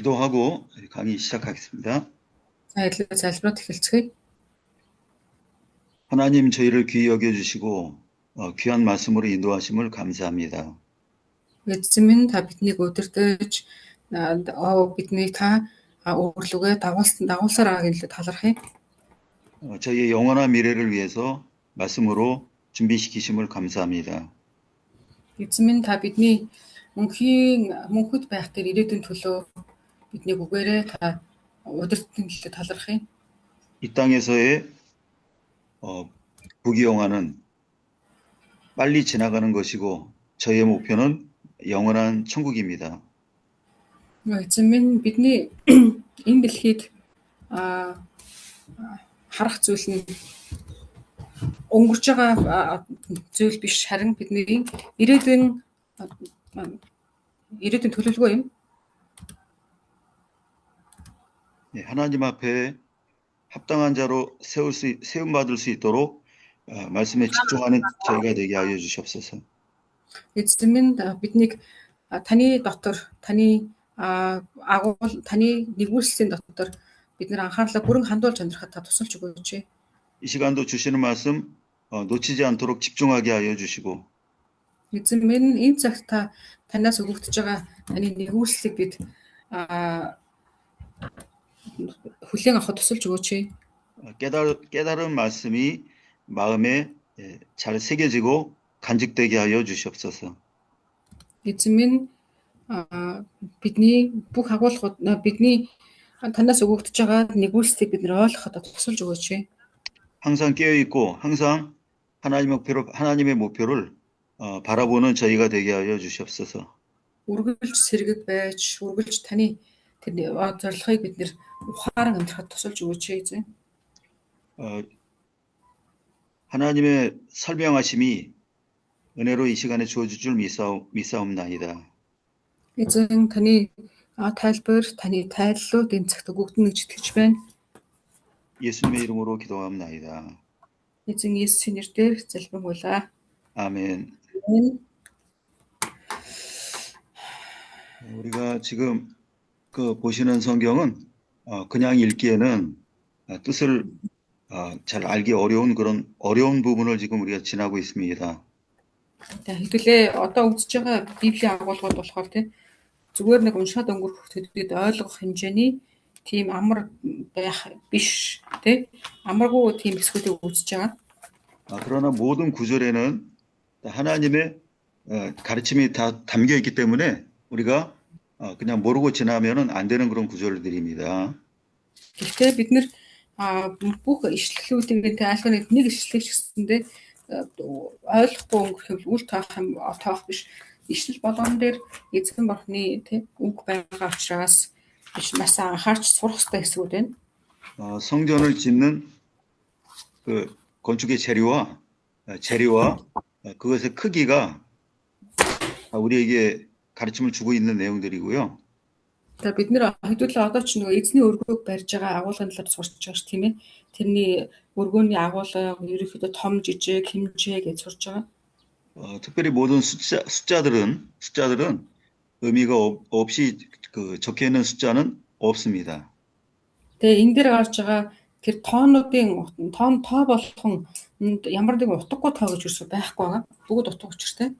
기도하고 강의 시작하겠습니다. За илүү залбираад эхэлцгээе. 하나님 저희를 귀히 여겨주시고 귀한 말씀으로 인도하심을 감사합니다. Эзэн минь та биднийг удирдах бидний та өрлөгөө дагуулсаар байгааг илүү талархъя. 저희의 영원한 미래를 위해서 말씀으로 준비시키심을 감사합니다. Эзэн минь та бидний мөнхөд байх тэр ирээдүйн төлөө бидний үгээрээ та удирдахын илүү талархъя. 이 땅에서의 부귀영화는 빨리 지나가는 것이고 저희의 목표는 영원한 천국입니다. Эзэн минь бидний энэ дэлхийд харах зүйл нь өнгөрч байгаа зүйл биш, харин бидний ирээдүйн төлөвлөгөө юм. 하나님 앞에 합당한 자로 세움받을 수 있도록 말씀에 집중하는 저희가 되게 하여 주시옵소서. Эзэн минь биднийг таны дотор таны нэгүүлслийн дотор бид нар анхаарлаа бүрэн хандуулж амьдрахад та тусалж өгөөч. 이 시간도 주시는 말씀 놓치지 않도록 집중하게 하여 주시고 Эзэн минь энэ цагт та танаас өгөгдөж байгаа таны нэгүүлслийг бид хүлээн авахд тусалж өгөөч. 깨달은 말씀이 마음에 잘 새겨지고 간직되게 하여 주시옵소서. Эзэн минь бидний бүх агуулгууд бидний танаас өгөгдөж байгаа нэгүүлслийг бид нар ойлгоход тусалж өгөөч. 항상 깨어 있고 항상 하나님의 목표를 바라보는 저희가 되게 하여 주시옵소서. Үргэлж сэргэг байж, үргэлж таны тэр зорилгыг бид нэр ухааран амьдрахад тусалж өгөөч эзэн. 하나님의 설명하심이 은혜로 이 시간에 주어질 줄 믿사옵나이다. Эзэн таны тайлбар, таны тайллууд энэ цагт өгөгдөн гэж итгэж байна. 예수님의 이름으로 기도합나이다. эзэн Есүсийн нэрээр залбирanгуйлаа. 아멘. 우리가 지금 보시는 성경은 그냥 읽기에는 뜻을 잘 알기 어려운 그런 어려운 부분을 지금 우리가 지나고 있습니다. Хэдүүлээ одоо үзэж байгаа Библийн агуулгууд болохоор тийм зүгээр нэг уншаад өнгөрөх төдийд ойлгох хэмжээний тийм амар байх биш тийм амаргүй тийм хэсгүүдийг үзэж байгаа. 그러나 모든 구절에는 하나님의 가르침이 다 담겨 있기 때문에 우리가 그냥 모르고 지나면은 안 되는 그런 구절들입니다. Гэхдээ бид нэр бүх ишлэлүүдийг тайлбарыг нэг ишлэлч гэсэндээ ойлгохгүй өнгөрөх үл тоох биш. Ишлэл болгон дээр эзэн бурхны үг байгаа учраас маш анхаарч сурах хэрэгтэй хэсгүүд байна. 성전을 짓는 그 건축의 재료와 그것의 크기가 우리에게 가르침을 주고 있는 내용들이고요. За бид нэр хэдүүлээ одоо ч нөгөө эзний өргөөг барьж байгаа агуулгын талаар сурч байгаа ш тийм ээ. Тэрний өргөөний агуулга ерөнхийдөө том жижиг хэмжээ гэж сурч байгаа. 특별히 모든 숫자들은 의미가 없이 적혀 있는 숫자는 없습니다. Тэгээ энэ дээр гарч байгаа тэр тоонуудын тоо болгон ямар нэгэн утгагүй тоо гэж юусэн байхгүй байгаа. Бүгд утга учиртай.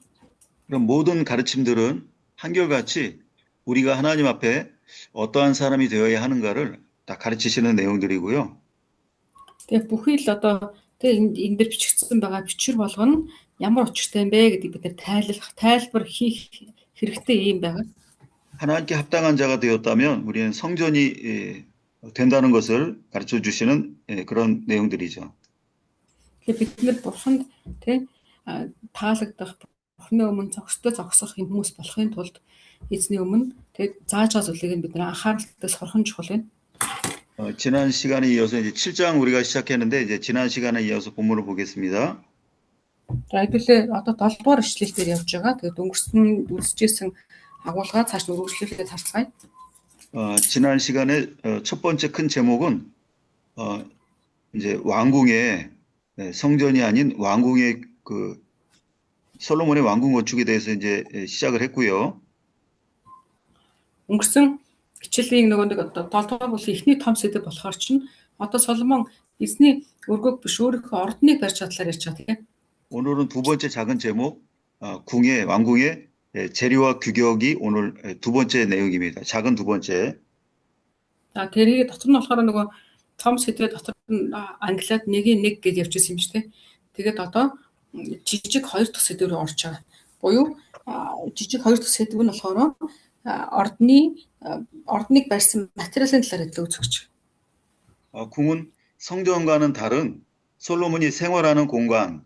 그럼 모든 가르침들은 한결같이 우리가 하나님 앞에 어떠한 사람이 되어야 하는가를 다 가르치시는 내용들이고요. Тэгээ бүхий л одоо энэ дээр бичигдсэн байгаа бичвэр болгоно ямар учиртай юм бэ гэдэг бид нэр тайлбар хийх хэрэгтэй юм байна. 하나님께 합당한 자가 되었다면 우리는 성전이 된다는 것을 가르쳐 주시는 그런 내용들이죠. Тэгээ бид нэр бурханд таалагдах бурхны өмнө зогсох юм хүмүүс болохын тулд эзний өмнө зааж байгаа зүйлийг бид нэр анхааралтай сурах чухал байна. 지난 시간에 이어서 이제 7장 우리가 시작했는데 이제 지난 시간에 이어서 본문을 보겠습니다. За хэдүүлээ одоо 7 дугаар ишлэл дээр явж байгаа. Тэгээд өнгөрсөн үзчихсэн агуулгаа цааш нь үргэлжлүүлээд харцгаая. 지난 시간에 첫 번째 큰 제목은 이제 왕궁의 성전이 아닌 왕궁의 그 솔로몬의 왕궁 건축에 대해서 이제 시작을 했고요. Өнгөрсөн хичээлийн нөгөө нэг одоо 7 дугаар бүлгийн эхний том сэдэв болохоор чинь одоо Соломон эзний өргөг биш өөрийнхөө ордныг барьж чадлаар ярьж байгаа тийм. 오늘은 두 번째 작은 제목, 궁의, 왕궁의 재리와 규격이 오늘 두 번째 내용입니다. 작은 두 번째. За тэрийг дотор нь болохоор нөгөө том сэдвээ дотор нь англиад нэгийг нэг гэж явчихсан юм шүү дээ. Тэгээд одоо жижиг хоёр дахь сэдв рүү орж байгаа. Буюу жижиг хоёр дахь сэдв нь болохоор ордныг барьсан материалын талаар илүү үзэж. 궁은 성전과는 다른 솔로몬이 생활하는 공간,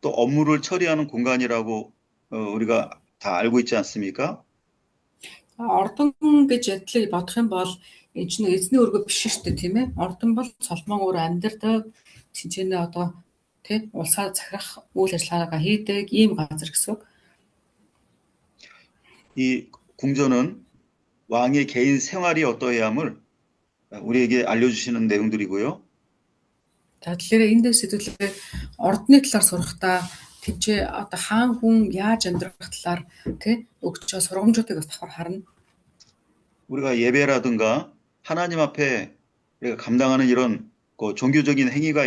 또 업무를 처리하는 공간이라고 우리가 다 알고 있지 않습니까? Ордон гэж ядлыг бодох юм бол энэ чинь эзний өргө биш шүү дээ тийм ээ. Ордон бол Соломон өөр амьдрал тэнцэнэ одоо тий улсаа захирах үйл ажиллагаагаа хийдэг ийм газар гэсэн үг. 이 궁전은 왕의 개인 생활이 어떠해야 함을 우리에게 알려주시는 내용들이고요. За тэгэхээр энэ дэс сэдвлээ ордны талаар сурахдаа тийч одоо хаан хүн яаж амьдрах талаар тий өгч байгаа сургамжуудыг бас давхар харна. 우리가 예배라든가 하나님 앞에 우리가 감당하는 이런 종교적인 행위가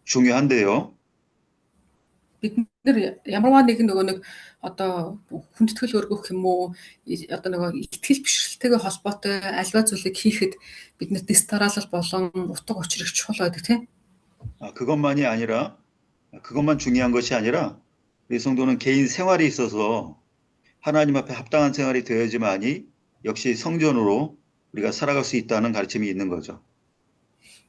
중요한데요. Бид нэр ямарваа нэгэн нөгөө нэг одоо хүндэтгэл өргөх юм уу одоо нөгөө итгэл бишрэлтэйгээ холбоотой альва зүйлийг хийхэд биднэрт дистаралал болон утга учир их чухал байдаг тийм. 그것만 중요한 것이 아니라 우리 성도는 개인 생활이 있어서 하나님 앞에 합당한 생활이 되어야지만이 역시 성전으로 우리가 살아갈 수 있다는 가르침이 있는 거죠.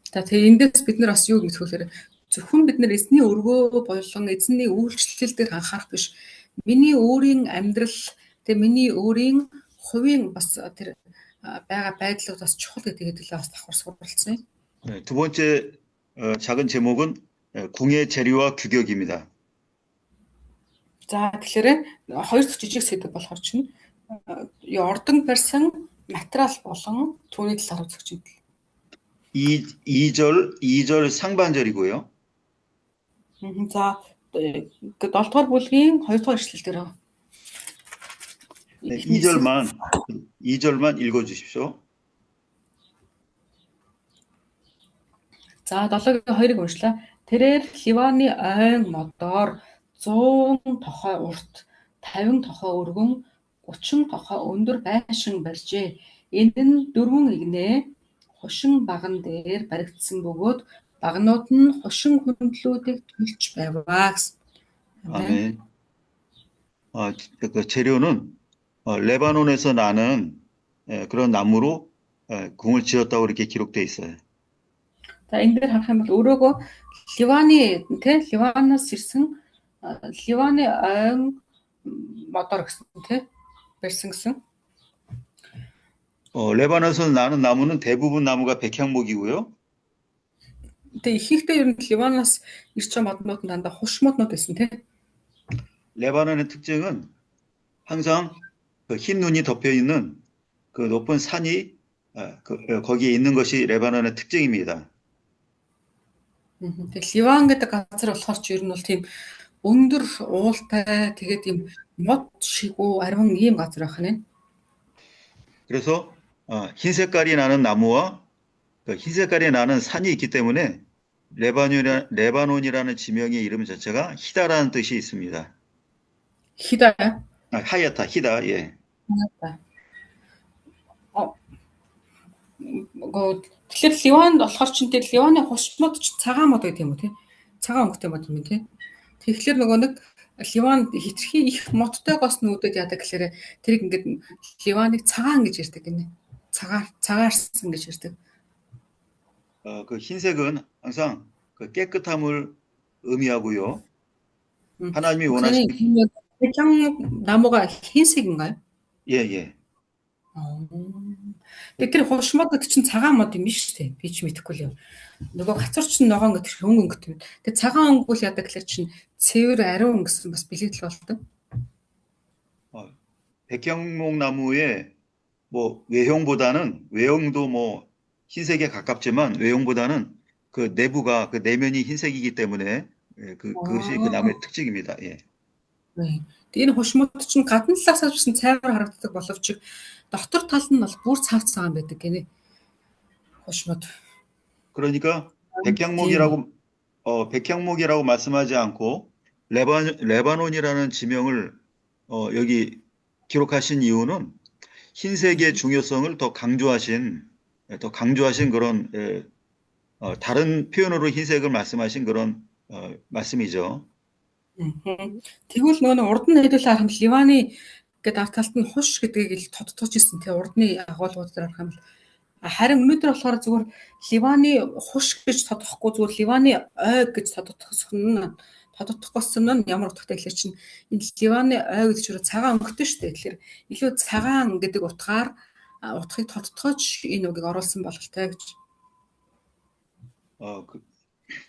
За тэгээ эндээс бид нар бас юу гэвэл зөвхөн бид нар эзний өргөө болон эзний үйлчлэл дээр анхаарах биш. Миний өөрийн амьдрал тэгээ миний өөрийн хувийн бас тэр байгаа байдлууд бас чухал гэдэг хэлээ бас давхар суралцсан. 네, 두 번째 작은 제목은 궁의 재료와 규격입니다. За тэгэхээр хоёр дахь жижиг сэдв болохоор чинь ордон барьсан материал болон түүний талаар үзэх чинь. 2절 상반절이고요. За 7 дугаар бүлгийн 2 дугаар ишлэл дээр. 네, 2절만 읽어 주십시오. За 7-гийн 2-ыг уншлаа. Тэрээр Ливаны ойн модоор 100 тохой урт, 50 тохой өргөн, 30 тохой өндөр байшин барьжээ. Энэ нь 4 игнээ хошин баган дээр баригдсан бөгөөд багнууд нь хошин хөндлүүдийг төлж байваа гэсэн. 아멘. 그 재료는 레바논에서 나는 그런 나무로 궁을 지었다고 이렇게 기록되어 있어요. За энэ дээр харах юм бол өөрөөгөө Ливанаас ирсэн Ливаны ойн модоор гэсэн барьсан гэсэн. 레바논에서 나는 나무는 대부분 나무가 백향목이고요. Тэгээ ихэнхдээ ер нь Ливанаас ирж байгаа моднууд нь дандаа хуш моднууд байсан тий. 레바논의 특징은 항상 그 흰 눈이 덮여 있는 그 높은 산이 거기에 있는 것이 레바논의 특징입니다. Тэгээ Ливан гэдэг газар болохоор ч ер нь бол тийм өндөр уултай тэгээд ийм мод шигүү ариун ийм газар байх нь. 그래서 흰 색깔이 나는 나무와 그 흰 색깔이 나는 산이 있기 때문에 레바논이라는 지명의 이름 자체가 히다라는 뜻이 있습니다. 히다요? 하얗다, 히다, 예. 하얗다. Тэгэхээр Ливанд болохоор ч тэр Ливаны хошмод ч цагаан мод гэдэг юм уу тий? Цагаан өнгөтэй мод юм тий. Тэгэхээр нөгөө нэг Ливанд хитрхи их модтой гос нүүдэд яадаг гэхээр тэрийг ингээд Ливаныг цагаан гэж ярьдаг гинэ. цагаарсан гэж ярьдаг. 그 흰색은 항상 그 깨끗함을 의미하고요. 하나님이 원하시는 백향 나무가 흰색인가요? 예, 예. Тэр хошмод гэдэг чинь цагаан мод юм биш үү? Би ч мэдэхгүй л юм. Нөгөө гацар чинь ногоон гэдэг хөнгөн гэдэг юм. Тэгээ цагаан өнгө бол яадаг гэхээр чинь цэвэр ариун гэсэн бас билэгдэл болдог. 백향목 나무의 뭐 외형도 뭐 흰색에 가깝지만 외형보다는 그 내부가 그 내면이 흰색이기 때문에 그것이 그 나무의 특징입니다. 예. Тэгээ энэ хушмууд чинь гадна талаасаа ч цайвар харагддаг боловч дотор тал нь бол бүр цав цагаан байдаг гинэ. хушмууд. 그러니까 Тийм. 백향목이라고 말씀하지 않고 레바논이라는 지명을 여기 기록하신 이유는 흰색의 중요성을 더 강조하신 그런 다른 표현으로 흰색을 말씀하신 그런 말씀이죠. Тэгвэл нөгөө урд нь хэдүүлээ харах юм Ливаны гэдэг арт талд нь хуш гэдгийг л тодтогч ирсэн. Тэгээ урдны агуулгууд дээр харах юм бол харин өнөөдөр болохоор зүгээр Ливаны хуш гэж тодохгүй зүгээр Ливаны ой гэж тодотгосон нь ямар утгатай гэхэлэр чинь энэ Ливаны ой гэдэг чинь цагаан өнгөтэй шүү дээ. Тэгэхээр илүү цагаан гэдэг утгаар утгыг тодтогч энэ үгийг оруулсан бололтой гэж.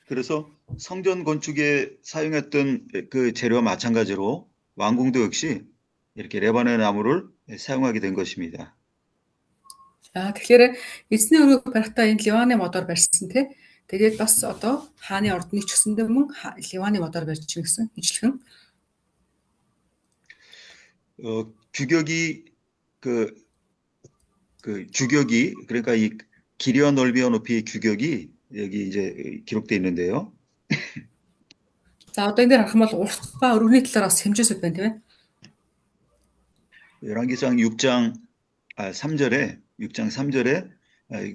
그래서 성전 건축에 사용했던 그 재료와 마찬가지로 왕궁도 역시 이렇게 레바논 나무를 사용하게 된 것입니다. Тэгэхээр эзний өрөөг барихтаа энэ Ливаны модоор барьсан тий. Тэгээд бас одоо хааны ордны ч гэсэндээ мөн Ливаны модоор барьж чинь гэсэн ижилхэн. 규격이 그 규격이 그러니까 이 길이와 넓이와 높이의 규격이 여기 이제 기록되어 있는데요. За одоо энэ дээр харах юм бол урт과 өргөний талаар бас хэмжээсүүд байна тийм ээ. 열왕기상 6장 3절에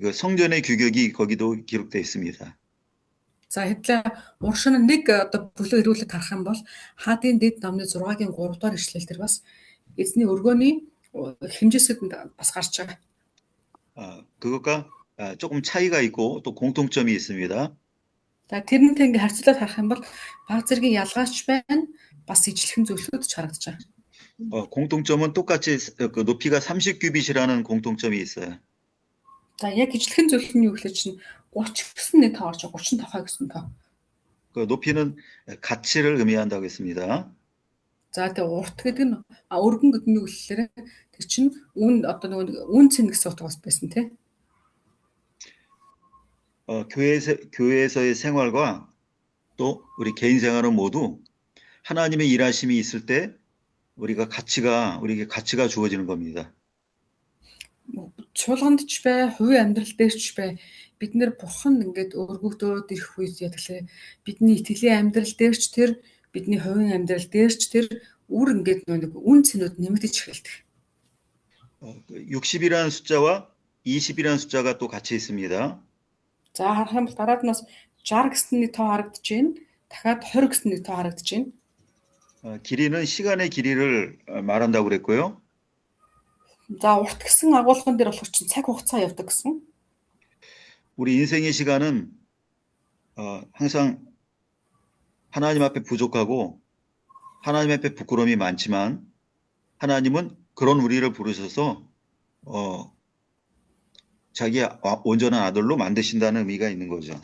그 성전의 규격이 거기도 기록되어 있습니다. За хэдлээ уршин нэг одоо бүлэг ирүүлэг харах юм бол хаадын дэд номны 6-гийн 3 дугаар ишлэл дээр бас эзний өргөний хэмжээсүүд бас гарч байгаа. 그것과 조금 차이가 있고 또 공통점이 있습니다. За тэрнтэй ингээ харьцуулаад харах юм бол баг зэргийн ялгаач байна. Бас ижилхэн зүйлүүд ч харагдаж байгаа. 공통점은 똑같이 그 높이가 30규빗이라는 공통점이 있어요. За яг ижилхэн зүйл нь юу гэхэл чинь 30 гэсэн нэг тоо орж 35 гэсэн тоо. 그 높이는 가치를 의미한다고 했습니다. За тэгээ урт гэдэг нь өргөн гэдэг нь юу гэхэлэр тэр чинь үн одоо нөгөө үн цэн гэсэн утга бас байсан тий. 교회에서의 생활과 또 우리 개인 생활은 모두 하나님의 일하심이 있을 때 우리에게 가치가 주어지는 겁니다. Чуулганд ч бай, хувийн амьдрал дээр ч бай бид нэр бурхан ингээд өргөгдөөд ирэх үед ятгэлээ бидний итгэлийн амьдрал дээр ч тэр бидний хувийн амьдрал дээр ч тэр үр ингээд нэг үн цэнүүд нэмэгдэж эхэлдэг. 60이라는 숫자와 20이라는 숫자가 또 같이 있습니다. За харах юм бол дараад нь бас 60 гэсэн нэг тоо харагдаж байна. Дахиад 20 гэсэн нэг тоо харагдаж байна. 길이는 시간의 길이를 말한다고 그랬고요. За урт гэсэн агуулган дээр болох чинь цаг хугацаа явдаг гэсэн. 우리 인생의 시간은 항상 하나님 앞에 부족하고 하나님 앞에 부끄러움이 많지만 하나님은 그런 우리를 부르셔서 자기의 온전한 아들로 만드신다는 의미가 있는 거죠.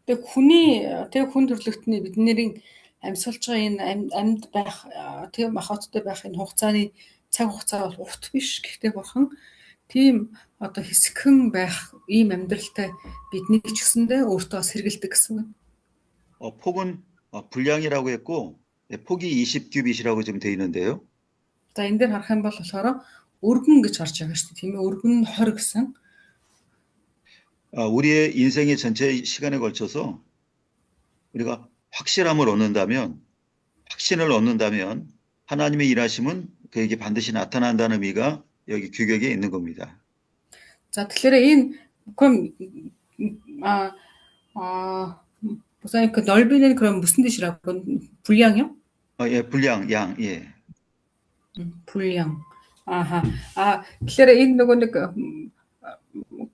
Тэгээ хүн төрлөختний бидний амьсгалж байгаа энэ амьд байх тэг махбодтой байх энэ хугацааны цаг хугацаа бол урт биш. Гэхдээ бурхан тийм одоо хэсэгхэн байх ийм амьдралтай биднийг ч гэсэндээ өөртөө бас хэрэгэлдэг гэсэн үг. 폭은 분량이라고 했고 폭이 20규빗이라고 지금 돼 있는데요. За энэ дээр харах юм бол болохоор өргөн гэж харж байгаа шүү дээ. Тийм ээ өргөн 20 гэсэн. 우리의 인생의 전체 시간에 걸쳐서 우리가 확신을 얻는다면 하나님의 일하심은 그에게 반드시 나타난다는 의미가 여기 규격에 있는 겁니다. За тэгэхээр энэ 무슨 그 넓이는 그럼 무슨 뜻이라고? 분량이요? 예, 분량, 양, 예. 분량. 아하. тэгэхээр энэ нөгөө нэг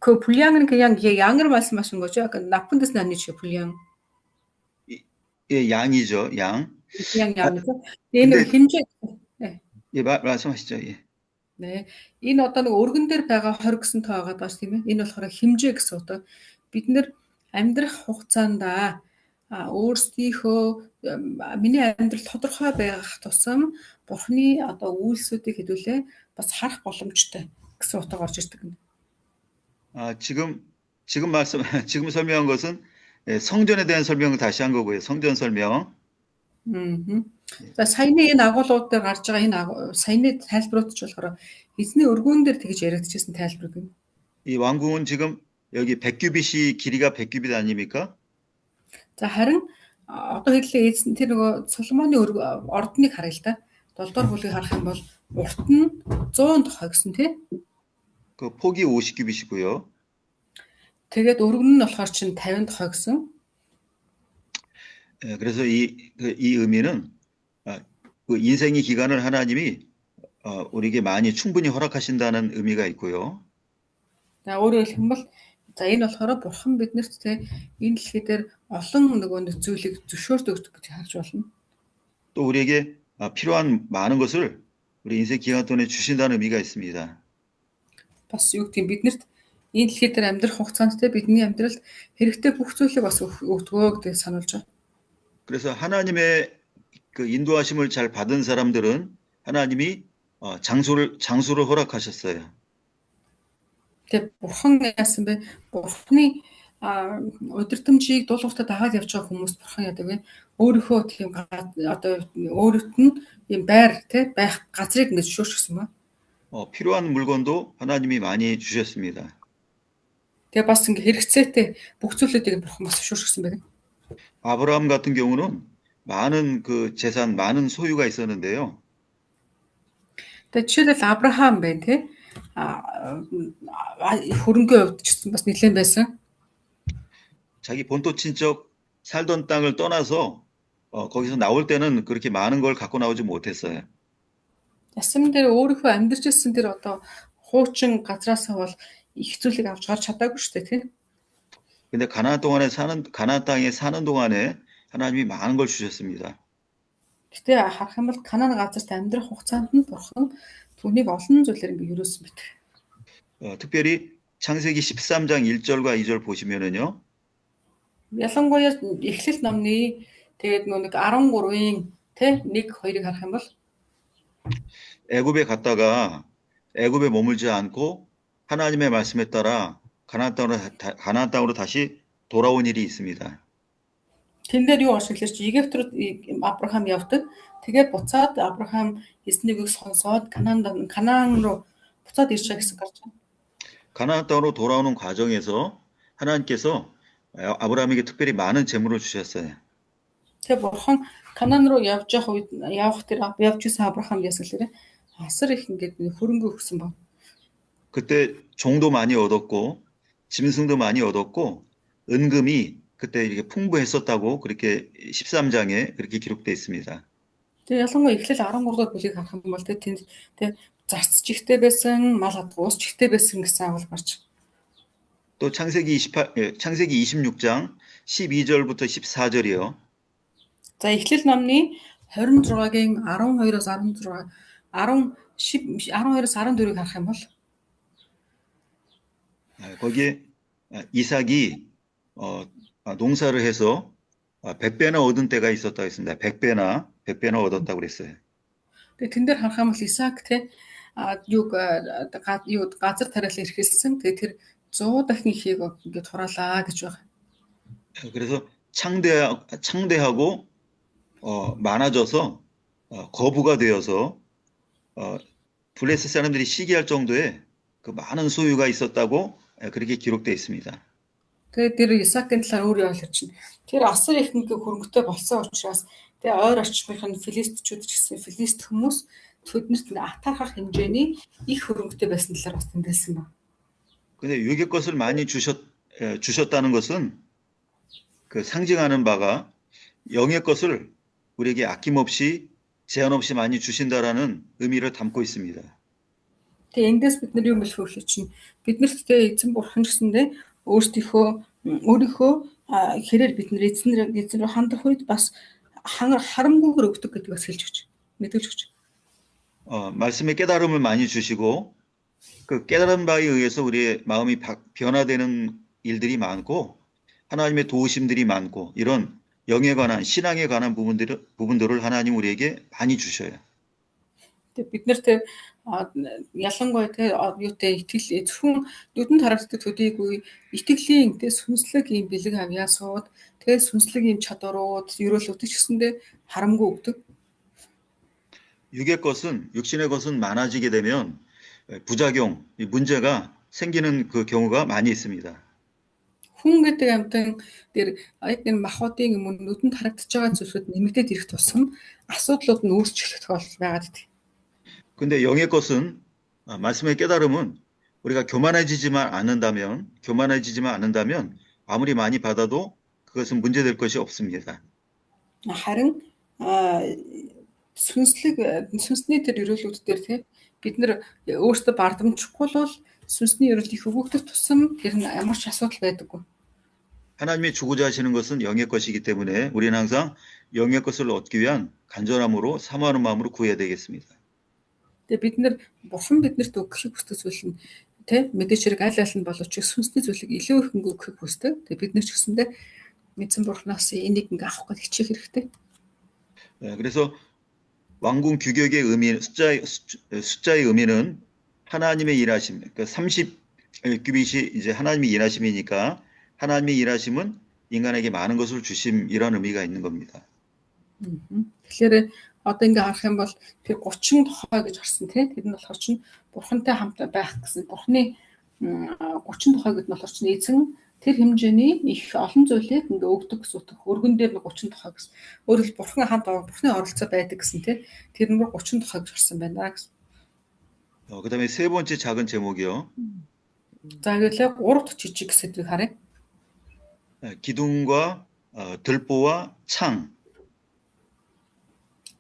그 분량은 그냥 양으로 말씀하시는 거죠? 약간 나쁜 뜻은 아니죠, 분량. 예, 양이죠, 양. 그냥 양이죠. 얘는 хэмжээ. 예, 말씀하시죠. 예. 네. Энэ одоо нэг өргөн дээр байгаа 20 гэсэн тоо байгаа даа тийм ээ. Энэ болохоор хэмжээ гэсэн утга. Бид нэр амьдрах хугацаанд өөрсдийнхөө миний амьдрал тодорхой байх тусам Бурхны одоо үйлсүүдийг хэдүүлээ бас харах боломжтой гэсэн утга орж ирдэг. 지금 설명한 것은 성전에 대한 설명을 다시 한 거고요. 성전 설명. За саяны энэ агуулгууд дээр гарч байгаа энэ саяны тайлбарууд ч болохоор эзний өргүүн дээр тэгж яригдчихсэн тайлбар гэнэ. 이 왕궁은 지금 여기 100규빗이 길이가 100규빗 아닙니까? За харин одоо хэлээ эзэн тэр нөгөө Соломоны ордныг харъя л да. 7 дугаар бүлгийг харах юм бол урт нь 100 тохой гэсэн тий. 그 폭이 50규빗이고요. Тэгээд өргөн нь болохоор чинь 50 тохой гэсэн. 그래서 이 의미는 그 인생의 기간을 하나님이 우리에게 많이 충분히 허락하신다는 의미가 있고요. За өөрөөр хэлэх юм бол за энэ болохоор бурхан биднэрт те энэ дэлхий дээр олон нөгөө зүйлийг зөвшөөрт өгдөг гэж харж болно. 또 우리에게 필요한 많은 것을 우리 인생 기간 동안에 주신다는 의미가 있습니다. Бас юу гэдэг биднэрт энэ дэлхий дээр амьдрах хугацаанд те бидний амьдралд хэрэгтэй бүх зүйлийг бас өгдөгөө гэж сануулж байгаа. 그래서 하나님의 그 인도하심을 잘 받은 사람들은 하나님이 장수를 허락하셨어요. Тэгээ бурхан яасан бэ? Бурханы удирдамжийг дуулууртаа дагаад явж байгаа хүмүүс бурхан яадаг вэ? Өөрийнхөө тийм одоо өөрөт нь юм байр тий байх газрыг ингэж зөвшөөрсөн ба. 필요한 물건도 하나님이 많이 주셨습니다. Тэгээ бас ингэ хэрэгцээтэй бүх зүйлүүдийг бурхан бас зөвшөөрсөн байна. 아브라함 같은 경우는 많은 그 재산, 많은 소유가 있었는데요. Тэгээ жишээлбэл Авраам байна тий. хөрөнгөө хувьд ч гэсэн бас нэлээд байсан. 자기 본토 친척 살던 땅을 떠나서 거기서 나올 때는 그렇게 많은 걸 갖고 나오지 못했어요. Ясам дээр өөрийнхөө амьдарч ирсэн тэр одоо хуучин газраасаа бол их зүйлийг авч гарч чадаагүй шүү дээ тий. 근데 가나안 땅에 사는 동안에 하나님이 많은 걸 주셨습니다. Гэтэ харах юм бол Канаан газарт амьдрах хугацаанд нь бурхан түүнийг олон зүйлээр ингэ юрөөсөн мэт. 특별히 창세기 13장 1절과 2절 보시면은요. ялангуяа Эхлэл номны тэгээд нэг 13-ийн тэ 1 2-ыг харах юм бол 애굽에 갔다가 애굽에 머물지 않고 하나님의 말씀에 따라 가나안 땅으로 다시 돌아온 일이 있습니다. тэн дээр юу ашиглаж Египт руу Авраам явдаг. Тэгээд буцаад Авраам эзнийг сонсоод Канаан руу буцаад ирж байгаа гэсэн гарч байна. 가나안 땅으로 돌아오는 과정에서 하나님께서 아브라함에게 특별히 많은 재물을 주셨어요. Тэгээд бурхан Канаан руу явж явах тэр явж исэн Авраам ясэлэрэ асар их ингээд хөрөнгө өгсөн баг. 그때 종도 많이 얻었고 짐승도 많이 얻었고 은금이 그때 이렇게 풍부했었다고 그렇게 13장에 그렇게 기록되어 있습니다. Тэгээ ялангуяа Эхлэл 13 дугаар бүлгийг харах юм бол тэнд зарц чихтэй байсан, мал ус чихтэй байсан гэсэн агуул гарч. 또 창세기 26장 12절부터 14절이요. За Эхлэл номны 26-гийн 12-оос 16 12-оос 14-ийг харах юм бол 거기에 이삭이 농사를 해서 100배나 얻은 때가 있었다고 했습니다. 100배나 얻었다고 그랬어요. Тэгээ тэн дээр харах юм бол Исаак газар тариалан эрхэлсэн. Тэгээ тэр 100 дахин ихийг ингээд хураалаа гэж байна. 그래서 창대하고 많아져서 거부가 되어서 블레셋 사람들이 시기할 정도의 그 많은 소유가 있었다고 그렇게 기록되어 있습니다. Тэгээд тэр Исаакийн талаар өөрөө ойлгож чинь. Тэр асар их нэг хөрөнгөтэй болсон учраас тэгээ ойр орчмынх нь филистчүүд ч гэсэн филист хүмүүс төднөрт атархах хэмжээний их хөрөнгөтэй байсан талаар бас тэмдэглэсэн байна. 근데 육의 것을 많이 주셨다는 것은 그 상징하는 바가 영의 것을 우리에게 아낌없이 제한 없이 많이 주신다라는 의미를 담고 있습니다. Тэгээ эндээс бид нар юу мэл хөөрlөж чинь биднэрт тэгээ эзэн бурхан гэсэндээ өөрийнхөө хэрээр бид нар эзэн рүү хандах үед бас харамгүйгээр өгдөг гэдгийг бас хэлж өгч мэдүүлж өгч. 말씀의 깨달음을 많이 주시고 그 깨달은 바에 의해서 우리의 마음이 변화되는 일들이 많고 하나님의 도우심들이 많고 이런 영에 관한 신앙에 관한 부분들을 하나님 우리에게 많이 주셔요. бид нарт ялангуяа юутай итгэл зөвхөн нүдэнд харагддаг төдийгүй итгэлийн сүнслэг юм бэлэг авьяасууд тэгээ сүнслэг юм чадварууд, ерөөлүүд ч гэсэндээ харамгүй өгдөг. 육의 것은, 육신의 것은 많아지게 되면 부작용, 이 문제가 생기는 그 경우가 많이 있습니다. Хүн гэдэг амьтан дээр яг энэ махбодын юм нүдэнд харагдаж байгаа зүйлсүүд нэмэгдээд ирэх тусам асуудлууд нь өөрчлөгдөх тохиолдол байгаад идэг. 근데 영의 것은, 말씀의 깨달음은 우리가 교만해지지만 않는다면 아무리 많이 받아도 그것은 문제될 것이 없습니다. Харин сүнсний тэр ерөөлүүд дээр тийм бид нэр өөртөө бардамжихгүй бол сүнсний ерөөл их өгөгдөх тусам тэр нь ямар ч асуудал байдаггүй. 하나님이 주고자 하시는 것은 영의 것이기 때문에 우리는 항상 영의 것을 얻기 위한 간절함으로 사모하는 마음으로 구해야 되겠습니다. Тэгээ бид нэр бурхан биднэрт өгөхийг хүсдэг зүйл нь тийм мэдээж хэрэг аль аль нь боловч сүнсний зүйлийг илүү их өгөхийг хүсдэг. Тэгээ бид нар ч гэсэндээ мэдсэн бурханаас энийг ингээ авах гэж хичээх хэрэгтэй. 그래서 왕궁 규격의 숫자의 의미는 하나님의 일하심, 그러니까 30규빗이 이제 하나님의 일하심이니까 하나님의 일하심은 인간에게 많은 것을 주심이라는 의미가 있는 겁니다. Тэгэхээр одоо ингээ харах юм бол тэр 30 тухай гэж харсан тийм тэр нь болохоор чинь бурхантай хамт байх гэсэн бурханы 30 тухай гэдэг нь болохоор чинь эзэн тэр хэмжээний их олон зүйлийг ингээ өгдөг гэсэн утга өргөн дээр нь 30 тухай гэсэн. Өөрөөр хэлбэл бурхан хамт бурханы оролцоо байдаг гэсэн тийм тэр нь 30 тухай гэж харсан байна гэсэн. 그다음에 세 번째 작은 제목이요. За гэвэл 3 дахь жижиг сэдвийг харъя. 기둥과 들보와 창.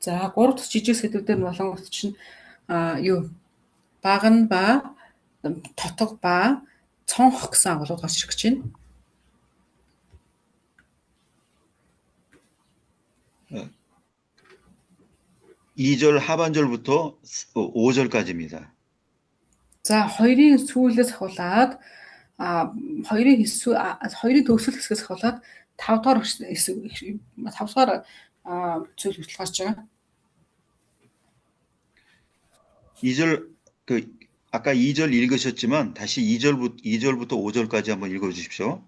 За 3 дахь жижиг сэдвүүдээр нь болонгот чинь баган ба тотог ба цонх гэсэн агуулгууд гарч ирж байна. 2절 하반절부터 5절까지입니다. За 2-ын сүүлээс ахуулаад 2-ын төгсгөл хэсгээс ахуулаад 5 дахь зүйл хүртэл гарч байгаа. 2절 아까 2절 읽으셨지만 다시 2절부터 5절까지 한번 읽어 주십시오.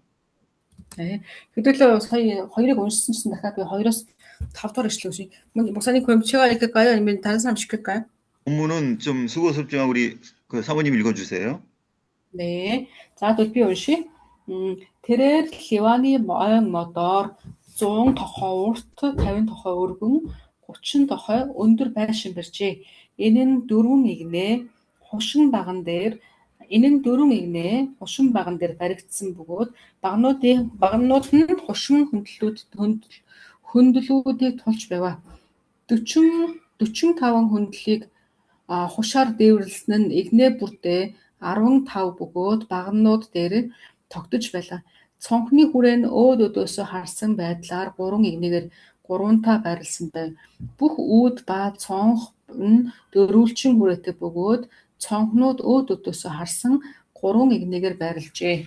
네. 그때도 사이 2ыг уншсан чинь дахиад би 2-оос 5 дахь ишлэгийг 목사님 그럼 제가 읽을까요? 아니면 다른 사람 시킬까요? 본문은 좀 수고스럽지만 우리 그 사모님 읽어 주세요. 네. За тэгвэл би уншия. Тэрээр Ливаны ойн модоор 100 тохой урт, 50 тохой өргөн, 30 тохой өндөр байшин барьжээ. Энэ нь дөрвөн игнээ хушин баган дээр баригдсан бөгөөд багнууд нь хушин хөндлүүдийг тулж байв. 45 хөндлийг хушаар дээвэрлсэн нь игнээ бүртээ 15 бөгөөд багнууд дээр тогтож байлаа. Цонхны хүрээ нь өөд өдөөсөө харсан байдлаар 3 игнэгээр 3-таа байрласан байв. Бүх үүд ба цонх нь дөрвөлжин хүрээтэй бөгөөд цонхнууд өөд өдөөсөө харсан 3 игнэгээр байрлажээ.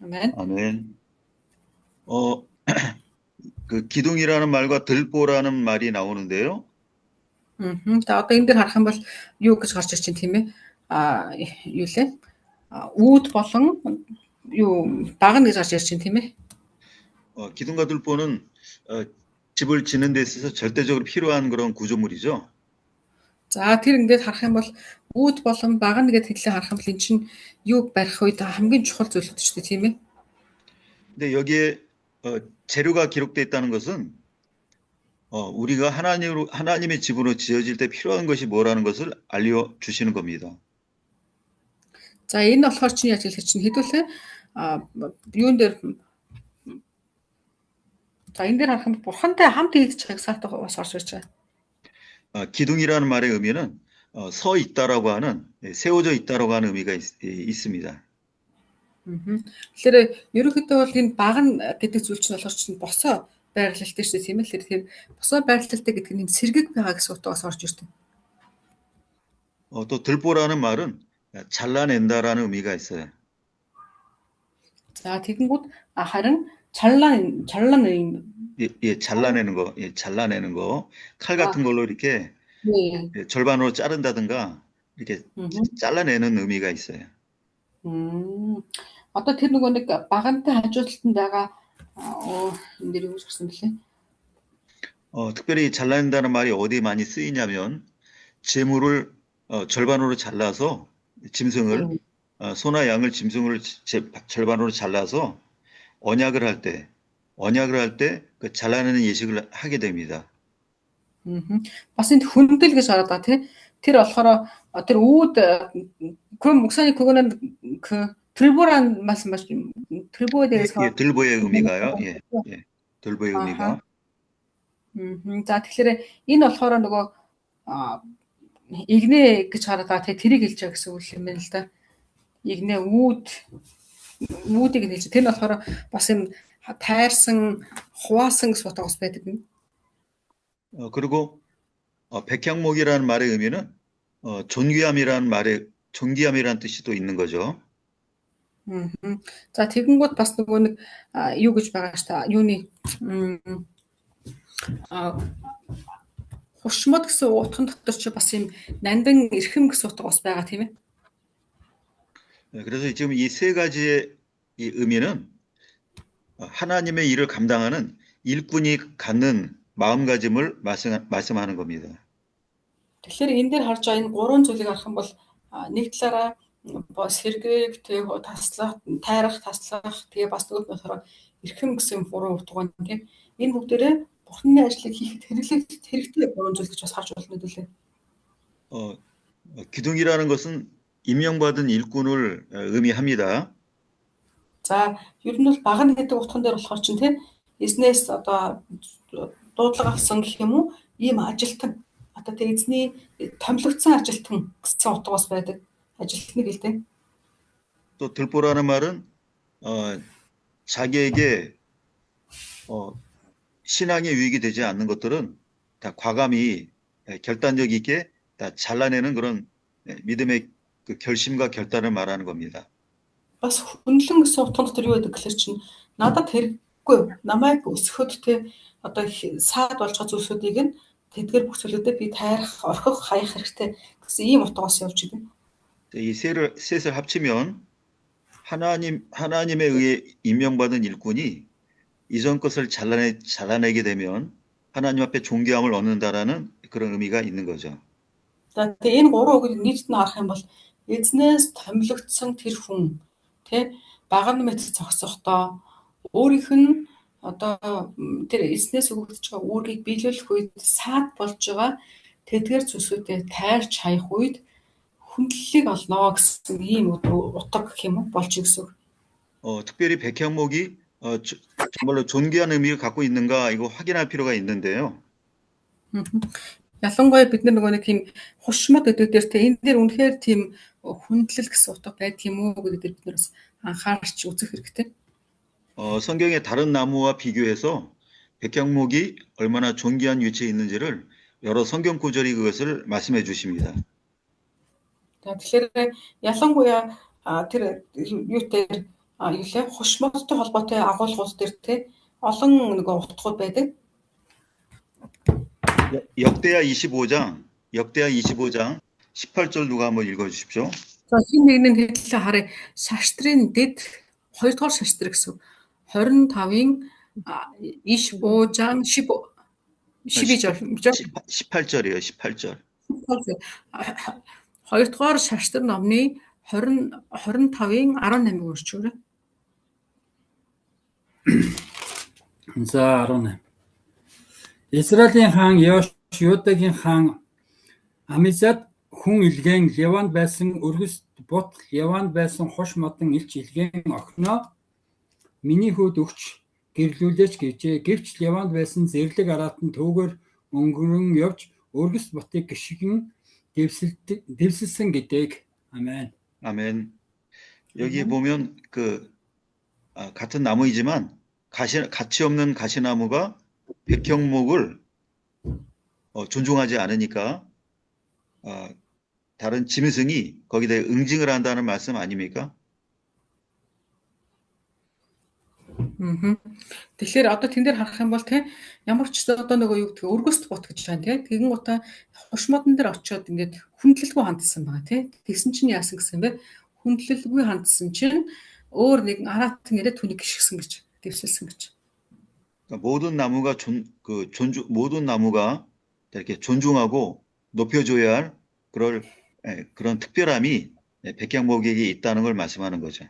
아멘. 아멘. 그 기둥이라는 말과 들보라는 말이 나오는데요. За одоо энэ дээр харах юм бол юу гэж гарч ирж байна тийм ээ? Юу лээ? Үүд болон багна гэж гарч ирж байна тийм ээ? 기둥과 들보는 집을 짓는 데 있어서 절대적으로 필요한 그런 구조물이죠. За тэр ингээд харах юм бол үүд болон багна гэдэг хэлээр харах юм бол эн чинь юу барих үед хамгийн чухал зүйлүүд шүү дээ тийм ээ? 근데 여기에 재료가 기록되어 있다는 것은 우리가 하나님의 집으로 지어질 때 필요한 것이 뭐라는 것을 알려주시는 겁니다. За энэ болохоор чинь яаж хэлэх чинь хэдүүлээ юун дээр за энэ дээр харах юм бурхантай хамт хийгдэж байгааг саатаа бас орж ирж байгаа. 기둥이라는 말의 의미는 서 있다라고 하는 세워져 있다라고 하는 의미가 있습니다. Тэгэхээр ерөнхийдөө бол энэ багна гэдэг зүйл чинь болохоор чинь босоо байрлалтай шүү дээ тийм ээ. Тэгэхээр босоо байрлалтай гэдэг нь сэргэг байгаа гэсэн утгаас орж ирдэг. 또 들보라는 말은 잘라낸다라는 의미가 있어요. 자, тэгэнгүүт харин 잘라내는 잘라내는 거 칼 같은 걸로 이렇게 절반으로 자른다든가 이렇게 잘라내는 의미가 있어요. Одоо тэр нөгөө нэг багантай хажуудалтанд байгаа энэ дээр юу гэсэн бэлээ? 특별히 잘라낸다는 말이 어디 많이 쓰이냐면 재물을 절반으로 잘라서 짐승을 소나 양을 짐승을 절반으로 잘라서 언약을 할 때 그 잘라내는 예식을 하게 됩니다. Бас энд хүндэл гэж хараад байгаа тий. Тэр болохоор тэр үүд 목사님 그거는 그 들보란 말씀하신 들보에 대해서 예, 들보의 의미가요. 예, 들보의 의미가. За тэгэхээр энэ болохоор нөгөө игнэ гэж хараад байгаа тий. Тэрийг хэлж байгаа гэсэн үг юм байна л да. Игнэ үүдийг хэлж. Тэр нь болохоор бас юм тайрсан, хуваасан гэсэн утгаас байдаг юм. 그리고 백향목이라는 말의 의미는 존귀함이라는 뜻이 또 있는 거죠. За тэгэнгүүт бас нөгөө нэг юу гэж байгаа ш та юуны хушмод гэсэн утган дотор ч бас юм нандан эрхэм гэсэн утга бас байгаа тийм ээ. 그래서 지금 이 세 가지의 이 의미는 하나님의 일을 감당하는 일꾼이 갖는 마음가짐을 말씀하는 겁니다. Тэгэхээр энэ дээр харж байгаа энэ гурван зүйлийг харах юм бол нэг талаараа сэргээг тэг таслах, тайрах, таслах тэгээ бас нөгөө болохоор эрхэм гэсэн гурван утга байна тийм. Энэ бүгдээрээ Бурхны ажлыг хийхэд хэрэгтэй гурван зүйл гэж бас харж болно гэдэг лээ. 기둥이라는 것은 임명받은 일꾼을 의미합니다. За ер нь бол багна гэдэг утган дээр болохоор чинь тийм эзнээс одоо дуудлага авсан гэх юм уу ийм ажилтан одоо тэг эзний томилогдсон ажилтан гэсэн утгаас байдаг ажилтныг л дээ. 또 들보라는 말은 자기에게 신앙에 유익이 되지 않는 것들은 다 과감히 결단력 있게 다 잘라내는 그런 믿음의 그 결심과 결단을 말하는 겁니다. Бас хүнлэн гэсэн утган дотор юу байдаг гэхээр чинь надад хэрэггүй намайг өсгөхөд те одоо саад болж байгаа зүйлсүүдийг нь тэдгээр бүх зүйлүүдэд би тайрах, орхих, хаях хэрэгтэй гэсэн ийм утгаас явж идэв. 이 셋을 합치면 하나님에 의해 임명받은 일꾼이 이전 것을 잘라내게 되면 하나님 앞에 존귀함을 얻는다라는 그런 의미가 있는 거죠. За тэгээ энэ гурван үгийг нийт нь харах юм бол эзнээс томилогдсон тэр хүн тэ баган мэт зогсохдоо өөрийнх нь одоо тэр эзнээс өгөгдөж байгаа үүргийг биелүүлэх үед саад болж байгаа тэдгээр зүйлсүүдэд тайрч хаях үед хүндлэлийг олно гэсэн ийм утга гэх юм уу болж ирсэн. 특별히 백향목이 정말로 존귀한 의미를 갖고 있는가 이거 확인할 필요가 있는데요. Ялангуяа бид нөгөө нэг тийм хушмад өдөө дээр тэ энэ дээр үнэхээр тийм хүндлэл гэсэн утга байдаг юм уу гэдэг дээр бид нэр бас анхаарч үзэх хэрэгтэй. 성경의 다른 나무와 비교해서 백향목이 얼마나 존귀한 위치에 있는지를 여러 성경 구절이 그것을 말씀해 주십니다. Тэгэхээр ялангуяа тэр юутэй юулээ хушмадтай холбоотой агуулгууд дээр тэ олон нөгөө утгууд байдаг. 역대하 25장 18절 누가 한번 읽어 주십시오. За хин нэг нь хэлээ харъя. Шаштрын дэд 2 дугаар шаштрын гэсэн 25-ын иш боожан 18절이에요. 18절. 2 дугаар шаштрын номны 25-ын 18-ыг уншчихвээ. За 18. Израилийн хаан Йош, Юдагийн хаан Амизад хүн илгээн Леванд байсан өргөс бут Леванд байсан хош модон илч илгээн охиноо миний хүүд өгч гэрлүүлээч гэжээ. Гэвч Леванд байсан зэрлэг араатан төвгөр өнгөрөн явж өргөс бутыг гიშгэн дэвсэлсэн гэдэг. 아멘. 아멘. 여기 보면 같은 나무이지만 가치 없는 가시나무가 백향목을 존중하지 않으니까 다른 짐승이 거기다 응징을 한다는 말씀 아닙니까? Тэгэхээр одоо тэн дээр харах юм бол те ямар ч одоо нөгөө юу гэдэг өргөст бут гэж байна те тэгэн гутаа хушмодон дээр очиод ингээд хүндлэлгүй хандсан байгаа те тэгсэн чинь яасан гэсэн бэ хүндлэлгүй хандсан чинь өөр нэг араатан ирээд түүнийг гიშгсэн гэж дэвсэлсэн гэж 그러니까 모든 나무가 이렇게 존중하고 높여줘야 할 그런 특별함이 백향목에게 있다는 걸 말씀하는 거죠.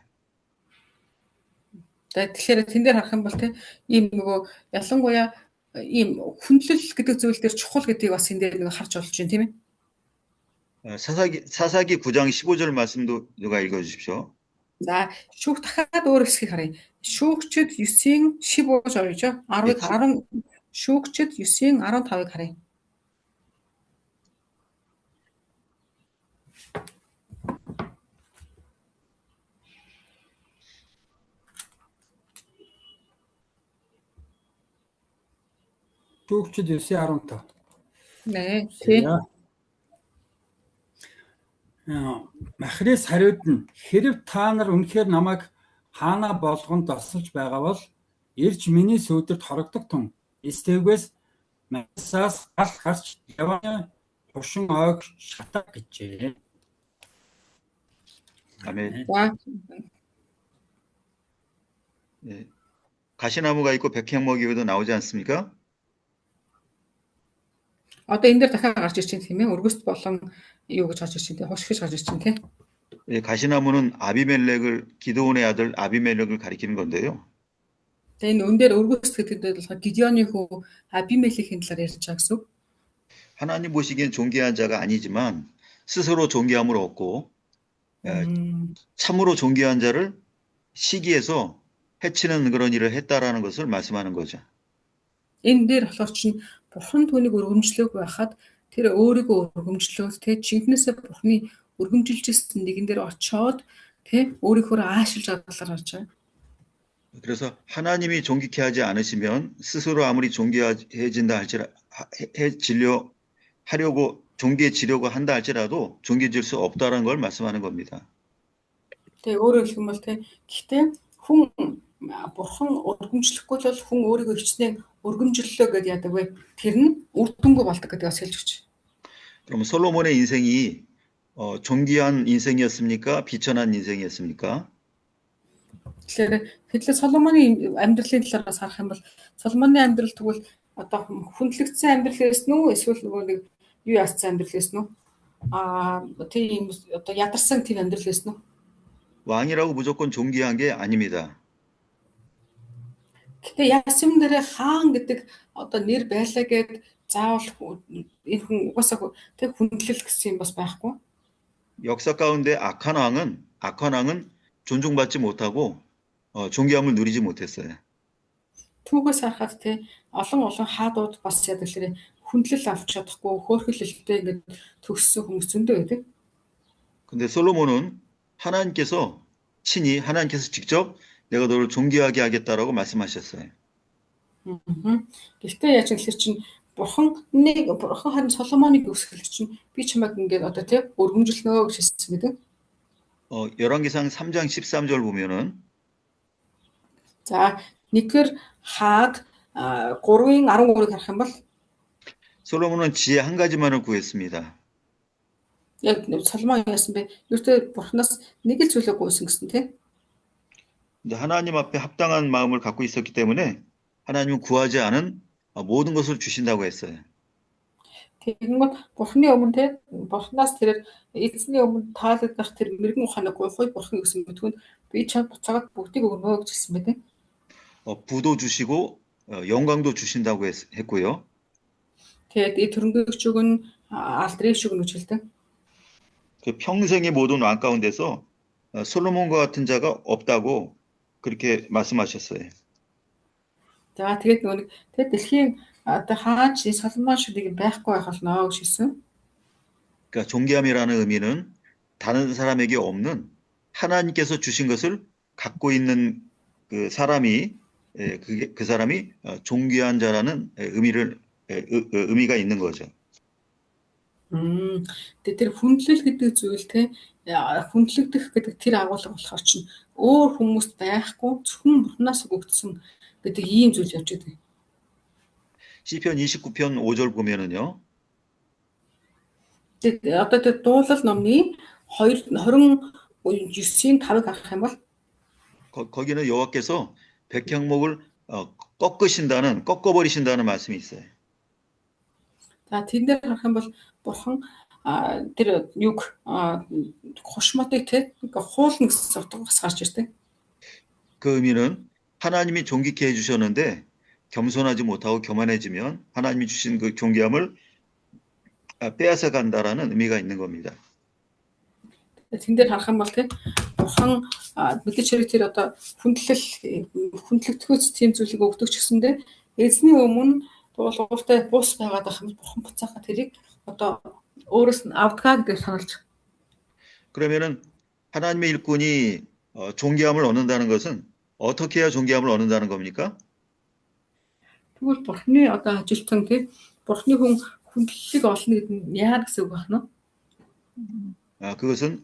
Тэгэхээр тэн дээр харах юм бол те ийм нөгөө ялангуяа ийм хүндлэл гэдэг зүйл дээр чухал гэдгийг бас энэ дээр нэг харж болж байна тийм ээ. 사사기 9장 15절 말씀도 누가 읽어주십시오. За шүүх дахиад өөр хэсгийг харъя. Шүүгчд 9-ийн 15 орж 10 шүүгчд 9-ийн 15-ыг харъя. Шүүгчд 9:15. Нэ тий. Махрис хариуд нь хэрв та нар үнэхээр намайг хаана болгонд осолж байгаа бол ирж миний сүүдэрт хорогдох тун эстээгээс масаас гал гарч яваа хушин ойг шатаг гэжээ. 아멘. За 네. 가시나무가 있고 백향목이도 나오지 않습니까? одоо энэ дээр дахиад гарч ирж байна тийм ээ. Өргөст болон юу гэж гарч ирж байна те. Хош гэж гарч ирж байна те. 예, 가시나무는 기드온의 아들 아비멜렉을 가리키는 건데요. Тэгээ энэ өн дээр өргөст гэдэг нь болохоор Гидеоны хүү Абимелехийн талаар ярьж байгаа гэсэн үг. 하나님 보시기엔 존귀한 자가 아니지만 스스로 존귀함을 얻고 참으로 존귀한 자를 시기해서 해치는 그런 일을 했다라는 것을 말씀하는 거죠. Энэ дээр болохоор чинь бурхан түүнийг өргөмжлөөг байхад тэр өөрийгөө өргөмжлөөд тэ жинхнээсээ бурханы өргөмжилжсэн нэгэн дээр очиод тэ өөрийнхөө аашилж байгаа гарч байгаа. 그래서 하나님이 존귀케 하지 않으시면 스스로 아무리 존귀해지려고 한다 할지라도 존귀해질 수 없다는 걸 말씀하는 겁니다. Тэгээ өөрөөр хэлбэл тэ гэхдээ хүн бурхан өргөмжлөхгүй бол хүн өөрийгөө хичнээн өргөмжлөлөө гэдээ яадаг вэ? Тэр нь үр дүнгүй болдог гэдгийг бас хэлж өгч. 그럼 솔로몬의 인생이 존귀한 인생이었습니까? 비천한 인생이었습니까? Тэгэхээр хэдlээ Соломоны амьдралын талаараас харах юм бол Соломоны амьдрал тэгвэл одоо хүндлэгдсэн амьдрал байсан үү? Эсвэл нөгөө нэг юу яасан амьдрал байсан үү? Тийм одоо ядарсан тийм амьдрал байсан үү? 왕이라고 무조건 존귀한 게 아닙니다. Гэтэ яасан дээрээ хаан гэдэг одоо нэр байлаа гэд заавал энэ хүн угаасаа тэг хүндлэл гэсэн юм бас байхгүй. 역사 가운데 악한 왕은 존중받지 못하고 존귀함을 누리지 못했어요. Түүгээс харахад те олон хаадууд бас яадаг хүндлэл авч чадахгүй хөөрхөлөлтэй ингээд төгссөн хүмүүс зөндөө байдаг. 근데 솔로몬은 하나님께서 직접 내가 너를 존귀하게 하겠다라고 말씀하셨어요. Гэхдээ яаж гэхээр чинь бурхан харин Соломоныг өсгөл чинь би чамайг ингээд одоо тий өргөмжлөнө гэж хэлсэн гэдэг. 열왕기상 3장 13절 보면은 За нэгдүгээр хаад 3-ын 13-ыг харах юм бол 솔로몬은 지혜 한 가지만을 구했습니다. яг Соломон яасан бэ? Ердөө бурханаас нэг л зүйлээ гуйсан гэсэн тий. 근데 하나님 앞에 합당한 마음을 갖고 있었기 때문에 하나님은 구하지 않은 모든 것을 주신다고 했어요. Тэгэнгүүт бурханы өмнө тий бурханаас тэр эзний өмнө таалагдах тэр мэрэгэн ухааныг гуйхыг бурхан гэсэн мэтгүнд би чад буцаагаад бүгдийг өгнө гэж хэлсэн байдаг. 부도 주시고 영광도 주신다고 했고요. Тэгээд 이 төрөнгөөгч өгн алдрыг өгнө гэж хэлдэг. 그 평생의 모든 왕 가운데서 솔로몬과 같은 자가 없다고 그렇게 말씀하셨어요. За тэгээд нөгөө тэгээд дэлхийн одоо хаач Соломон шиг нэг байхгүй байх болно гэж хэлсэн. 그러니까 존귀함이라는 의미는 다른 사람에게 없는 하나님께서 주신 것을 갖고 있는 그 사람이 존귀한 자라는 의미가 있는 거죠. Тэгээд тэр хүндлэл гэдэг зүйл те хүндлэгдэх гэдэг тэр агуулга болохоор чинь өөр хүмүүст байхгүй зөвхөн бурхнаас өгөгдсөн гэдэг ийм зүйл явж байгаа. 시편 29편 5절 보면은요. Тэгээд одоо тэр дуулал номны 29-ийн 5-ыг харах юм бол 거기는 여호와께서 백향목을 꺾어버리신다는 말씀이 있어요. За тэн дээр харах юм бол бурхан тэр юг хошмотыг те хуулна гэсэн утгаас гарч ирдэг. 그 의미는 하나님이 존귀케 해주셨는데 겸손하지 못하고 교만해지면 하나님이 주신 그 존귀함을 빼앗아 간다라는 의미가 있는 겁니다. Тэн дээр харах юм бол те бурхан мэдээж хэрэг тэр одоо хүндлэгдэхүйц тийм зүйлийг өгдөг ч гэсэндээ эзний өмнө дуулууртай бус байгаад байх юм бурхан буцаага тэрийг одоо өөрөөс нь авдгаа гэж саналж. 그러면은 하나님의 일꾼이 존귀함을 얻는다는 것은 어떻게 해야 존귀함을 얻는다는 겁니까? Тэгвэл бурхны одоо ажилтан те бурхны хүн хүндлэлийг олно гэдэг нь яа гэсэн үг байна вэ? 그것은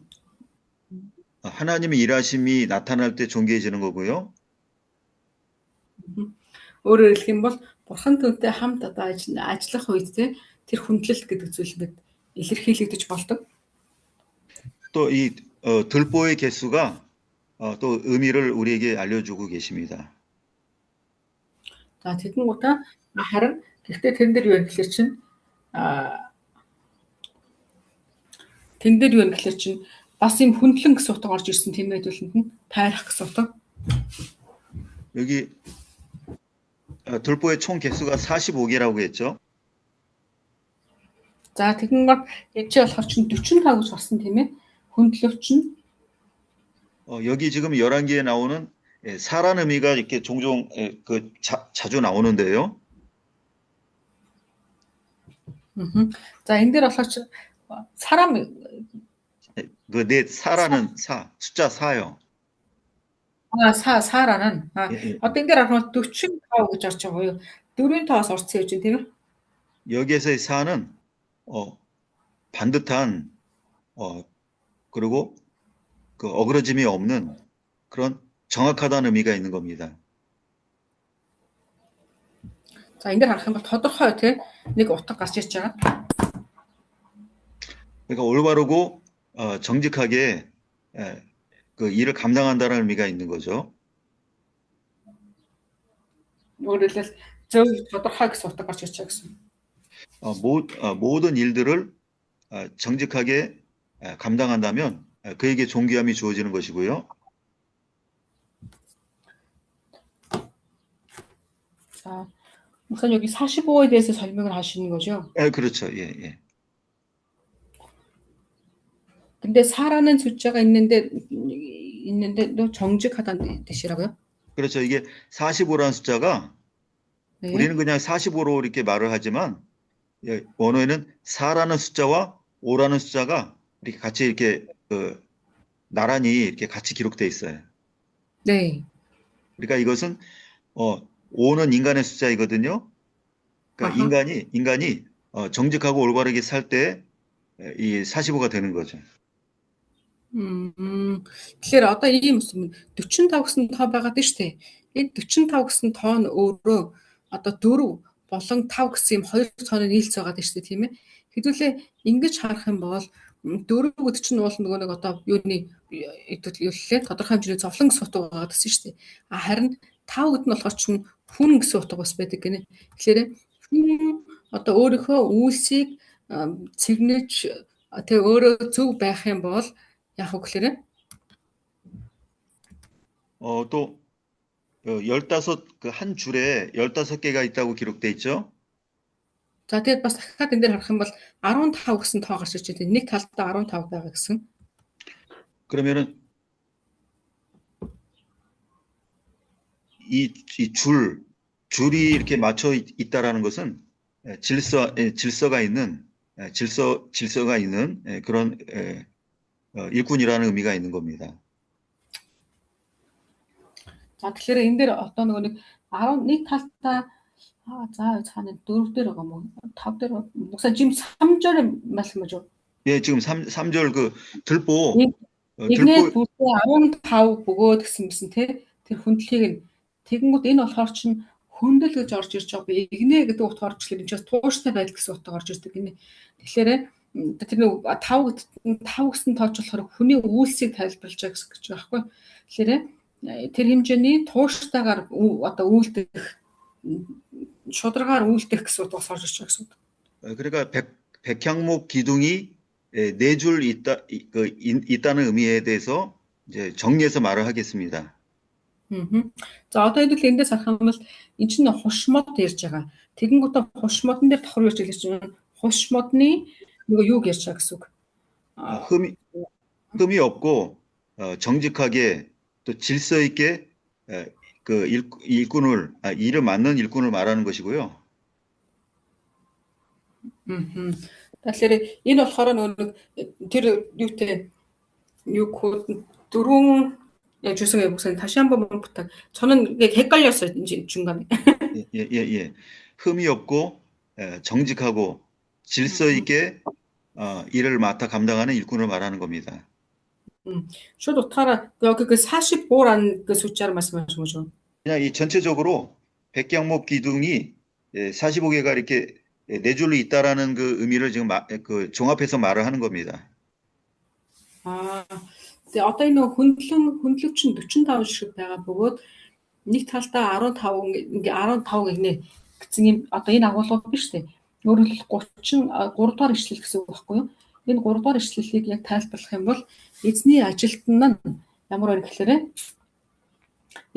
하나님의 일하심이 나타날 때 존귀해지는 거고요. Өөрөөр хэлэх юм бол бурхан түүнтэй хамт одоо ажиллах үед те тэр хүндлэл гэдэг зүйл ингээд илэрхийлэгдэж болдог. 또 이 들보의 개수가 또 의미를 우리에게 알려주고 계십니다. За тэдэн гутаа харин гэхдээ тэн дээр юу вэ гэхэлэр чинь тэн дээр юу вэ гэхэлэр чинь бас юм хүндлэн гэсэн утга орж ирсэн тийм байдууланд нь тайрах гэсэн утга. 여기 들보의 총 개수가 45개라고 했죠. За тэгэн гот ячи болохоор чинь 45 гэж болсон тийм ээ. хүндлөвч нь 여기 지금 11개에 나오는 사란 의미가 이렇게 종종 자주 나오는데요. За энэ дээр болохоор чинь 사람 그 사라는 숫자 4요. 사라는 예. одоо энэ дээр харахад 45 гэж орж байгаа юу? 4-ийн тоос орцсон юм чинь тийм ээ. 여기에서의 4는 반듯한 그리고 그 어그러짐이 없는 그런 정확하다는 의미가 있는 겁니다. За энэ дээр харах юм бол тодорхой тийм нэг утга гарч ирж байгаа. 그러니까 올바르고 정직하게 그 일을 감당한다는 의미가 있는 거죠. Өөрөөр хэлбэл зөв тодорхой гэсэн утга гарч ирж байгаа гэсэн. 모든 일들을 정직하게 감당한다면 그에게 존귀함이 주어지는 것이고요. 자, 목사님 여기 45에 대해서 설명을 하시는 거죠? 그렇죠. 예. 근데 4라는 숫자가 있는데 또 정직하다는 뜻이라고요? 그렇죠. 이게 45라는 숫자가 네. 우리는 그냥 45로 이렇게 말을 하지만 원어에는 4라는 숫자와 5라는 숫자가 이렇게 같이 이렇게 나란히 이렇게 같이 기록되어 있어요. 네. 그러니까 이것은 5는 인간의 숫자이거든요. 그러니까 인간이 정직하고 올바르게 살 때 이 45가 되는 거죠. Тэгэхээр одоо ийм юм 45 гэсэн тоо байгаад байна шүү дээ. Энэ 45 гэсэн тоо нь өөрөө одоо 4 болон 5 гэсэн юм хоёр тооны нийлц байгаа дээ шүү дээ, тийм ээ. Хэдүүлээ ингэж харах юм бол 4 гэдэг чинь уул нөгөө нэг одоо юуны хэллээ тодорхой хэмжээний зовлон гэсэн утга байгаа гэсэн шүү дээ. Харин 5 гэдэг нь болохоор чинь хүн гэсэн утга бас байдаг гинэ. Тэгэхээр хүн одоо өөрийнхөө үйлсийг цэгнэж тэгээ өөрөө зөв байх юм бол яг үгээр 또 15 그 한 줄에 15개가 있다고 기록돼 있죠. За тэгээд бас дахиад энэ дээр харах юм бол 15 гэсэн тоо гарч ирж байгаа. Нэг талдаа 15 байгаа гэсэн. 그러면은 이 줄이 이렇게 맞춰 있다라는 것은 질서가 있는 그런 일꾼이라는 의미가 있는 겁니다. За тэгэхээр энэ дээр одоо нөгөө нэг 11 талдаа за цаана 4 дээр байгаа мó 5 дээр 목사 지금 3절에 말씀하죠. 예, 지금 3절 그 들보 нэгний бүртээ 15 бөгөөд гэсэн те тэр хүндлийг нь тэгэнгүүт энэ болохоор чинь хүндэл гэж орж ирж байгаа. Игнэ гэдэг утгаар орчлоо. Энд чинь тууштай байдал гэсэн утгаар орж ирдэг гинэ. Тэгэхээр тэр нэг 5 гэсэн тооч болохоор хүний үйлсийг тайлбарлаж байгаа гэж байгаа байхгүй. Тэгэхээр тэр хэмжээний тууштайгаар одоо үйлдэх шударгаар үйлдэх гэсэн утгаас орж ирж байгаа гэсэн үг. 그러니까 백향목 기둥이 네 줄 있다는 의미에 대해서 이제 정리해서 말을 하겠습니다. За одоо хэдүүл эндээс харах юм бол эн чинь хушмод ярьж байгаа. Тэгэнгүүтээ хушмодон дээр давхар ярьж байгаа чинь хушмодны нөгөө юуг ярьж байгаа гэсэн үг. 흠이 없고 정직하게 또 질서 있게 그 일꾼을 일을 맡는 일꾼을 말하는 것이고요. Тэгэхээр энэ болохоор нөгөө тэр юутэй юу дөрвөн яг 주승의 목사님 다시 한번 부탁. 저는 이게 헷갈렸어요. 중간에. 예. 흠이 없고 정직하고 질서 있게 일을 맡아 감당하는 일꾼을 말하는 겁니다. шууд утгаараа 여기 그 45라는 그 숫자를 말씀하신 거죠. 그냥 이 전체적으로 백향목 기둥이 45개가 이렇게 네 줄로 있다라는 그 의미를 지금 그 종합해서 말을 하는 겁니다. Тэгээ одоо энэ хөндлөвч нь 45 шиг байгаа бөгөөд нэг талдаа 15 гинэ гэсэн юм одоо энэ агуулгууд биш үү? Өөрөөр хэлбэл 33 дугаар ишлэл гэсэн үг байхгүй юу? Энэ 3 дугаар ишлэлийг яг тайлбарлах юм бол эзний ажилтан нь ямар байна гэхээр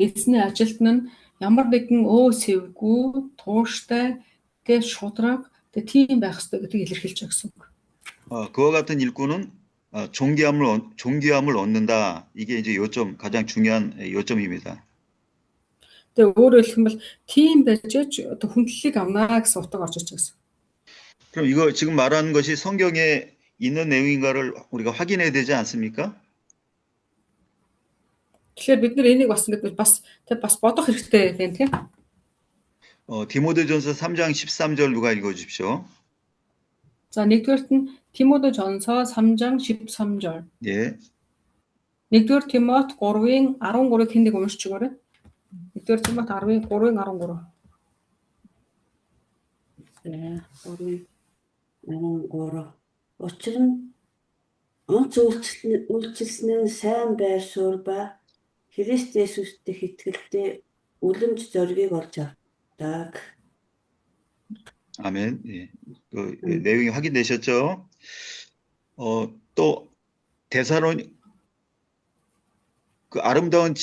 эзний ажилтан нь ямар нэгэн сэвгүй, тууштай, тэгээ шудраг, тэгээ тийм байх ёстой гэдгийг илэрхийлж байгаа гэсэн үг. 그와 같은 일꾼은 존귀함을 얻는다. 이게 이제 가장 중요한 요점입니다. Тэгээ өөрөөр хэлэх юм бол тийм байж одоо хүндлэлийг авнаа гэсэн утга орж ирж байгаа. 그럼 이거 지금 말하는 것이 성경에 있는 내용인가를 우리가 확인해야 되지 않습니까? Тэгэхээр бид нар энийг бас ингэж бас бодох хэрэгтэй байна тийм. 디모데전서 3장 13절 누가 읽어 주십시오. 자, нэгдүгээрт нь Тимоте전서 3장 13절. 예. нэгдүгээр Тимот 3-ын 13-ыг хэн нэг уншиж өгөөрэй. нэгдүгээр Тимот 3-ын 13. 네, 3-ын 13. Учир нь онц үйлчилсэн нь сайн байр суурь ба Христ Есүст дэх итгэлтэй үлэмж зоригийг олж авдаг. 아멘. 예. 그 내용이 확인되셨죠? 또 그 아름다운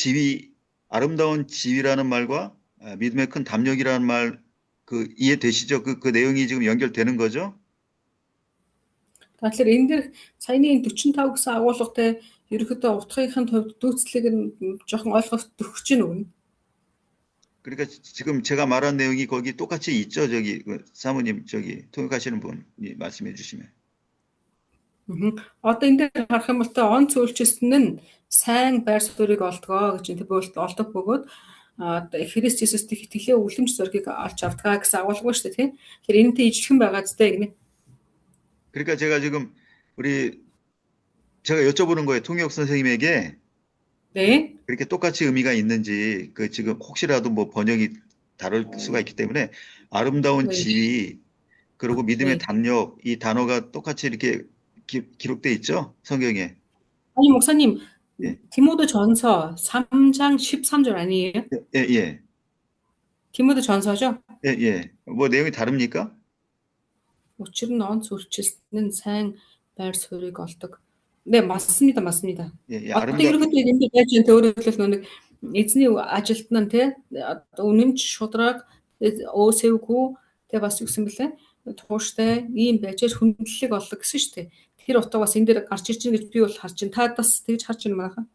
지위라는 말과 믿음의 큰 담력이라는 말 그 이해되시죠? 그 내용이 지금 연결되는 거죠? Тэгэхээр энэ дэр саяны 45 гэсэн агуулгатай ерөөхдөө утгын хувьд дүүцлийг нь жоохон ойлгох төгсөж байна уу? 그러니까 지금 제가 말한 내용이 거기 똑같이 있죠. 사모님 통역하시는 분이 말씀해 주시면. Одоо энэ дээр харах юм бол онц үйлчилсэн нь сайн байр суурийг олдгоо гэж энэ буулт олдог бөгөөд Христ Есүст дэх итгэлээ үлэмж зоригийг олж авдгаа гэсэн агуулга ба шүү дээ тийм. Тэгэхээр энэтэй ижилхэн байгаа зүтэй гинэ. 그러니까 제가 지금 제가 여쭤보는 거예요. 통역 선생님에게 네. 그렇게 똑같이 의미가 있는지 지금 혹시라도 뭐 번역이 다를 수가 있기 때문에 아름다운 네. 지위 그리고 믿음의 네. 담력 이 단어가 똑같이 이렇게 기록돼 있죠? 성경에. 아니 목사님 예. 디모데전서 3장 13절 아니에요? 예. 디모데전서죠? 예. 뭐 내용이 다릅니까? учир нь онц үйлчилсэн нь сайн байр суурийг олдог. 네, 맞습니다. 예, Одоо ерөнхийдөө энэ яаж энэ өөрөөр хэлбэл нэг эзний ажилтан нь те үнэмч шудраг өөсөвгүй те бас юу гэсэн бэлээ тууштай ийм байж хүндлэлийг олдог гэсэн шүү дээ. Тэр утга бас энэ дээр гарч ирж байгаа гэж би бол харж байна. Та бас тэгж харж байна маа.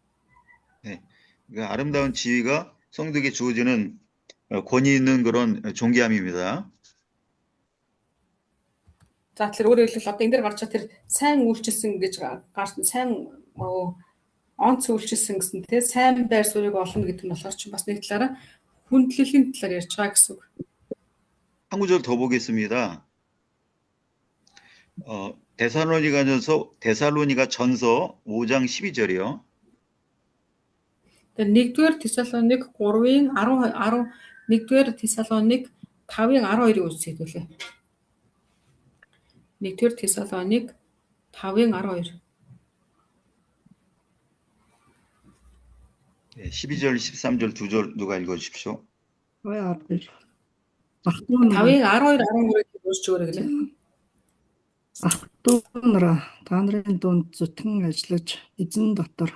네. 그러니까 아름다운 지위가 성도에게 주어지는 권위 있는 그런 존귀함입니다. За тэгэхээр өөрөөр хэлбэл одоо энэ дээр гарч байгаа тэр сайн үйлчилсэн гэж гарсан сайн онц үйлчилсэн гэсэн те сайн байр суурийг олно гэдэг нь болохоор чинь бас нэг талаараа хүндлэлийн талаар ярьж байгаа гэсэн үг. 한 구절 더 보겠습니다. 데살로니가 전서 5장 12절이요. Тэгэхээр 1-р Тесалоник 3-ын 10 1-р Тесалоник 5-ын 12-ыг үзье хэлээ. 1-р Тесалоник 5-ын 12. 네, 12절, 13절 두 절 누가 읽어 주십시오. 왜 앞을 Ах トゥ нараа 5-ыг 12, 13-ыг дуусч өгөөрэй гэлээ. ах トゥ нараа та нарын дунд зүтгэн ажиллаж эзэн дотор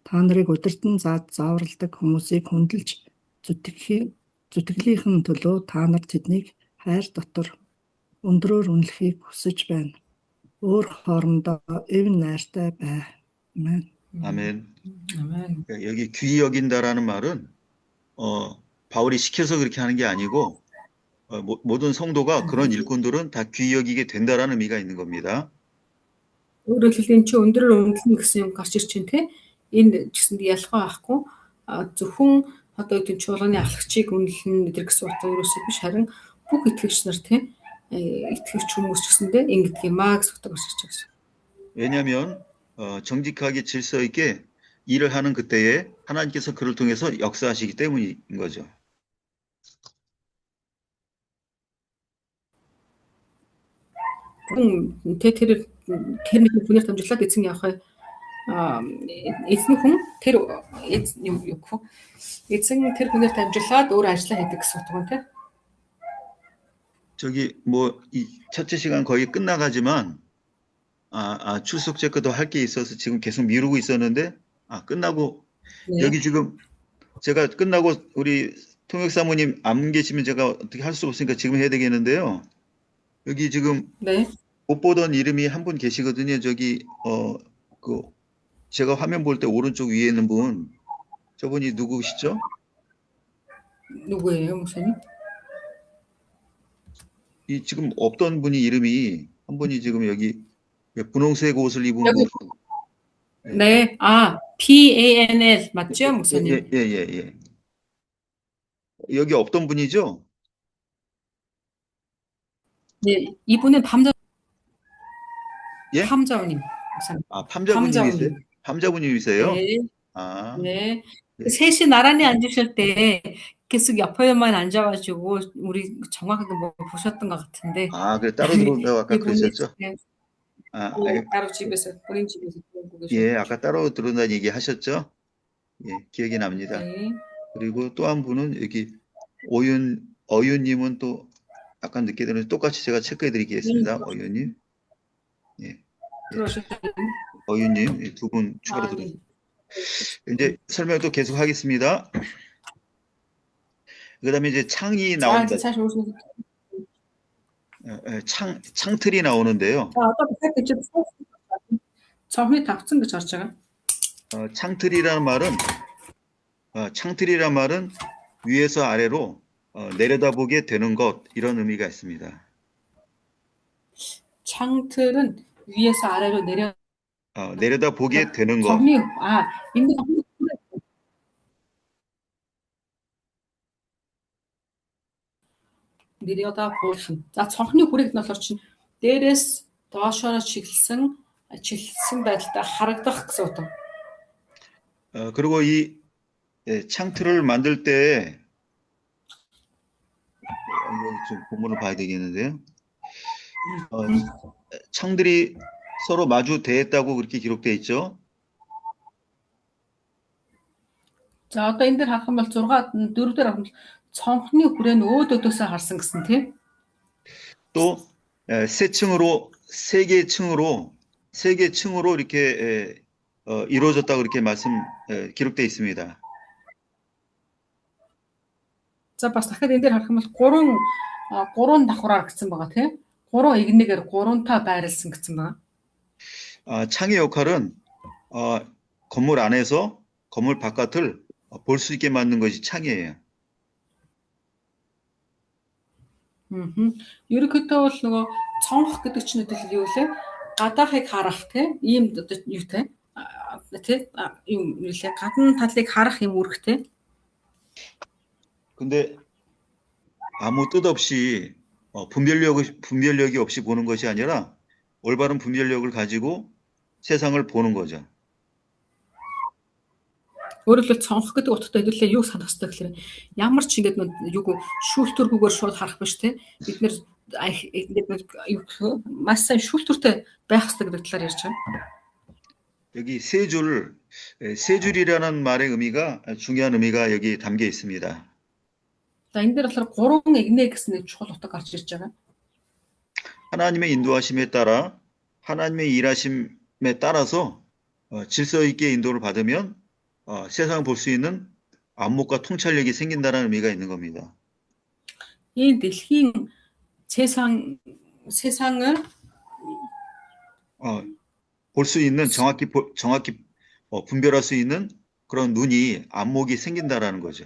та нарыг удирдан зааварладаг хүмүүсийг хүндэлж зүтгэлийнхэн төлөө та нар тэднийг хайр дотор өндрөөр үнэлэхийг хүсэж байна. Өөр хоорондоо эв найртай бай. Амен. 아멘. 아멘. 그러니까 여기 귀히 여긴다라는 말은 바울이 시켜서 그렇게 하는 게 아니고 모든 성도가 그런 일꾼들은 다 귀히 여기게 된다라는 의미가 있는 겁니다. Өөрөөр хэлбэл чи өндрөөр үнэлнэ гэсэн юм гарч ирж байна те. Энд ч гэсэнд ялгаа байхгүй. Зөвхөн одоо энэ чуулганы алхагчийг үнэлнэ гэдэг гэсэн утга ерөөсөө биш, харин бүх итгэгч нар те итгэгч хүмүүс ч гэсэндээ ингэдэг юмаа гэсэн утга гарч ирж байгаа гэсэн. 왜냐하면 정직하게 질서 있게 일을 하는 그때에 하나님께서 그를 통해서 역사하시기 때문인 거죠. Тэр нэг хүнээр дамжуулаад эзэн явах эзэн хүн тэр эзэн тэр хүнээр дамжуулаад өөр ажиллаа хийдэг гэсэн утга нь те. 저기 뭐 이 첫째 시간 거의 끝나가지만 출석 체크도 할 게 있어서 지금 계속 미루고 있었는데 끝나고 네. 여기 지금 제가 끝나고 우리 통역사모님 안 계시면 제가 어떻게 할 수 없으니까 지금 해야 되겠는데요. 여기 지금 네. 못 보던 이름이 한 분 계시거든요. 저기 그 제가 화면 볼 때 오른쪽 위에 있는 분 저분이 누구시죠? 누구예요, 목사님? 이 지금 없던 분이 이름이 한 분이 지금 여기 분홍색 옷을 입은 여기. 네. PANL 맞죠, 목사님? 예. 여기 없던 분이죠? 네. 이분은 예? 함자우님. 목사님. 함자분님이세요? 함자분님이세요? 네. 네. 네. 셋이 나란히 앉으실 때 계속 옆에만 앉아가지고 우리 정확하게 뭐 보셨던 것 같은데. 그래 따로 들어온다고 아까 이분이 그러셨죠? 네. 네, 따로 집에서 본인 집에서 보고 계셨죠. 예, 아까 따로 들어온다는 얘기 하셨죠? 예, 기억이 납니다. 네. 그리고 또 한 분은 여기 어윤님은 또 약간 늦게 되는 똑같이 제가 체크해 드리겠습니다. 어윤님. 예. 들어오셨어요. 어윤님 두 분 추가로 들어. 이제 설명 또 계속 하겠습니다. 그다음에 이제 창이 나온다. 다시 오시면. 창틀이 나오는데요. 아까 처음에 답증 그 저자가. 창틀이라는 말은 위에서 아래로 내려다보게 되는 것 이런 의미가 있습니다. 창틀은 위에서 아래로 내려다보게 되는 것. 정리 있는 내려다보신. цонхны хүрээг нь болохоор чинь дээрээс доошоо чиглэсэн байдалтай харагдах гэсэн утга. 그리고 이 창틀을 만들 때 이거 좀 본문을 봐야 되겠는데요. 창들이 서로 마주 대했다고 그렇게 기록되어 있죠. За одоо энэ дээр харах юм бол 4 дээр харах юм бол цонхны хүрээ нь өөдөөсөө харсан гэсэн тийм. 또 세 개 층으로 이렇게 이루어졌다고 그렇게 기록되어 있습니다. За бас дахиад энэ дээр харах юм бол 3 давхраар гэсэн байгаа тийм. 3 игнэгээр 3-таа байрлсан гэсэн байгаа. 창의 역할은 건물 안에서 건물 바깥을 볼 수 있게 만든 것이 창이에요. ерөнхийдөө бол нөгөө цонх гэдэг чинь үйл юу лээ? Гадаахыг харах тийм ийм одоо юу тийм юм нэлээ гадна талыг харах юм үүрэгтэй. 근데 아무 뜻 없이 분별력이 없이 보는 것이 아니라 올바른 분별력을 가지고 세상을 보는 거죠. Өөрөөр хэлбэл цонх гэдэг утгатай хэдүүлээ юу санах хэрэгтэй гэхээр ямар ч ингэдэг юуг шүүлтүргүүгээр шууд харах биш те бид нэр маш сайн шүүлтүртэй байх хэрэгтэй гэдэг талаар ярьж байгаа. 여기 세 줄이라는 말의 의미가 중요한 의미가 여기 담겨 있습니다. За энэ дээр болохоор гурван эгнэ гэсэн нэг чухал утга гарч ирж байгаа. 하나님의 인도하심에 따라 하나님의 일하심에 따라서 질서 있게 인도를 받으면 세상을 볼 수 있는 안목과 통찰력이 생긴다는 의미가 있는 겁니다. 이 дэлхийн 세상을 볼 수 있는 정확히 분별할 수 있는 그런 눈이 안목이 생긴다라는 거죠.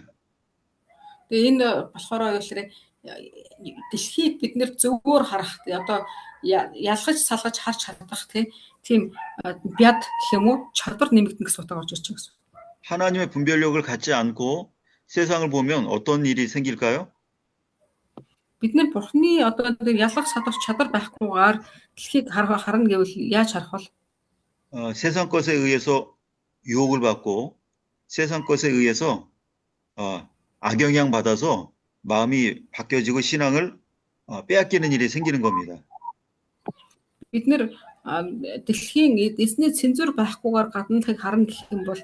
энэ болохоор яшрээ дэлхийг бид нэр зөвгөөр харах одоо ялгаж салгаж харж чадах тийм бяд гэх юм уу чадвар нэмэгдэн гэсэн утга орж ирж байгаа гэсэн. 하나님의 분별력을 갖지 않고 세상을 보면 어떤 일이 생길까요? Бид нэр бурхны одоо ялгах чадвар байхгүйгээр дэлхийг харна гэвэл яаж харах вэ? 세상 것에 의해서 유혹을 받고 세상 것에 의해서 악영향 받아서 마음이 바뀌어지고 신앙을 빼앗기는 일이 생기는 겁니다. Бид нэр дэлхийн эзний цензур байхгүйгээр гаднахыг харна гэх юм бол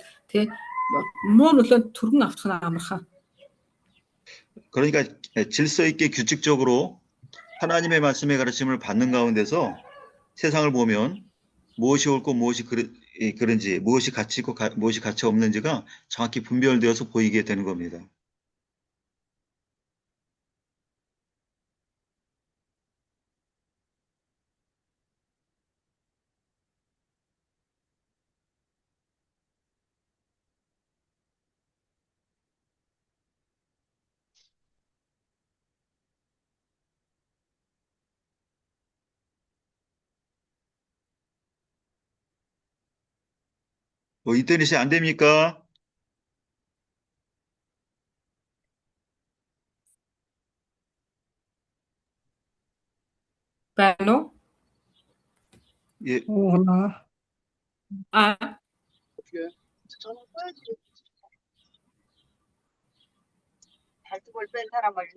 муу нөлөөнд түргэн автах нь амархан. 그러니까 질서 있게 규칙적으로 하나님의 말씀의 가르침을 받는 가운데서 세상을 보면 무엇이 옳고 무엇이 그런지, 무엇이 가치 있고 무엇이 가치 없는지가 정확히 분별되어서 보이게 되는 겁니다. 인터넷이 안 됩니까? Байна уу? 예, 오나.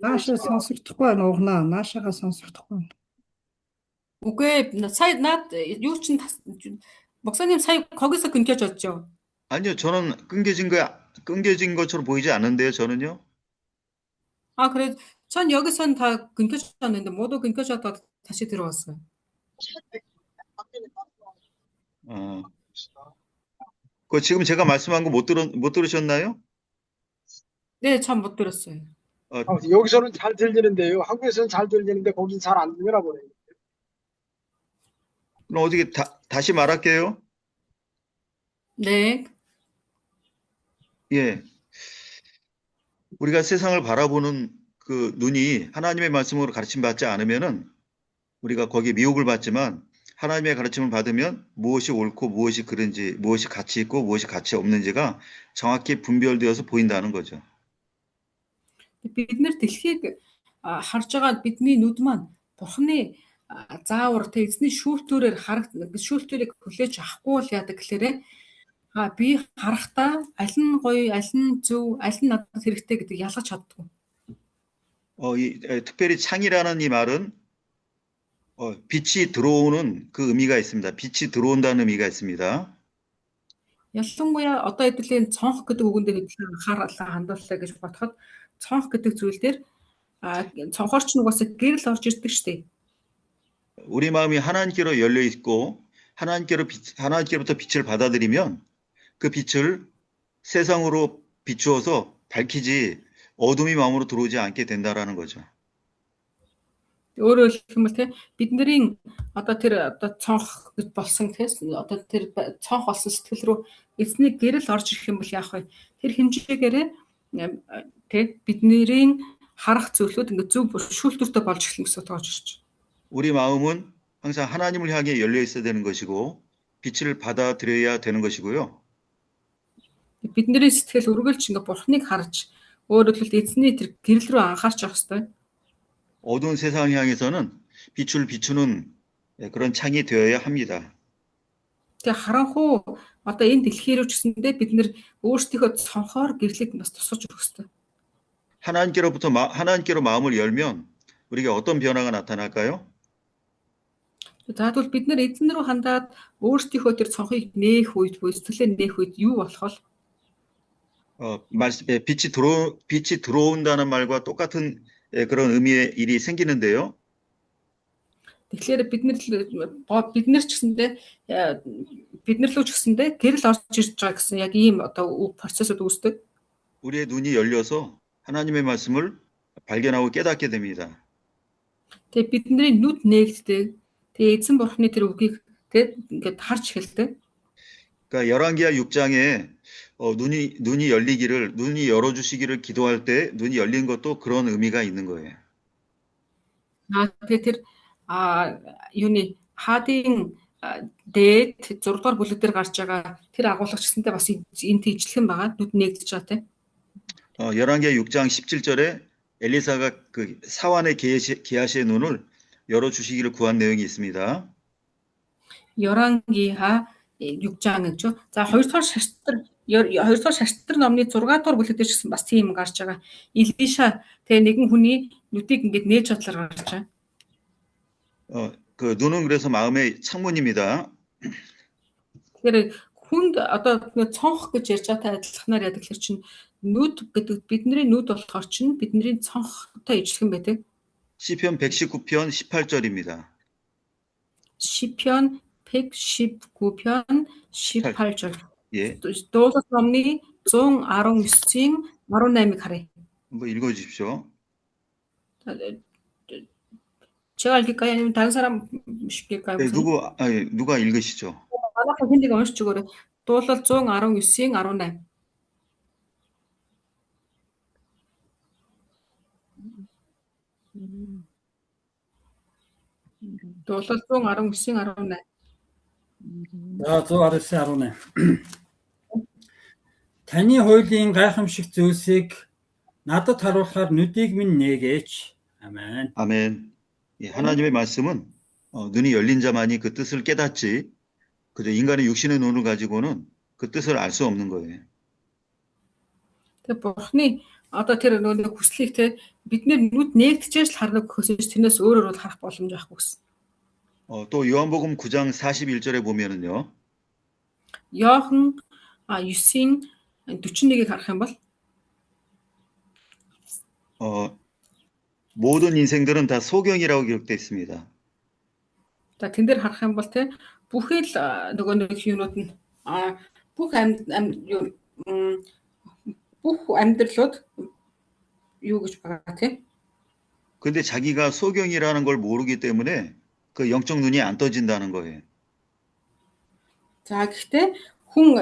나샤 сонсогдохгүй байна угнаа. Наашаага сонсогдохгүй байна. Үгүй сая наад юу чин 목사님 сая 거기서 끊겨졌죠? 아니요, 저는 끊겨진 것처럼 보이지 않는데요, 저는요. 그래 전 여기선 다 끊겨졌는데 모두 끊겨졌다 다시 들어왔어요. 그 지금 제가 말씀한 거 못 들으셨나요? 네, 전 못 들었어요. 여기서는 잘 들리는데요. 한국에서는 잘 들리는데 거긴 잘 안 들리나 보네요. 그럼 어떻게 다시 말할게요. 네. 예. 우리가 세상을 바라보는 그 눈이 하나님의 말씀으로 가르침 받지 않으면은 우리가 거기에 미혹을 받지만 하나님의 가르침을 받으면 무엇이 옳고 무엇이 그른지, 무엇이 가치 있고 무엇이 가치 없는지가 정확히 분별되어서 보인다는 거죠. Бид нэр дэлхийг харж байгаа бидний нүд маань Бурхны заавар эзний шүүлтүүрээр шүүлтүүрийг хүлээж авахгүй л яадаг гэхээр би харахтаа аль нь гоё, аль нь зөв, аль нь надад хэрэгтэй гэдэг ялгаж чаддгүй. 특별히 창이라는 이 말은 빛이 들어오는 그 의미가 있습니다. 빛이 들어온다는 의미가 있습니다. Ялангуяа одоо хэдүүлээ цонх гэдэг үгэн дээр анхаарлаа хандууллаа гэж бодоход цонх гэдэг зүйл дээр цонхорч нугасаа гэрэл орж ирдэг штеп. 우리 마음이 하나님께로 열려 있고 하나님께로부터 빛을 받아들이면 그 빛을 세상으로 비추어서 밝히지 어둠이 마음으로 들어오지 않게 된다라는 거죠. Өөрөөр хэлбэл бидний одоо цонх гэж болсон одоо цонх болсон сэтгэл рүү эзний гэрэл орж ирэх юм бол яах вэ? Тэр хэмжээгээр бидний харах зүйлүүд ингээд зөв шүүлтүүртэй болж эхлэх гэсэн утгаар ирж. 우리 마음은 항상 하나님을 향해 열려 있어야 되는 것이고 빛을 받아들여야 되는 것이고요. Бидний сэтгэл үргэлж ингээд Бурхныг харж өөрөөр хэлбэл эзний тэр гэрэл рүү анхаарч явах хэрэгтэй. 어두운 세상을 향해서는 빛을 비추는 그런 창이 되어야 합니다. Тэгээ харанхуу одоо энэ дэлхий рүү ч гэсэндээ бид нэр өөрсдийнхөө цонхоор гэрлийг бас тусгаж өгөх хэрэгтэй. 하나님께로 마음을 열면 우리가 어떤 변화가 나타날까요? Заавал бид нэр эзэн рүү хандаад өөрсдийнхөө тэр цонхыг нээх үед буюу сэтгэлээ нээх үед юу болох вэ? 빛이 들어온다는 말과 똑같은 그런 의미의 일이 생기는데요. Тэгэхээр бид нар ч гэсэндээ бид нар руу ч гэсэндээ гэрэл орж ирж байгаа гэсэн яг ийм одоо процессыг үүсдэг. 우리의 눈이 열려서 하나님의 말씀을 발견하고 깨닫게 됩니다. Тэгээ бидний нүд нээгддэг. Тэгээ эзэн бурхны тэр үгийг ингээд харж эхэлдэг. 그러니까 열왕기하 6장에 눈이 열리기를 눈이 열어주시기를 기도할 때 눈이 열린 것도 그런 의미가 있는 거예요. Тэгээ тэр юуны хаадын дээд 6 дугаар бүлэг дээр гарч байгаа тэр агуулгач гэсэндээ бас энэ тийжлэхэн байгаа. нүд нээгдэж байгаа тийм. 열왕기하 6장 17절에 엘리사가 그 사환의 게하시의 눈을 열어주시기를 구한 내용이 있습니다. 열왕기하 6장 гэж. За 2 дугаар шаштар номны 6 дугаар бүлэг дээр ч гэсэн бас тийм гарч байгаа. Илиша тэгээ нэгэн хүний нүдийг ингээд нээж бодлоор гарч байгаа. 그 눈은 그래서 마음의 창문입니다. Тэгэхээр хүнд одоо цонх гэж ярьж байгаатай адилханаар яадаг гэхэр чинь нүд гэдэг бидний нүд болохоор чинь бидний цонхтой ижилхэн байдаг. 시편 119편 18절입니다. 시편 119편 18절. 예, дуулал номны 119-ийн 18-ыг харъя. 한번 읽어주십시오. 제가 읽을까요? 아니면 다른 사람 읽을까요? 네, 누가 읽으시죠? 만약에 힌디가 уншиж өгөөрэй. дуулал 119-ийн 18. дуулал 119-ийн 18. За 119:18. Таны хуулийн гайхамшигт зүйлсийг надад харуулахаар нүдийг минь нэгээч. 아멘. 아멘. 예, 하나님의 말씀은 눈이 열린 자만이 그 뜻을 깨닫지, 그저 인간의 육신의 눈을 가지고는 그 뜻을 알 수 없는 거예요. Тэгээ бурхны одоо тэр нөгөө хүслийг те бидний нүд нээгдчихэж л харна гэхээс тэрнээс өөрөөр бол харах боломж байхгүй гэсэн. 또 요한복음 9장 41절에 보면은요. Йохан 9-ийн 41-ийг харах юм бол 모든 인생들은 다 소경이라고 기록되어 있습니다. за тэн дээр харах юм бол те бүхий л нөгөө нэг юмнууд нь бүх бүх амьдралууд юу гэж байгаа те. 근데 자기가 소경이라는 걸 모르기 때문에 그 영적 눈이 안 떠진다는 거예요. За гэхдээ хүн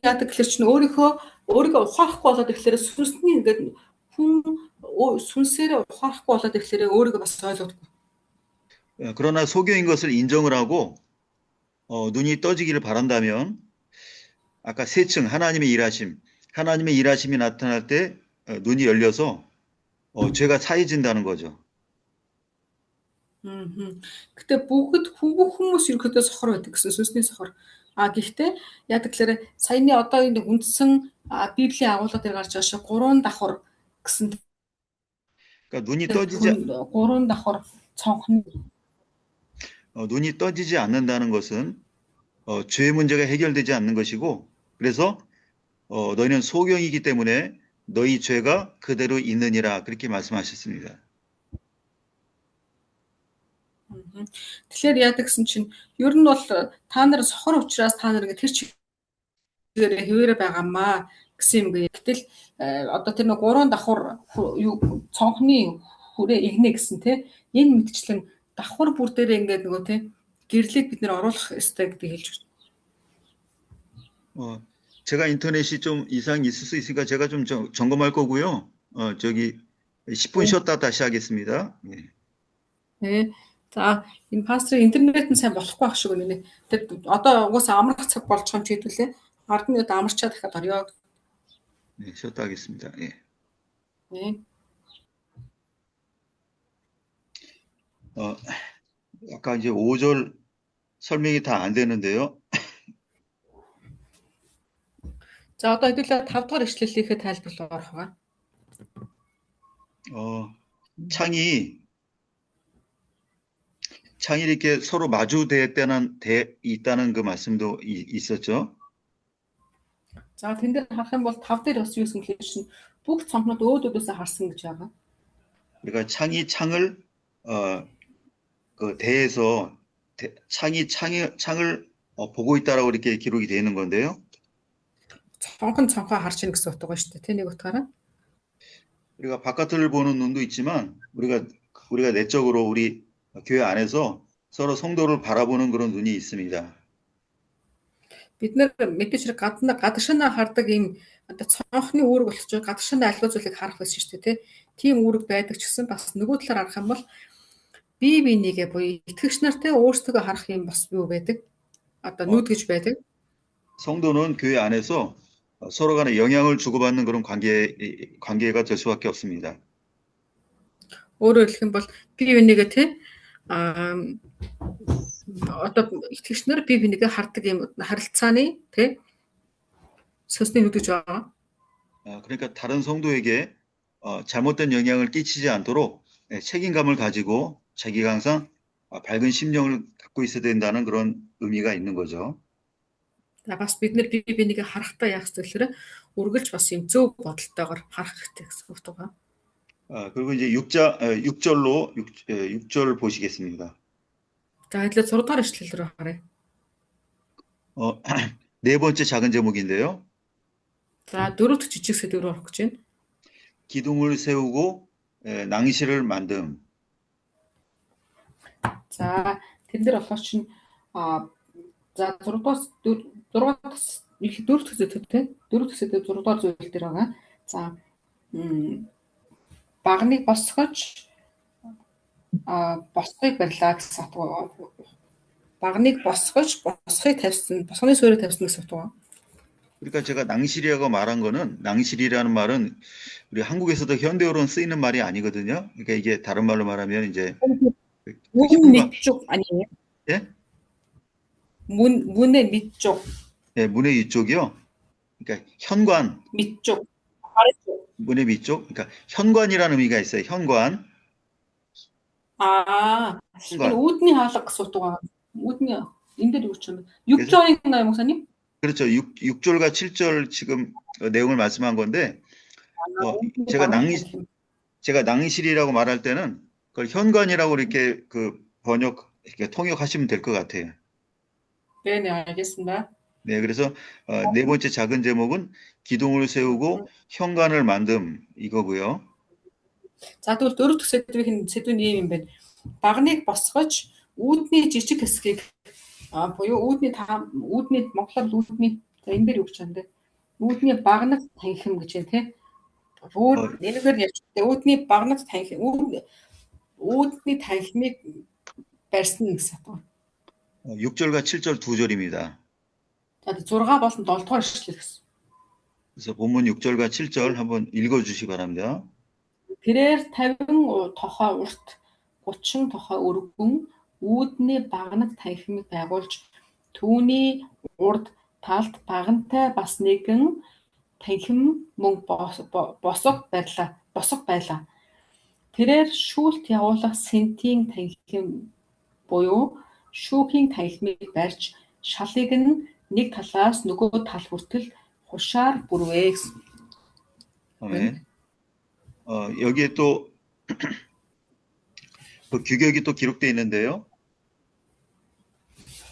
яадаг гэхэлэр чинь өөрийгөө ухаахгүй болоод ирэхлээр сүнсний ингээд хүн сүнсээрээ ухаахгүй болоод ирэхлээр өөрийгөө бас ойлгодгүй. 그러나 소경인 것을 인정을 하고 눈이 떠지기를 바란다면 아까 세 층 하나님의 일하심이 나타날 때 눈이 열려서 죄가 사해진다는 거죠. Гэтэ бүх хүмүүс ерөөдөө сохор байдаг гэсэн сүнсний сохор. Гэхдээ яадаг гэхээр саяны одоо энэ үндсэн Библийн агуулга дээр гарч байгаа шиг 3 давхар гэсэн. 그러니까 눈이 3 давхар цонхны 눈이 떠지지 않는다는 것은 죄 문제가 해결되지 않는 것이고, 그래서 너희는 소경이기 때문에 너희 죄가 그대로 있느니라 그렇게 말씀하셨습니다. Тэгэхээр яадаг гэсэн чинь ер нь бол та нар сохор учраас та нар тэр чигээр хэвээрээ байгаамаа гэсэн юм. Гэтэл одоо тэр нэг 3 давхар цонхны хүрээ игнэ гэсэн те энэ мэдчлэн давхар бүр дээр ингээд нөгөө те гэрлийг бид нэр оруулах ёстой гэдгийг хэлж байна. 제가 인터넷이 좀 이상이 있을 수 있으니까 제가 좀 점검할 거고요. 저기 10분 쉬었다 다시 하겠습니다. 네. 네. За энэ пастор интернет нь сайн болохгүй ах шиг үнэ. Тэгээд одоо угаасаа амрах цаг болж байгаа юм чи хэдүүлээ. 10 минут амарчаа дахиад орё. 네, 쉬었다 하겠습니다. 예. 네. 아까 이제 5절 설명이 다 안 되는데요. За одоо хэдүүлээ 5 дугаар ишлэлийнхээ тайлбарлал орох байгаа. 창이 이렇게 서로 마주대했다는 그 말씀도 있었죠. За тэн дээр харах юм бол 5 дээр бас юу гэсэн хэлж чинь бүх цонхнууд өөдөөдөөсөө харсан гэж байгаа. 그러니까 창이 창을 그 대에서 창이 창을 보고 있다라고 이렇게 기록이 되어 있는 건데요. Цонхон цонхоо харж ийн гэсэн утга ба шүү дээ. Тэ нэг утгаараа. 우리가 바깥을 보는 눈도 있지만 우리가 내적으로 우리 교회 안에서 서로 성도를 바라보는 그런 눈이 있습니다. Бид нэр мэдээж гадагшаа хардаг ийм одоо цонхны үүрэг болчих жоо гадагшаа альва зүйлийг харах байсан шүү дээ. Тийм үүрэг байдаг ч гэсэн бас нөгөө талаар харах юм бол бие бинийгээ буюу итгэгч нартай өөрсдөө харах юм бас юу байдаг? Одоо нүүдгэж байдаг. 성도는 교회 안에서 서로 간에 영향을 주고받는 그런 관계가 될 수밖에 없습니다. Өөрөөр хэлэх юм бол бие бинийгээ тий одоо итгэгч нар бие бинийгээ хардаг юм харилцааны тий сөсний нүүдгэж байгаа. 그러니까 다른 성도에게 잘못된 영향을 끼치지 않도록 책임감을 가지고 자기가 항상 밝은 심령을 갖고 있어야 된다는 그런 의미가 있는 거죠. За бас бид нэр бие бинийгээ харахтаа яах зүйлээр үргэлж бас юм зөв бодолтойгоор харах хэрэгтэй гэсэн үг байна. 그리고 이제 6절 보시겠습니다. За 이제 6 дугаар ишлэл рүү харъя. 네 번째 작은 제목인데요. За дөрөвт жижиг сэдв рүү орох гэж байна. 기둥을 세우고 낭시를 만듦. За тэн дээр болохоор чинь за 6-аас 4-аас их 4 төсөд тий 4 төсөд 6 дугаар зүйл дээр байгаа. За багныг босгож босхыг барьлаа гэсэн утга. Багныг босгож босхыг тавьсан, босгоны суурийг тавьсан гэсэн утга. 그러니까 제가 낭실이라고 말한 거는 낭실이라는 말은 우리 한국에서도 현대어로는 쓰이는 말이 아니거든요. 그러니까 이게 다른 말로 말하면 이제 문 밑쪽 아니에요? 예? 문의 밑쪽. 네, 문의 위쪽이요. 그러니까 현관. 밑쪽. 아래쪽. 문의 밑쪽. 그러니까 현관이라는 의미가 있어요. 현관. 현관. үүдний хаалга гэсэн утга. үүдний энэ дээр юу ч юм. 6절인 나요, 목사님? 그렇죠. 6절과 7절 지금 내용을 말씀한 건데 제가 낭실이라고 말할 때는 그걸 현관이라고 이렇게 이렇게 통역하시면 될 것 같아요. 네, 알겠습니다. 네, 그래서 네 번째 작은 제목은 기둥을 세우고 현관을 만듦 이거고요. За тэгвэл дөрөв дэх сэдвийн юм байна. Багныг босгож үүдний жижиг хэсгийг буюу үүдний монголоор үүдний энэ дээр юу гэж байна те? Үүдний багнад танхим гэж байна те. Нэлгээр ярьж байгаа. Үүдний багнад танхим, үүдний танхимыг барьсан гэсэн үг. 6절과 7절 두 절입니다. За 6 болон 7 дугаар ишлэл гэсэн. 그래서 본문 6절과 7절 한번 읽어주시기 바랍니다. Тэрээр 50 тохой урт 30 тохой өргөн үүдний багнад танхимыг байгуулж түүний урд талд багантай бас нэгэн танхим мөн босго байлаа. Тэрээр шүүлт явуулах сентийн танхим буюу шүүхийн танхимыг барьж шалыг нь нэг талаас нөгөө тал хүртэл хушаар бүрвээ гэсэн. 아멘. 여기에 또 그 규격이 또 기록되어 있는데요.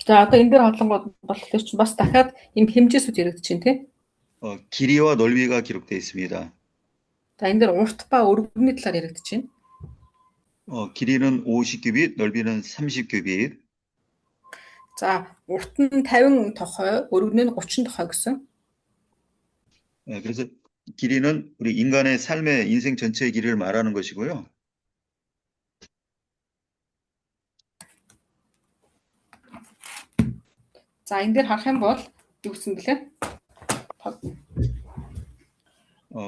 За одоо энэ дээр хадлангууд болохоор чинь бас дахиад юм хэмжээсүүд яригдэж байна тий. 길이와 넓이가 기록되어 있습니다. За энэ дээр урт ба өргөний талаар яригдэж байна. 길이는 50규빗, 넓이는 30규빗. За урт нь 50 тохой, өргөн нь 30 тохой гэсэн. 그래서 길이는 우리 인간의 삶의 인생 전체의 길이를 말하는 것이고요. За энэ дээр харах юм бол юу гэсэн бэлээ?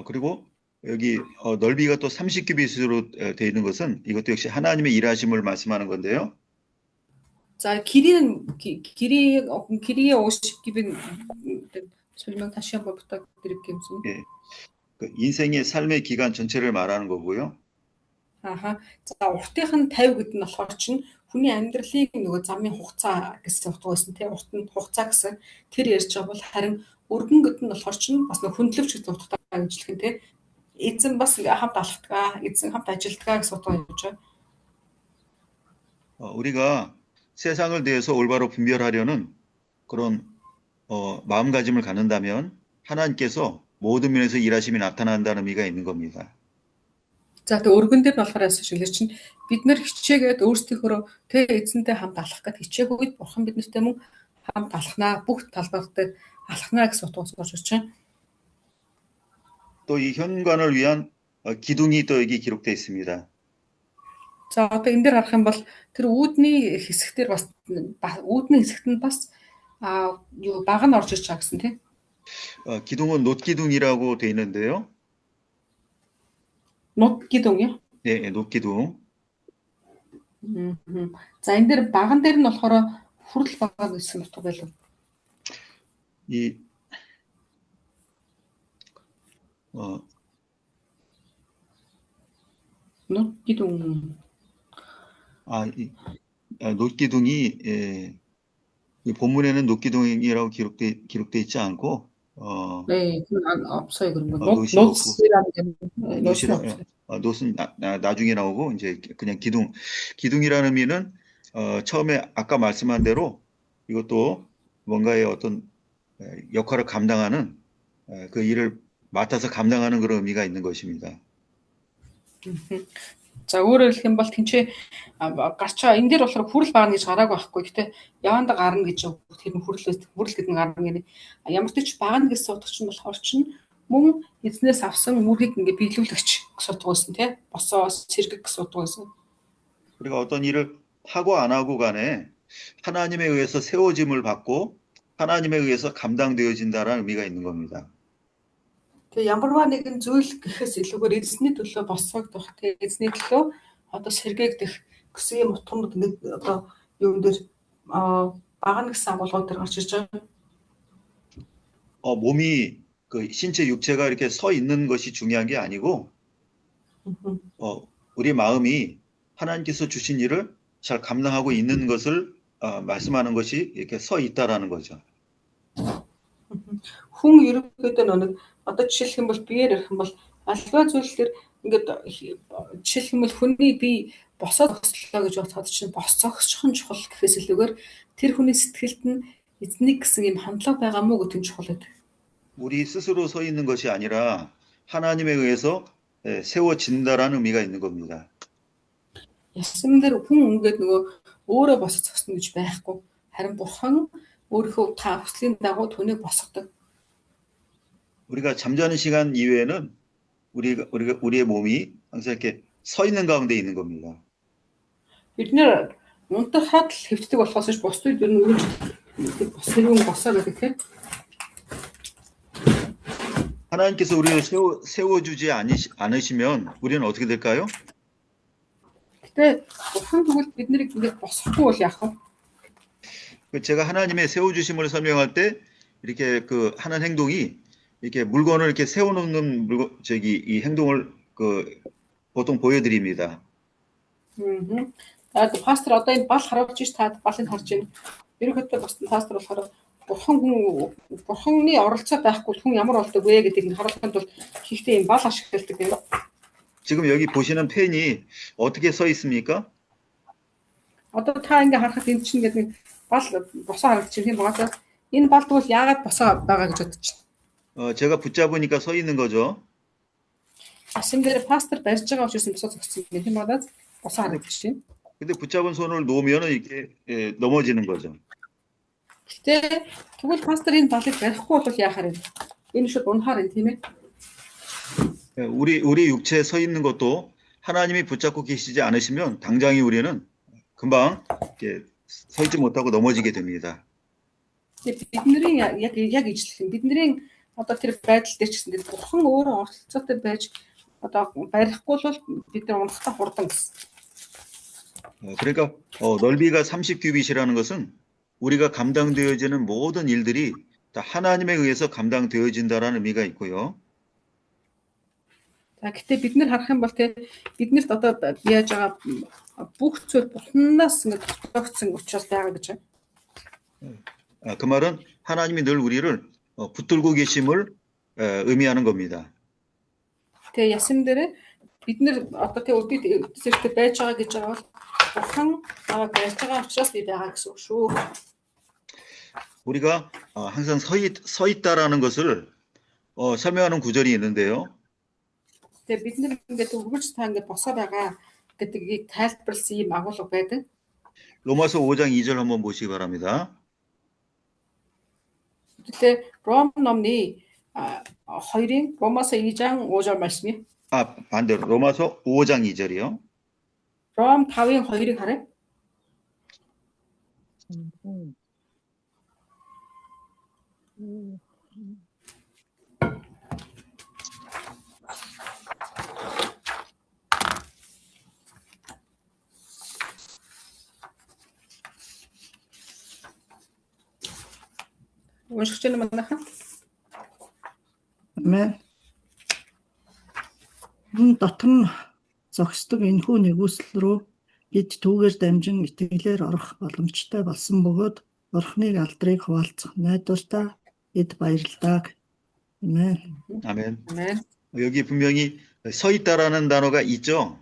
그리고 여기 넓이가 또 30규빗으로 되어 있는 것은 이것도 역시 하나님의 일하심을 말씀하는 건데요. За 길이의 50규빗 설명 다시 한번 부탁드릴게요. 예. 그 인생의 삶의 기간 전체를 말하는 거고요. За уртынх нь 50 гэдэг нь болохоор чинь хүний амьдралын нөгөө замын хугацаа гэсэн утга байсан тийм урт нь хугацаа гэсэн тэр ярьж байгаа бол харин өргөнгөд нь болохоор чинь бас нэг хүндлэмж гэж утгатай ажиллах юм те. Эзэн бас ингээ хамт алхдаг, эзэн хамт ажилтдаг гэсэн утгаар явж байгаа. 우리가 세상을 대해서 올바로 분별하려는 그런 마음가짐을 갖는다면 하나님께서 모든 면에서 일하심이 나타난다는 의미가 있는 겁니다. За тэгээ өргөн дээр нь болохоор яасан шиг л чинь бид нар хичээгээд өөрсдийнхөө тэ эзэнтэй хамт алхах гэдэг хичээх үед бурхан биднэртэй мөн хамт алхнаа, бүх талбар дээр алхнаа гэсэн утгаас орж ирж байна. 또 이 현관을 위한 기둥이 또 여기 기록되어 있습니다. За одоо энэ дээр харах юм бол тэр үүдний хэсэгтэр бас үүдний хэсэгт нь бас юу баг нь орж ирж байгаа гэсэн тийм. 기둥은 놋기둥이라고 되어 있는데요. Нут гидүн. 네, 놋기둥. За энэ дээр баган дээр нь болохоор хүрэл байгаа гэсэн утга байлгүй. 이 Нут гидүн. 놋기둥이 이 본문에는 놋기둥이라고 기록돼 있지 않고 네, 그건 없어요 그런 거. 놋은 나중에 나오고 이제 그냥 기둥이라는 의미는 처음에 아까 말씀한 대로 이것도 뭔가의 어떤 역할을 감당하는 그 일을 맡아서 감당하는 그런 의미가 있는 것입니다. За өөрөөр хэлэх юм бол тэнцээ гарчаа энэ дээр болохоор хүрэл баана гэж гараагүй байхгүй. Гэтэ яванда гарна гэж тэр нь хүрэл гэдэг нь гарна гэнэ. Ямар ч баана гэсэн утга чинь болохоор чинь мөн эзнээс авсан үүргийг ингээ биелүүлэгч гэсэн утга байсан тий. Босоос сэргэг гэсэн утга байсан. 우리가 어떤 일을 하고 안 하고 간에 하나님에 의해서 세워짐을 받고 하나님에 의해서 감당되어진다라는 의미가 있는 겁니다. Тэгээ ямарваа нэгэн зүйл гэхээс илүүгээр эзний төлөө босгогдох, тэгээ эзний төлөө одоо сэргээгдэх гэсэн юм утгууд нэг одоо юун дээр багна гэсэн агуулгууд дээр гарч ирж байгаа. 몸이 그 신체 육체가 이렇게 서 있는 것이 중요한 게 아니고 우리 마음이 하나님께서 주신 일을 잘 감당하고 있는 것을 말씀하는 것이 이렇게 서 있다라는 거죠. Хүн ерөнхийдөө нэг одоо жишээлх юм бол биеэр ирэх юм бол альва зүйл төр ингээд жишээлх юм бол хүний бие босоод зогслоо гэж бодоход чинь босцогсчих нь чухал гэхээс илүүгээр тэр хүний сэтгэлд нь эзнийг гэсэн юм хандлага байгаа мó гэдэг нь чухал байдаг. 우리 스스로 서 있는 것이 아니라 하나님에 의해서 세워진다라는 의미가 있는 겁니다. Ясан дээр хүн ингээд нөгөө өөрөө босож зогсно гэж байхгүй. Харин бурхан өөрийнхөө та хүслийн дагуу түүнийг босгодог. 우리가 잠자는 시간 이외에는 우리의 몸이 항상 이렇게 서 있는 가운데 있는 겁니다. Бид нэр унтахад л хэвтдэг болохоос бус үед ер нь өгч босоо гэдэг тийм. 하나님께서 우리를 세워주지 않으시면 우리는 어떻게 될까요? Гэтэ бурхан тэгвэл биднийг ингээд босгохгүй бол яах вэ? 제가 하나님의 세워주심을 설명할 때 이렇게 그 하는 행동이 이렇게 물건을 이렇게 세워놓는 이 행동을 보통 보여드립니다. Пастор одоо энэ бал харуулж ш та балыг харж байна. Ерөнхийдөө бас пастор болохоор бурханы оролцоо байхгүй хүн ямар болдог вэ гэдгийг харуулахын тулд хийхдээ энэ бал ашигладаг юм. 지금 여기 보시는 펜이 어떻게 서 있습니까? Одоо та ингээ харахад энэ чинь гэдэг нэг бал босоо харагдчих юм байна. Энэ бал тэгвэл яагаад босоо байгаа гэж бодож байна. 제가 붙잡으니까 서 있는 거죠. Асин дээр пастор барьж байгаа учраас босоо зогссон юм байна. Босоо харагдчих. 근데 붙잡은 손을 놓으면 이렇게 넘어지는 거죠. Гэтэ тэгвэл пастор энэ балыг барихгүй бол яахаар вэ? Энэ шууд унахаар юм тийм ээ. 우리 육체에 서 있는 것도 하나님이 붙잡고 계시지 않으시면 당장이 우리는 금방 이렇게 서 있지 못하고 넘어지게 됩니다. Бидний яг ижлэх юм. Бидний одоо тэр байдал дээр ч гэсэн бурхан өөрөө оролцоотой байж одоо барихгүй бол бид нар унахтаа хурдан гэсэн. 그러니까 넓이가 30규빗이라는 것은 우리가 감당되어지는 모든 일들이 다 하나님에 의해서 감당되어진다라는 의미가 있고요. За гэтээ бид нар харах юм бол те биднэрт одоо яаж байгаа бүх зүйл бурханаас ингээд тогтоогдсон учраас байгаа гэж байна. 그 말은 하나님이 늘 우리를 붙들고 계심을 의미하는 겁니다. Тэгээ ясам дээр бид нэр одоо тэгээ өдөрт эвдсэртэй байж байгаа гэж байгаа бол бурхан намайг барьж байгаа учраас би байгаа гэсэн үг шүү. 우리가 항상 서 있다라는 것을 설명하는 구절이 있는데요. Тэгээ бид нэр ингээд үргэлж та ингээд босоо байгаа гэдгийг тайлбарласан юм агуулга байдаг. 로마서 5장 2절 한번 보시기 바랍니다. Тэгээ Ром номны 2-ын Рома서 2장 5절 말씀이요. 반대로 로마서 5장 2절이요. Ром 5-ын 2-ыг харъя. уншиж байна манайхан. Амен. Дотор нь зогсдог энэхүү нэгүсэл рүү бид түүгээр дамжин итгэлээр орох боломжтой болсон бөгөөд Бурхныг алдрыг хуваалцах найдвартай эд баярлалаа. Амен. 아멘. Амен. 여기 분명히 서 있다라는 단어가 있죠.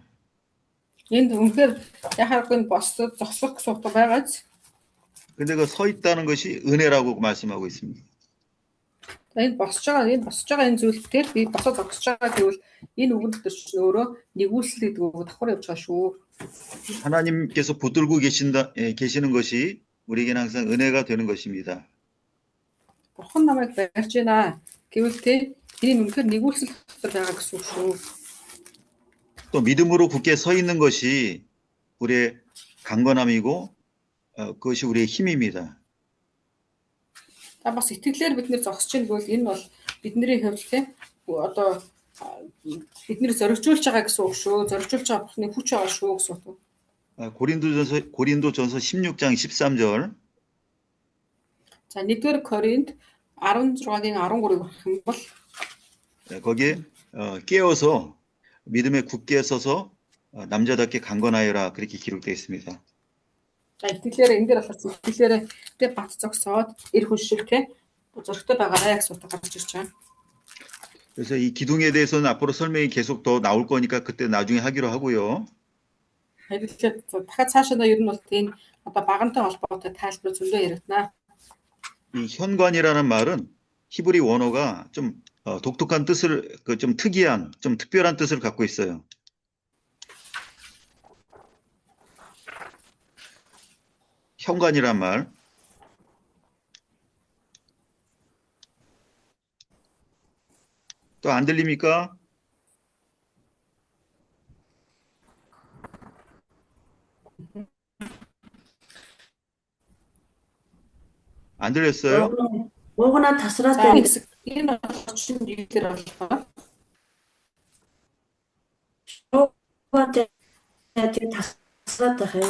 Энд үнэхээр яхааргүй босдод зогсох гэсэн утга байгааз. 근데 그 서 있다는 것이 은혜라고 말씀하고 있습니다. Энэ босч байгаа энэ зүйл дээр би босоо зогсож байгаа гэвэл энэ үгэнд дээр чинь өөрөө нэгүүлсэл гэдэг үг давхар явж байгаа шүү. 하나님께서 붙들고 계시는 것이 우리에게는 항상 은혜가 되는 것입니다. Бурхан намайг барьж байна гэвэл тэ энэ үнэхээр нэгүүлсэл дотор байгаа гэсэн үг шүү. 또 믿음으로 굳게 서 있는 것이 우리의 강건함이고 그것이 우리의 힘입니다. Та бас итгэлээр бид нэр зогсож байна гэвэл энэ бол бидний хувьд те одоо бидний зоригжуулж байгаа гэсэн үг шүү. Зоригжуулж байгаа Бурханы хүч байгаа шүү гэсэн үг. 고린도전서 16장 13절. За 1-р Коринт 16-гийн 13-ыг харах юм бол 거기에 깨어서 믿음에 굳게 서서 남자답게 강건하여라 그렇게 기록되어 있습니다. за итгэлээр энэ дээр болохоор итгэлээр тэ бат зогсоод эр хүн шиг те зоригтой байгаарай гэсэн утга гарч ирж байгаа. 그래서 이 기둥에 대해서는 앞으로 설명이 계속 더 나올 거니까 그때 나중에 하기로 하고요. Тэгэхээр дахиад цаашаа ер нь бол тийм одоо багантай холбоотой тайлбар зөндөө яригдана. 이 현관이라는 말은 히브리 원어가 좀 독특한 뜻을 좀 특이한 좀 특별한 뜻을 갖고 있어요. 현관이란 말. 또 안 들립니까? 안 들렸어요? 뭐구나 За тасраад энэ орчин нийлэр болохоор тийм тасраад байх юм.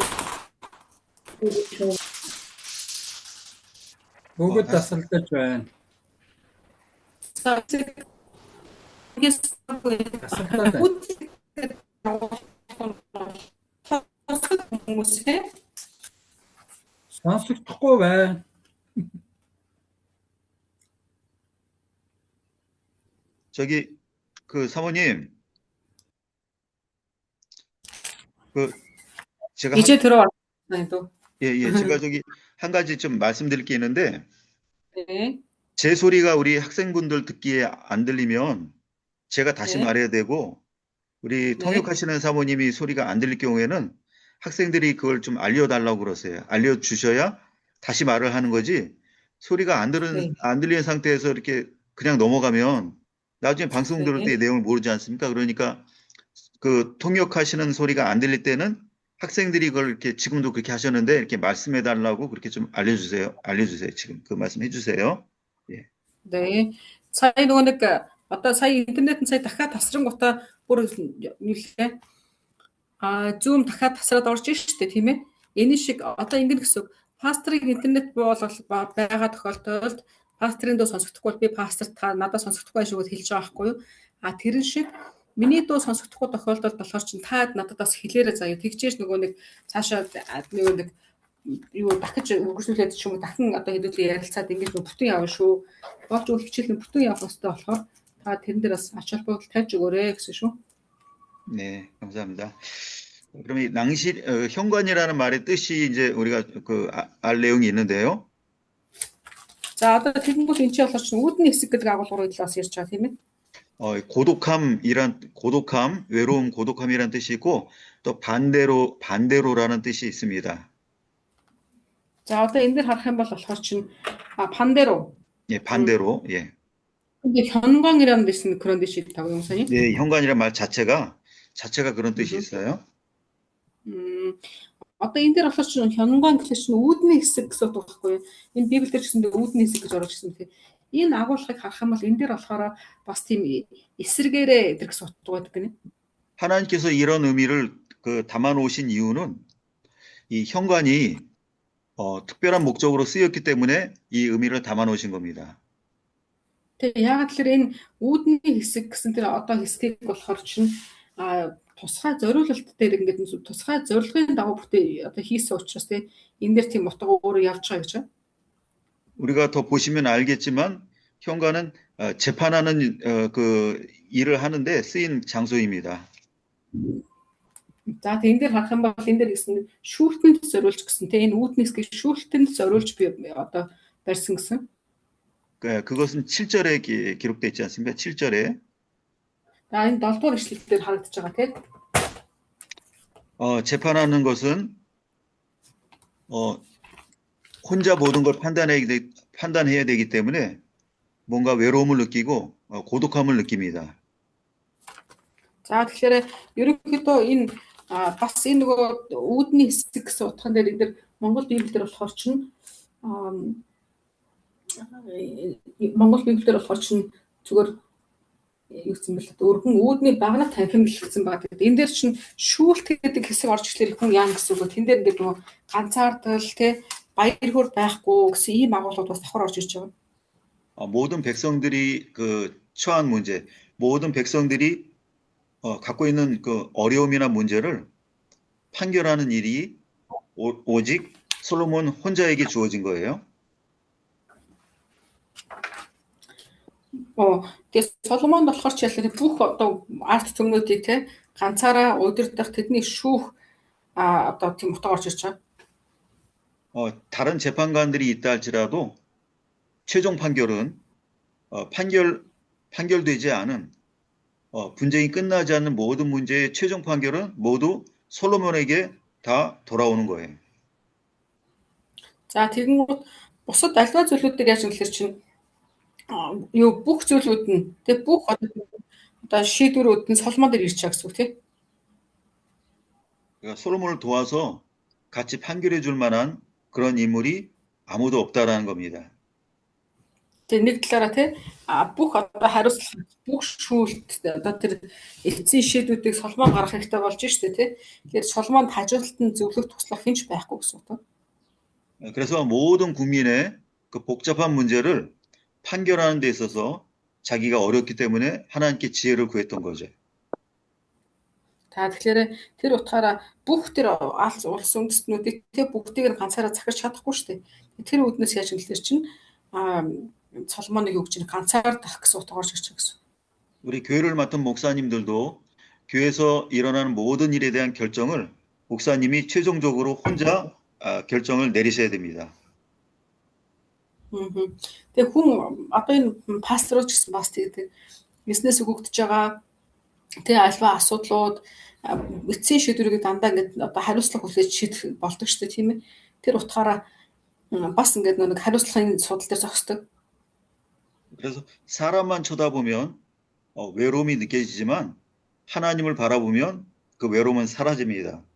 Бүгд тасалдаж байна. за Тасалдаад байна. хүмүүсээ Сонсогдохгүй байна. 저기 그 사모님 그 제가 이제 들어왔나요 또? 제가 저기 한 가지 좀 말씀드릴 게 있는데 네. 제 소리가 우리 학생분들 듣기에 안 들리면 제가 다시 네. 말해야 되고 우리 네. 통역하시는 사모님이 소리가 안 들릴 경우에는 학생들이 그걸 좀 알려달라고 그러세요. 알려주셔야 다시 말을 하는 거지 소리가 안 네. 들리는 상태에서 이렇게 그냥 넘어가면 나중에 방송 들을 네. 때 내용을 모르지 않습니까? 그러니까 그 통역하시는 소리가 안 들릴 때는 학생들이 그걸 이렇게 지금도 그렇게 하셨는데 이렇게 말씀해 달라고 그렇게 좀 알려주세요. 지금 그 말씀 해주세요. 네. сая нөгөө нэг одоо сая интернет нь сая дахиад тасрангуудаа бүр нийлээ. Zoom дахиад тасраад орж ийн шүү дээ, тийм ээ. Энэ шиг одоо ингэн гэсэн үг. Пастрыг интернет байгаа тохиолдолд пастрын дуу сонсогдохгүй бол би пастрт та надад сонсогдохгүй шүү гэж хэлж байгаа байхгүй юу? Тэрэн шиг миний дуу сонсогдохгүй тохиолдолд болохоор чинь та надад бас хэлээрэ заяа. Тэгжээж нөгөө нэг цаашаа нөгөө нэг юу дахиж үргэлжлүүлээд ч юм уу дахин одоо хэдүүлээ ярилцаад ингэж бүтэн явна шүү. Болж үйл хичээл нь бүтэн явах хэрэгтэй болохоор та тэрэн дээр бас ач холбогдол тавьж өгөөрэй гэсэн шүү. 네, 감사합니다. 그럼 이 현관이라는 말의 뜻이 이제 우리가 알 내용이 있는데요. За одоо тэгэнгүүт энэ ч болохоор чинь үүдний хэсэг гэдэг агуулгын талаас ярьж байгаа тийм ээ. 고독함, 외로움, 고독함이란 뜻이 있고 또 반대로라는 뜻이 있습니다. За одоо энэ дээр харах юм бол болохоор чинь 반대로. 예, 반대로. 예. 근데 현관이라는 뜻은 그런 뜻이 있다고요, 목사님? 네, 현관이란 말 자체가 그런 뜻이 있어요. Одоо энэ дээр болохоор чинь 현관 гэхэл чинь үүдний хэсэг гэсэн утга байхгүй юу? Энэ Библиэр ч гэсэн үүдний хэсэг гэж орж ирсэн тийм. Энэ агуулгыг харах юм бол энэ дээр болохоор бас тийм эсэргээрээ гэдэг гэсэн утга байдаг гинэ. 하나님께서 이런 의미를 담아 놓으신 이유는 이 현관이 특별한 목적으로 쓰였기 때문에 이 의미를 담아 놓으신 겁니다. Тэгээ яагаад тэгэхээр энэ үүдний хэсэг гэсэн тэр одоо хэсгийг болохоор чинь тусгай зориулалт дээр ингээд тусгай зорилгын дагуу бүтээ одоо хийсэн учраас тийм энэ дээр тийм утга өөрөө явж байгаа гэж байна. 우리가 더 보시면 알겠지만 현관은 재판하는 그 일을 하는데 쓰인 장소입니다. За энэ дээр харах юм бол энэ дээр гэсэн шүүлтэнд зориулж гэсэн тийм энэ үүдний хэсгийг шүүлтэнд зориулж би одоо барьсан гэсэн. 그것은 7절에 기록되어 있지 않습니까? 7절에. За энэ 7 дугаар ишлэл дээр харагдаж байгаа тийм. 재판하는 것은 혼자 모든 걸 판단해야 되기 때문에 뭔가 외로움을 느끼고 고독함을 느낍니다. За тэгэхээр ерөнхийдөө энэ бас энэ нөгөө үүдний хэсэг гэсэн утган дээр энэ дэр Монгол Библиэр болохоор чинь зүгээр юу гэсэн бэл өргөн үүдний багнах танхим гэлсэн байгаа. Тэгээд энэ дээр чинь шүүлт гэдэг хэсэг орж ирэхээр хүн яа гэсэн үг. Тэн дээр ингээд нөгөө ганцаардал те баяр хөөр байхгүй гэсэн ийм агуулгууд бас давхар орж ирж байгаа. 모든 백성들이 처한 문제, 모든 백성들이 갖고 있는 그 어려움이나 문제를 판결하는 일이 오직 솔로몬 혼자에게 주어진 거예요. Тэгээд Соломон болохоор ч ялах бүх одоо арт түмнүүдийг те ганцаараа удирдах тэдний шүүх одоо тийм утга орж ирж байгаа. 다른 재판관들이 있다 할지라도 최종 판결은 판결되지 않은 분쟁이 끝나지 않는 모든 문제의 최종 판결은 모두 솔로몬에게 다 돌아오는 거예요. За тэгэнгүүт бусад альва зүйлүүдийг яаж гэхээр чинь юу бүх зүйлүүд нь тэг бүх одоо шийдвэрүүд нь Соломон дээр ирж байгаа гэсэн үг тийм. 그러니까 솔로몬을 도와서 같이 판결해 줄 만한 그런 인물이 아무도 없다라는 겁니다. тэг нэг талаараа тийм бүх одоо хариуцлага бүх шүүлт одоо тэр эцсийн шийдвүүдийг Соломон гаргах хэрэгтэй болж штэ тийм. Тэгэхээр Соломонд хажуудалд нь зөвлөх туслах хинч байхгүй гэсэн үг. 그래서 모든 국민의 그 복잡한 문제를 판결하는 데 있어서 자기가 어렵기 때문에 하나님께 지혜를 구했던 거죠. За тэгэхээр тэр утгаараа бүх тэр алс улс үндэстнүүдийг тэг бүгдийг нь ганцаараа захиж чадахгүй шүү дээ. Тэр үднээс яаж хэлэхээр чинь Соломоныг юу гэж ганцаардах гэсэн утга орж ирж байгаа гэсэн. 우리 교회를 맡은 목사님들도 교회에서 일어나는 모든 일에 대한 결정을 목사님이 최종적으로 혼자 결정을 내리셔야 됩니다. Тэгээ хүн одоо энэ пасторч гэсэн бас тэгээд бизнес өгөгдөж байгаа тэгээ альва асуудлууд эцсийн шийдвэрийг дандаа ингээд одоо хариуцлага хүлээж шийдэх болдог шүү дээ тийм ээ. Тэр утгаараа бас ингээд нэг хариуцлагын судал дээр зогсдог. 그래서 사람만 쳐다보면 외로움이 느껴지지만 하나님을 바라보면 그 외로움은 사라집니다.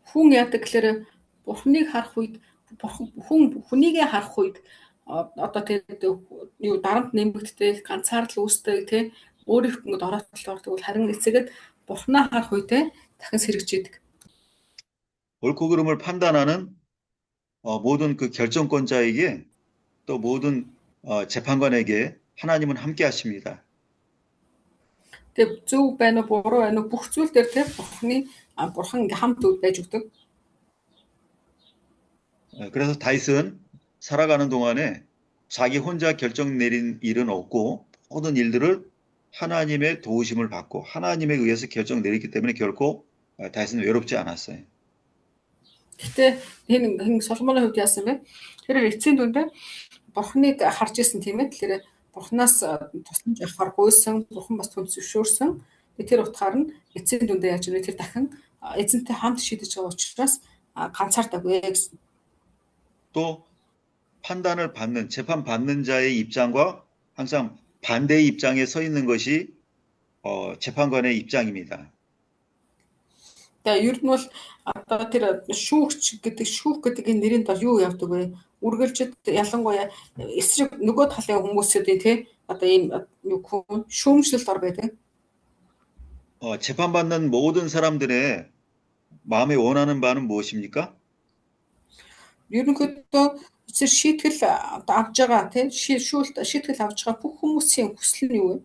Хүн яадаг гэхээр Бурхныг харах үед хүнийгээ харах үед одоо тэгээд юу дарамт нэмэгддэг ганцаардал үүсдэг тий өөрийнх нь оройтол ордог бол харин эцэгэд Бурхнаа харах үедээ дахин сэргэж идэг. 옳고 그름을 판단하는 모든 그 결정권자에게 또 모든 재판관에게 하나님은 함께 하십니다. Тэгээд зөв байна уу буруу байна уу бүх зүйл дээр тий Бурхан хамт байж өгдөг. 그래서 다윗은 살아가는 동안에 자기 혼자 결정 내린 일은 없고 모든 일들을 하나님의 도우심을 받고 하나님에 의해서 결정 내렸기 때문에 결코 다윗은 외롭지 않았어요. Гэхдээ энэ Соломоны хувьд яасан бэ? Тэр эцсийн дүндээ Бурхныг харж исэн тийм ээ. Тэгэхээр Бурхнаас тусламж авахар гуйсан, Бурхан бас түн зөвшөөрсөн. Тэр утгаар нь эцсийн дүндээ яаж вэ? Тэр дахин эзэнтэй хамт шийдэж байгаа учраас ганцаардаггүй гэсэн. 또 판단을 받는 재판 받는 자의 입장과 항상 반대의 입장에 서 있는 것이 재판관의 입장입니다. Тэгээ ер нь бол одоо тэр шүүх гэдэг энэ нэрийн дор юу явдаг вэ? Үргэлжид ялангуяа эсрэг нөгөө талын хүмүүсүүдийн тий одоо ийм шүүмжлэлд ор байдаг. 재판받는 모든 사람들의 마음에 원하는 바는 무엇입니까? Ерөнхийдөө эцэр шийтгэл авж байгаа тий шийтгэл авж байгаа бүх хүмүүсийн хүсэл нь юу вэ?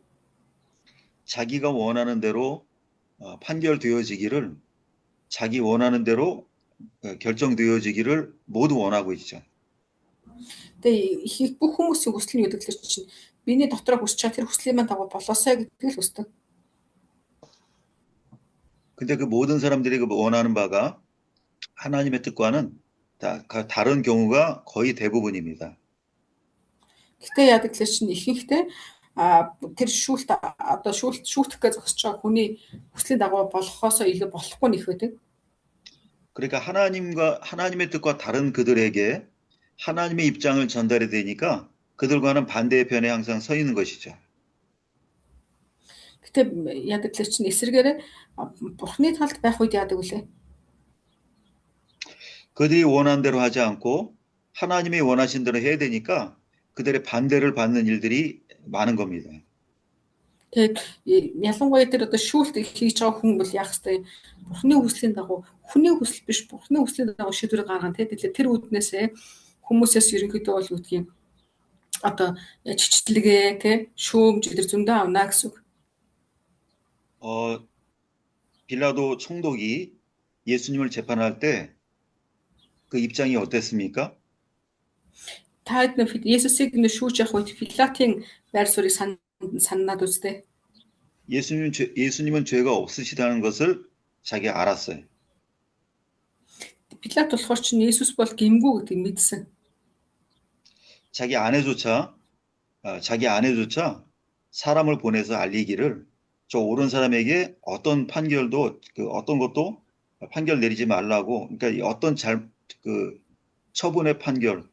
자기가 원하는 대로 판결되어지기를 자기 원하는 대로 결정되어지기를 모두 원하고 있죠. Тэгээ их бүх хүмүүсийн хүсэл нь юу гэдэг л чинь миний дотроо хүсэж байгаа тэр хүслийн маань дагуу болоосой гэдэг л хүсдэг. 근데 그 모든 사람들이 그 원하는 바가 하나님의 뜻과는 다른 경우가 거의 대부분입니다. Гэтэ яадаг л чинь ихэнхдээ тэр шүүхтэх гэж зогсож байгаа хүний хүслийн дагуу болохоосоо илүү болохгүй нэх байдаг. 그러니까 하나님의 뜻과 다른 그들에게 하나님의 입장을 전달해 되니까 그들과는 반대의 편에 항상 서 있는 것이죠. Гэтэ яадаг л чинь эсэргээр Бурхны талд байх үед яадаг үлээ. 그들이 원하는 대로 하지 않고 하나님이 원하신 대로 해야 되니까 그들의 반대를 받는 일들이 많은 겁니다. Тэгээд ялангуяа тэр одоо шүүлт хийж байгаа хүн бол яах вэ? Бурхны хүслийн дагуу хүний хүсэл биш Бурхны хүслийн дагуу шийдвэр гаргана тэгээд тэр үүднээсээ хүмүүсээс ерөнхийдөө бол үүдгийн одоо чичлэгээ тий шүүмж тэр зөндөө авна гэсэн үг. 빌라도 총독이 예수님을 재판할 때 그 입장이 어땠습니까? Таад нэг Есүсийг шүүж явах үед Пилатын байр суурийг санаад үзтээ. 예수님은 죄가 없으시다는 것을 자기가 알았어요. Пилат болохоор чинь Есүс бол гэмгүй гэдгийг мэдсэн. 자기 아내조차 사람을 보내서 알리기를 저 옳은 사람에게 어떤 판결도 어떤 것도 판결 내리지 말라고 그러니까 어떤 처분의 판결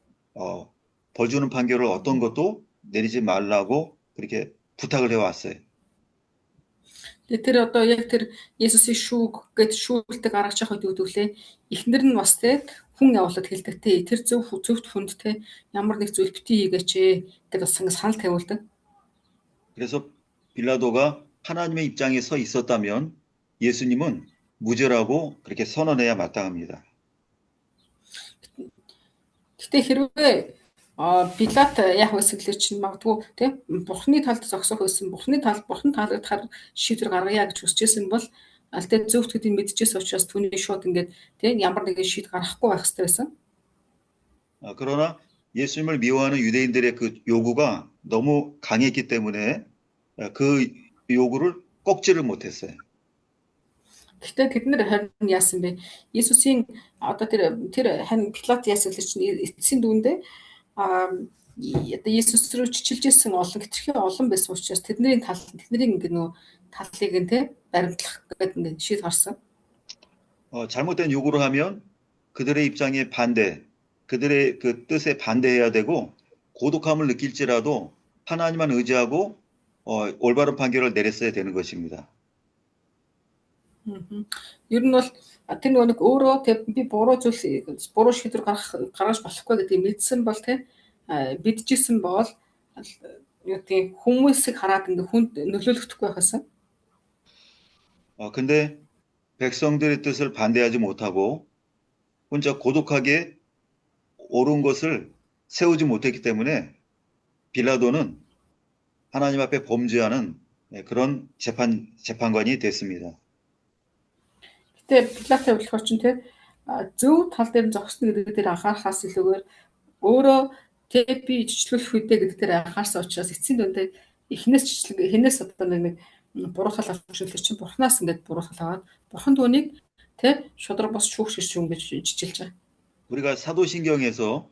벌 주는 판결을 어떤 것도 내리지 말라고 그렇게 부탁을 해왔어요. Тэр одоо яг тэр Есүсийн шүүг гэд шүүлтэг гаргаж явах үед үгдүүлээ. Эхнэр нь бас те хүн явуулаад хэлдэг те тэр зөвхт хүнд те ямар нэг зүйл битгий хийгээч гэд бас санал тавиулдаг. 그래서 빌라도가 하나님의 입장에 서 있었다면 예수님은 무죄라고 그렇게 선언해야 마땅합니다. Гэтэ хэрвээ Пилат яг үсгэлэр чинь магадгүй тий Бурхны талд зогсох байсан Бурхан таалагдахаар шийдвэр гаргая гэж хүсэжсэн бол алтай зөвхт гэдгийг мэдчихсэн учраас түүний шууд ингээд тий ямар нэгэн шийдвэр гаргахгүй байх хэрэгтэй байсан. 그러나 예수님을 미워하는 유대인들의 그 요구가 너무 강했기 때문에 그 요구를 꺾지를 못했어요. Гэтэ тэд нэр харин яасан бэ? Есүсийн одоо тэр харин Пилат яасан л чинь эцсийн дүндээ Есүс рүү чичилжсэн хэтэрхий олон байсан учраас тэдний ингээд нөө талыг нь те баримтлах гэдэг ингээд шийд гарсан. 잘못된 요구를 하면 그들의 입장에 그들의 그 뜻에 반대해야 되고 고독함을 느낄지라도 하나님만 의지하고 올바른 판결을 내렸어야 되는 것입니다. Ер нь бол тэр нэг өөрөө би буруу шийдвэр гаргаж болохгүй гэдгийг мэдсэн бол те бидчихсэн бол юу тийм хүмүүсийг хараад ингээ хүнд нөлөөлөхдөггүй байхсан. 근데 백성들의 뜻을 반대하지 못하고 혼자 고독하게 옳은 것을 세우지 못했기 때문에 빌라도는 하나님 앞에 범죄하는 그런 재판관이 됐습니다. Гэтэ Пилат болохоор чинь те зөв тал дээр нь зогсно гэдэг дээр анхаарахаас илүүгээр өөрөө би жижиглүүлэх үедээ гэдэг дээр анхаарсан учраас эцсийн дүндээ хинээс одоо нэг буруутгал авчихвал чинь бурхнаас ингээд буруутгал аваад бурхан түүнийг шудраг бос шүүгч шүү гэж жижилж байгаа. 우리가 사도신경에서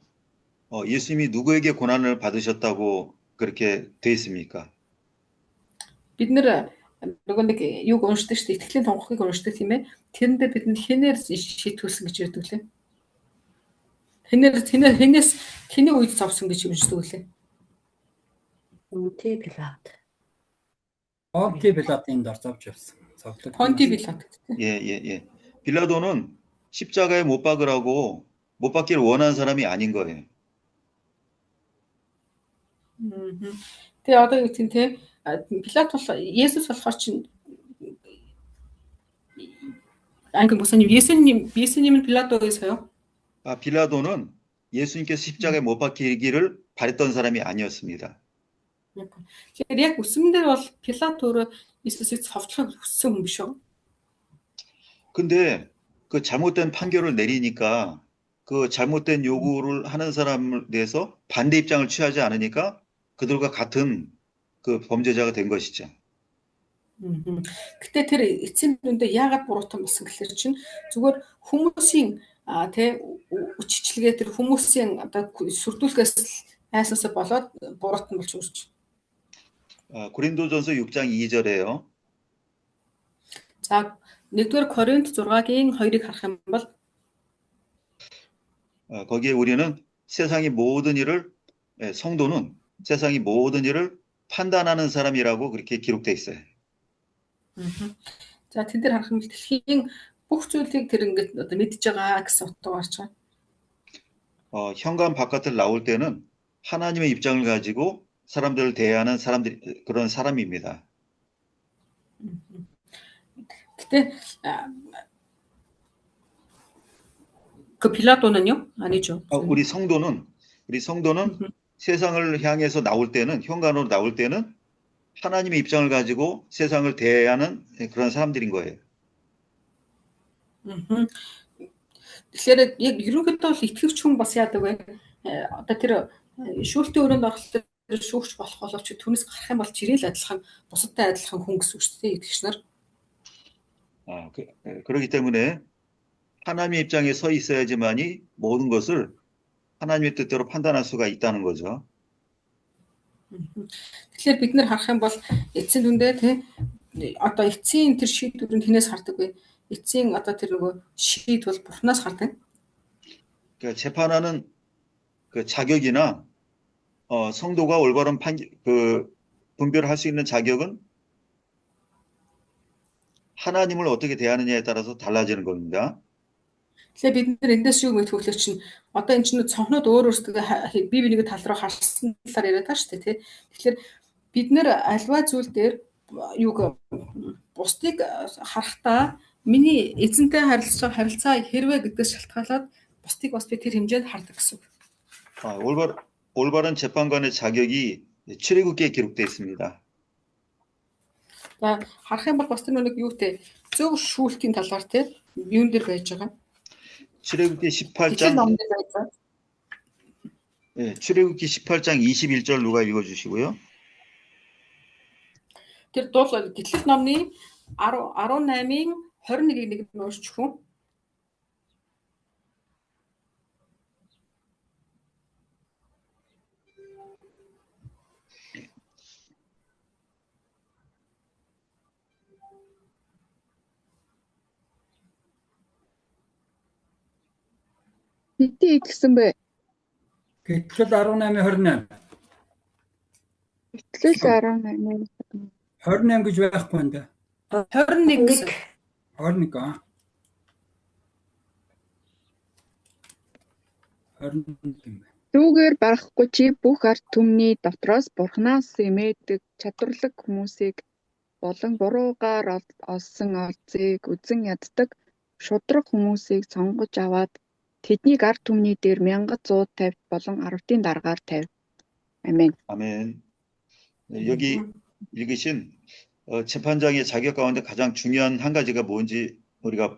예수님이 누구에게 고난을 받으셨다고 그렇게 돼 있습니까? Бид нэр нөгөө нэг юг уншдаг шүү дээ. Итгэлийн тунхагийг уншдаг тийм ээ. Тэрэндээ бидэнд хинээр шийтгүүлсэн гэж ярьдаг лээ. Хинээс хиний үед зовсон гэж уншдаг лээ. Үнтэй Пилат. Понти Пилатын дор зовж явсан. Зовлог. Понти Пилат гэдэг. 예. 빌라도는 십자가에 못 박으라고 못 박기를 원하는 사람이 아닌 거예요. Тэгээ одоо юу тийм те Пилат бол Есүс болохоор чинь англиар 무슨 예수님은 빌라도에서요? 빌라도는 예수님께서 십자가에 못 박히기를 바랬던 사람이 아니었습니다. Тэгэхээр яг үсмэн дээр бол Пилат өөрөө Есүсийг цовдлохыг хүссэн хүн биш үү? 근데 그 잘못된 판결을 내리니까 그 잘못된 요구를 하는 사람을 대해서 반대 입장을 취하지 않으니까 그들과 같은 그 범죄자가 된 것이죠. Гэтэ тэр эцсийн дүндээ яагаад буруутан болсон гэхээр чинь зүгээр хүмүүсийн үчирчилгээ тэр хүмүүсийн одоо сүрдүүлгээс айсаасаа болоод буруутан болж үүсч. 고린도전서 6장 2절에요. За 1-р Коринт 6-гийн 2-ыг харах юм бол 거기에 우리는 세상의 모든 일을 성도는 세상의 모든 일을 판단하는 사람이라고 그렇게 기록돼 있어요. За тэн дээр харах юм бол дэлхийн бүх зүйлийг тэр ингээд одоо мэдж байгаа гэсэн утга гарч байгаа. 현관 바깥을 나올 때는 하나님의 입장을 가지고 사람들을 대하는 그런 사람입니다. Гэтэ 그 빌라도는요? 아니죠. 우리 성도는 세상을 향해서 나올 때는 현관으로 나올 때는 하나님의 입장을 가지고 세상을 대하는 그런 사람들인 거예요. Тэгэхээр яг ерөнхийдөө бол итгэвч хүн бас яадаг вэ? Одоо тэр шүүлтийн өрөөнд орох тэр шүүгч болох боловч түүнээс гарах юм бол жирэл адилхан бусадтай адилхан хүн гэсэн үг шүү дээ итгэгч нар. 그렇기 때문에 하나님의 입장에 서 있어야지만이 모든 것을 하나님의 뜻대로 판단할 수가 있다는 거죠. Тэгэхээр бид нэр харах юм бол эцсийн дүндээ одоо эцсийн тэр шийдвэрийг хинээс хардаг вэ? эцсийн одоо тэр нөгөө шийдвэр бурхнаас хардаг. 그러니까 재판하는 그 자격이나 성도가 올바른 분별할 수 있는 자격은 하나님을 어떻게 대하느냐에 따라서 달라지는 겁니다. Тэгэхээр бид нэр эндээс юу мэдэх вэ чинь одоо энэ чинь цонхнууд өөр өөрсдөө бие биенийг тал руу харсан талаар яриад байгаа шүү дээ тий. Тэгэхээр бид нэр альва зүйл дээр юуг бусдыг харахтаа миний эзэнтэй харилцаа хэрвээ гэдгээс шалтгаалаад бусдыг бас би тэр хэмжээнд хардаг гэсэн үг. 올바른 재판관의 자격이 출애굽기에 기록되어 있습니다. За харах юм бол бас тэр нэг юутэй зөв шүүлтийн талаар тий юун дээр байж байгаа. 출애굽기 18장 네, 출애굽기 18장 21절 누가 읽어 주시고요. Тэр дуул Гэтлэх номны 18-ийн 21-ийг нэг нь уншчих үү? Хэдий идсэн бэ? Гэтэл 18:28. Гэтэл 18. 28 гэж байхгүй юм да. 21 гэсэн. 21 аа. 21 юм байна. Түүгээр барахгүй чи бүх ард түмний дотроос бурхнаас эмээдэг чадварлаг хүмүүсийг болон буруугаар олсон олзыг үзэн яддаг шудраг хүмүүсийг сонгож аваад тэднийг ард түмний дээр 1150 болон 10-ийн дараагаар тавь. 아멘. 아멘. 네, 여기 읽으신 재판장의 자격 가운데 가장 중요한 한 가지가 뭔지 우리가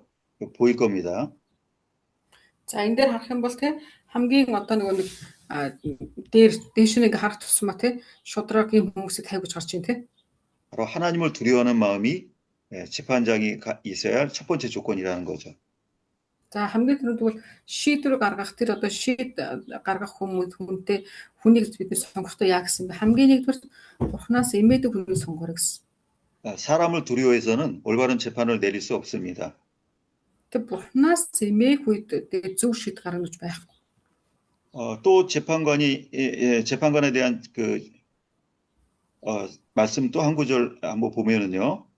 보일 겁니다. За энэ дээр харах юм бол те хамгийн одоо нөгөө нэг дээш нэг харах тусмаа те шударгагийн хүмүүсийг хайгууж гарч ийн те. 바로 하나님을 두려워하는 마음이 재판장이 있어야 할 첫 번째 조건이라는 거죠. За хамгийн түрүүнд бол шийдвэр гаргах тэр одоо шийд гаргах хүнтэй хүнийг бид нэр сонгохдоо яа гэсэн бэ? Хамгийн нэгдүгээр Бурханаас эмээдэг хүнийг сонгоорой гэсэн. 사람을 두려워해서는 올바른 재판을 내릴 수 없습니다. Тэг Бурханаас эмээх үед зөв шийд гаргаж байхгүй. 또 재판관에 대한 그 말씀 또 한 구절 한번 보면은요.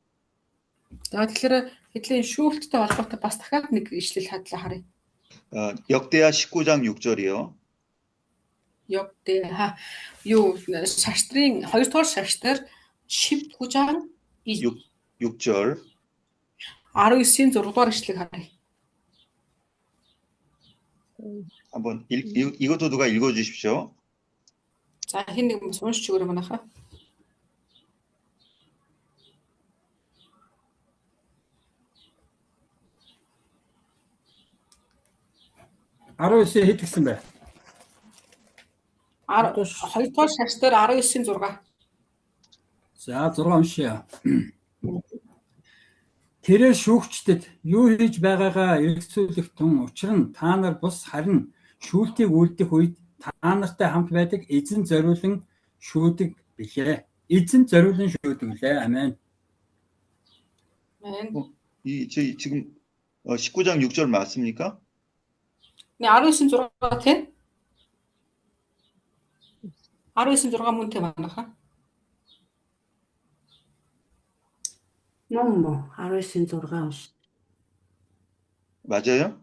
За тэгэхээр хэдлийн шүүлттэй холбоотой бас дахиад нэг ишлэл хадлаа харъя. 역대하 19장 6절이요. 역대하 юу шаштрын 2 дугаар шаштар 19장 6절 19-ийн 6 дугаар ишлэг харъя. 한번 이것도 누가 읽어 주십시오. За хин нэг бас уншиж өгөөрэй манайхаа. 19 хэд гэсэн бэ? 2 дугаар шаштар 19-ийн 6. За 6 уншия. Тэрээр шүүгчдэд юу хийж байгаагаа эргэцүүлэх тун учир нь та нар бус харин шүүлтийг үлдэх үед та нартай хамт байдаг эзэн зориулан шүүдэг билээ. Эзэн зориулан шүүдэг билээ. Амен. 지금 19장 6절 맞습니까? 네, 19-ийн 6 тийм. 19-ийн 6 мөн тийм манайхаа. 뭐 19-ийн 6 унш. 맞아요?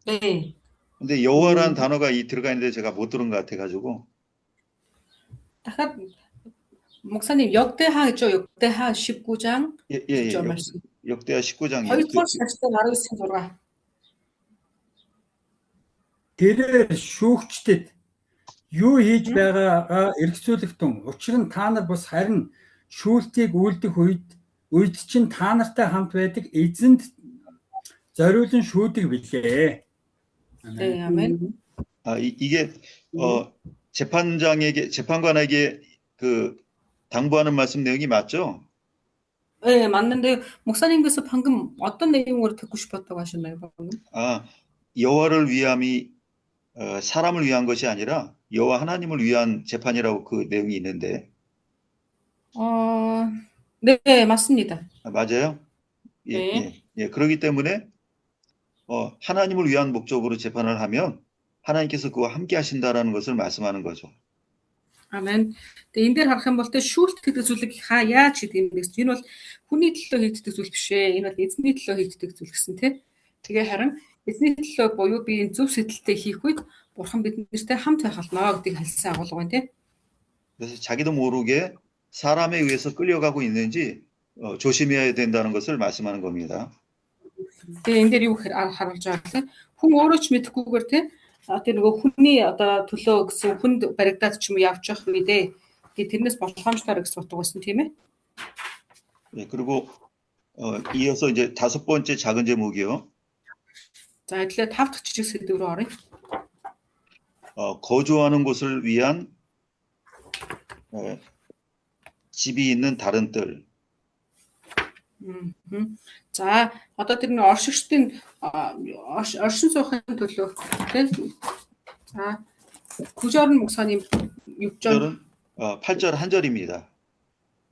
네. 근데 여호와라는 단어가 들어가 있는데 제가 못 들은 것 같아 가지고. дахиад 목사님 역대하 있죠? 역대하 19장. 예. 역대하 19장 2 дугаар шаштар 19-ийн 6. Тэрээр шүүгчдэд юу хийж байгаагаа эргэцүүлэх тун учир нь та нар бас харин шүүлтийг үлдэх үед чинь та нартай хамт байдаг эзэнд зориулан шүүдэг билээ. 네, 아멘. 이게 재판관에게 그 당부하는 말씀 내용이 맞죠? 네, 맞는데 목사님께서 방금 어떤 내용으로 듣고 싶었다고 하셨나요, 방금? 여호와를 위함이 사람을 위한 것이 아니라 여호와 하나님을 위한 재판이라고 그 내용이 있는데. 네, 맞습니다. 맞아요? 네. 예. 그렇기 때문에 하나님을 위한 목적으로 재판을 하면 하나님께서 그와 함께 하신다라는 것을 말씀하는 거죠. 아멘. Тэгээ энэ дээр харах юм бол тэ шүүлт гэдэг зүйлийг яаж хийдэг юм бэ гэсэн. Энэ бол хүний төлөө хийгддэг зүйл биш ээ. Энэ бол эзний төлөө хийгддэг зүйл гэсэн тий. Тэгээ харин эзний төлөө буюу би энэ зөв сэтэл хийх үед бурхан биднэртэй хамт байх болно гэдгийг хэлсэн агуулга байна тий. 그래서 자기도 모르게 사람에 의해서 끌려가고 있는지 조심해야 된다는 것을 말씀하는 겁니다. Тэгээ энэ дээр юу харуулж байгаа вэ? Хүн өөрөө ч мэдэхгүйгээр тий тэр нөгөө хүний одоо төлөө гэсэн хүнд баригдаад ч юм уу явж явах мэдээ. Тэгээ тэрнээс болгоомжлоор гэсэн утга байсан тийм ээ. 예, 그리고 이어서 이제 5번째 작은 제목이요. За 이제 5 дахь жижиг сэдв рүү оръё. 거주하는 곳을 위한 집이 있는 다른 뜰. За одоо тэр нэг оршигчдын оршин суухын төлөө тийм. За 구절은 목사님 6절 8절 한 절입니다.